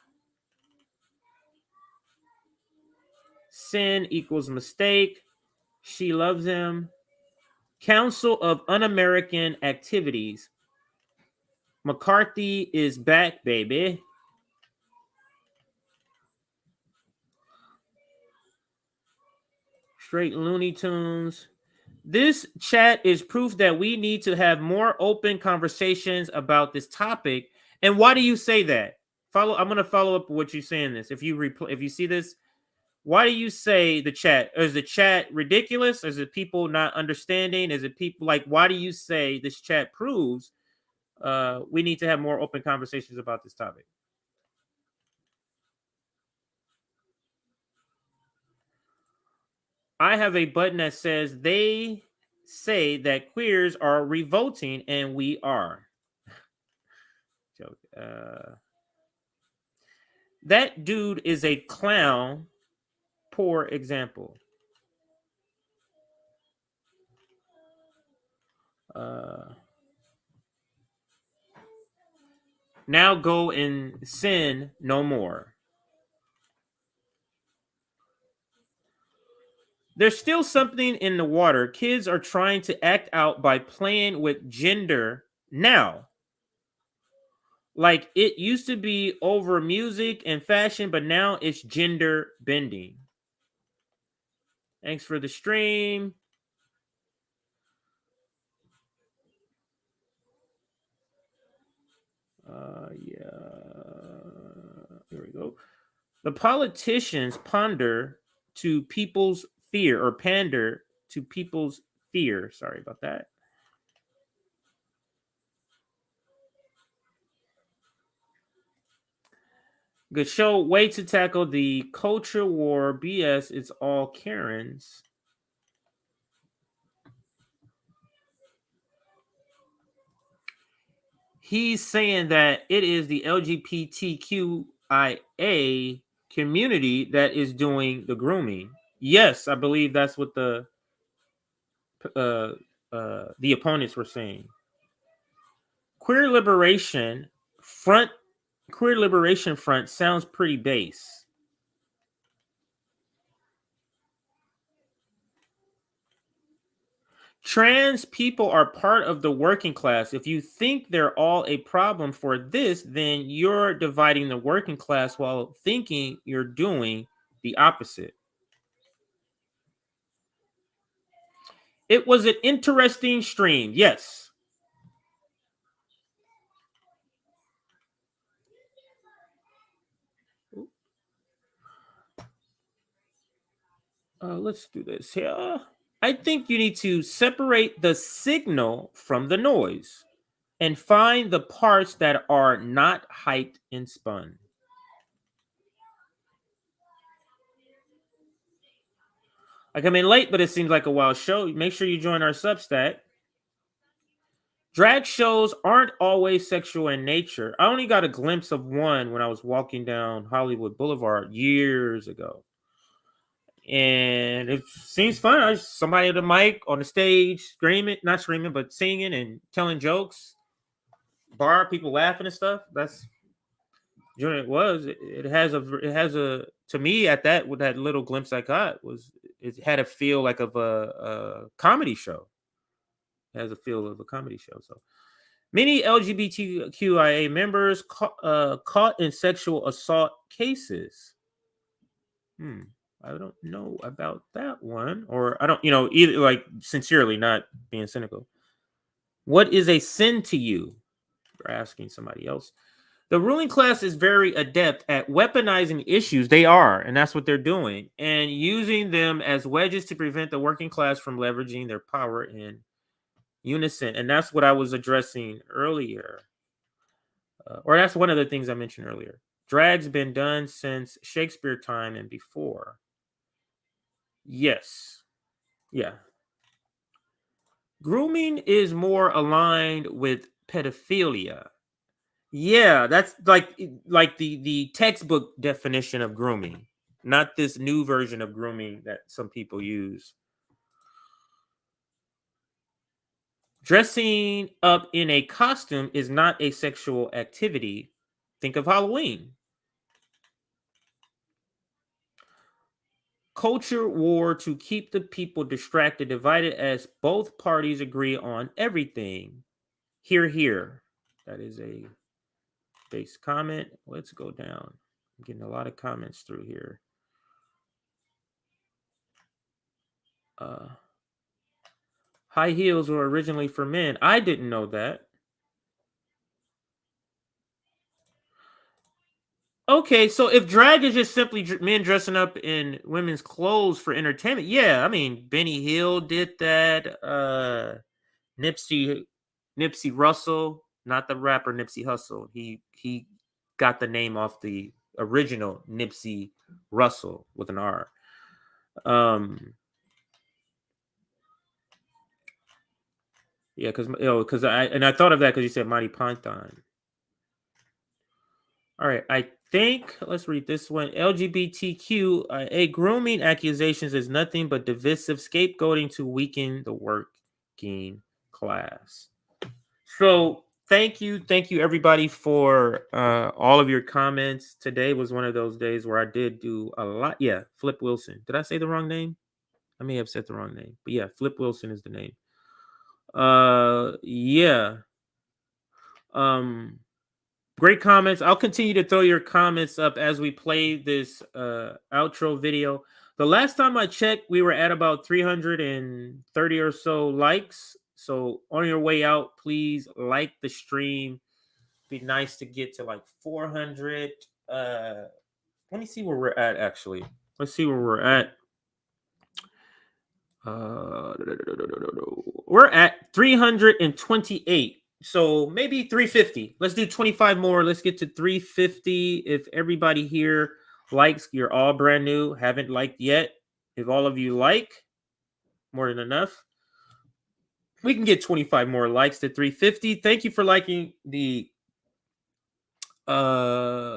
Sin equals mistake. She loves him. Council of Un-American Activities. McCarthy is back, baby. Straight Looney Tunes. This chat is proof that we need to have more open conversations about this topic. And why do you say that? I'm going to follow up what you're saying this. If you see this, why do you say the chat? Is the chat ridiculous? Is it people not understanding? Is it people like, why do you say this chat proves we need to have more open conversations about this topic? I have a button that says they say that queers are revolting, and we are. Joke. That dude is a clown. Poor example. Now go and sin no more. There's still something in the water. Kids are trying to act out by playing with gender now. Like it used to be over music and fashion, but now it's gender bending. Thanks for the stream. Here we go. The politicians ponder to people's fear or pander to people's fear. Sorry about that. Good show. Way to tackle the culture war BS. It's all Karens. He's saying that it is the LGBTQIA community that is doing the grooming. Yes, I believe that's what the opponents were saying. Queer Liberation Front sounds pretty base. Trans people are part of the working class. If you think they're all a problem for this, then you're dividing the working class while thinking you're doing the opposite. It was an interesting stream. Yes. Let's do this here. I think you need to separate the signal from the noise and find the parts that are not hyped and spun. I come in late, but it seems like a wild show. Make sure you join our Substack. Drag shows aren't always sexual in nature. I only got a glimpse of one when I was walking down Hollywood Boulevard years ago. And it seems fun. Somebody at the mic on the stage not screaming, but singing and telling jokes. Bar, people laughing and stuff. That's it was. It has a to me at that with that little glimpse I got was it had a feel like of a comedy show. It has a feel of a comedy show. So many LGBTQIA members caught in sexual assault cases. I don't know about that one, or I don't, either, like, sincerely, not being cynical. What is a sin to you? You're asking somebody else. The ruling class is very adept at weaponizing issues. They are, and that's what they're doing, and using them as wedges to prevent the working class from leveraging their power in unison. And that's what I was addressing earlier. Or that's one of the things I mentioned earlier. Drag's been done since Shakespeare time and before. Yes. Yeah. Grooming is more aligned with pedophilia. Yeah, that's like the textbook definition of grooming, not this new version of grooming that some people use. Dressing up in a costume is not a sexual activity. Think of Halloween. Culture war to keep the people distracted, divided as both parties agree on everything. Hear, hear. That is a base comment. Let's go down. I'm getting a lot of comments through here. High heels were originally for men. I didn't know that. Okay, so if drag is just simply men dressing up in women's clothes for entertainment, yeah, I mean Benny Hill did that. Nipsey Russell, not the rapper Nipsey Hussle. He got the name off the original Nipsey Russell with an R. Yeah, because I thought of that because you said Mighty Python. All right, I think let's read this one. LGBTQIA grooming accusations is nothing but divisive scapegoating to weaken the working class. So thank you everybody for all of your comments. Today was one of those days where I did do a lot. Yeah, Flip Wilson. Did I say the wrong name? I may have said the wrong name, but yeah, Flip Wilson is the name. Yeah. Great comments. I'll continue to throw your comments up as we play this outro video. The last time I checked, we were at about 330 or so likes. So on your way out, please like the stream. Be nice to get to like 400. Let me see where we're at, actually. Let's see where we're at. We're at 328. So maybe 350. Let's do 25 more. Let's get to 350. If everybody here likes, you're all brand new, haven't liked yet. If all of you like, more than enough. We can get 25 more likes to 350. Thank you for liking the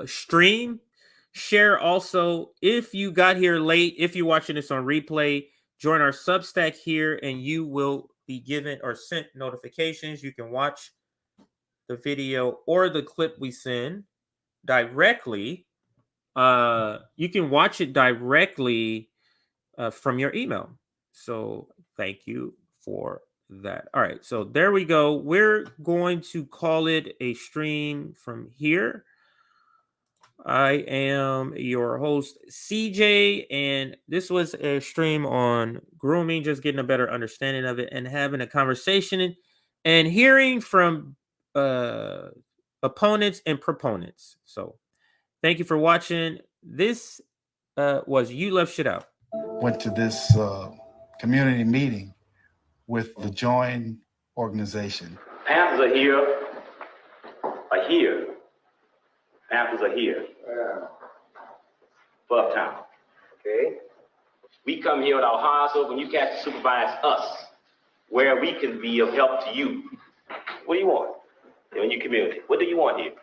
stream. Share also. If you got here late, if you're watching this on replay, join our Substack here and you will be given or sent notifications. You can watch the video or the clip we send directly. You can watch it directly from your email. So thank you for that. All right, so there we go. We're going to call it a stream from here. I am your host, CJ, and this was a stream on grooming, just getting a better understanding of it and having a conversation and hearing from opponents and proponents. So thank you for watching. This was You Left Shit Out. Went to this community meeting with the Join organization. Panthers are here. Panthers are here. For uptown. Okay. We come here with our hearts open. You cats to supervise us, where we can be of help to you. What do you want in your community? What do you want here?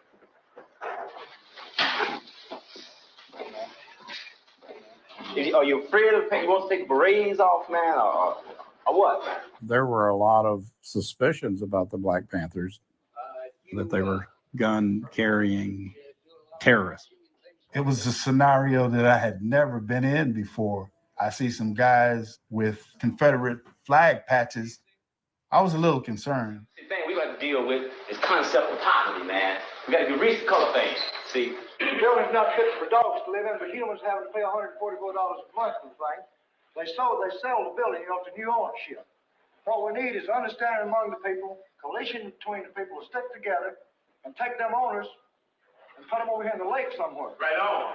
Are you afraid of paying? You want to take berets off, man, or what, man? There were a lot of suspicions about the Black Panthers, that they were gun-carrying terrorists. It was a scenario that I had never been in before. I see some guys with Confederate flag patches. I was a little concerned. The thing we got to deal with is concept of poverty, man. We got to reach the color thing. See, building's not fit for dogs to live in, but humans having to pay $144 a month for the thing. They sell the building, to new ownership. What we need is understanding among the people, coalition between the people to stick together and take them owners and put them over here in the lake somewhere. Right on.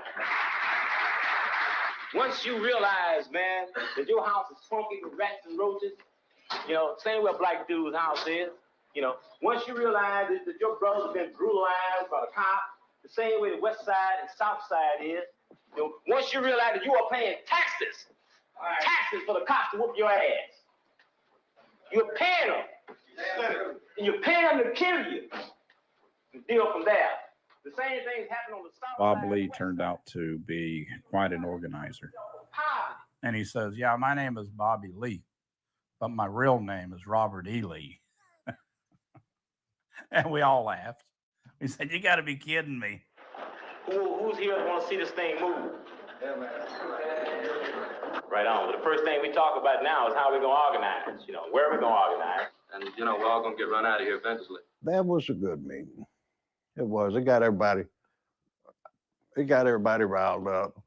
Once you realize, man, that your house is funky with rats and roaches, you know, same way a black dude's house is, you know, once you realize that your brother's been brutalized by the cop, the same way the west side and south side is, you know, once you realize that you are paying taxes for the cops to whoop your ass, you're paying them, and you're paying them to kill you, and deal from there. The same things happen on the south Bob side. Lee turned out to be quite an organizer. And he says, yeah, my name is Bobby Lee, but my real name is Robert E. Lee. And we all laughed. We said, you got to be kidding me. Who's here that want to see this thing move? Right on. But the first thing we talk about now is how we're going to organize. You know, where are we going to organize? And, you know, we're all going to get run out of here eventually. That was a good meeting. It was. It got everybody riled up.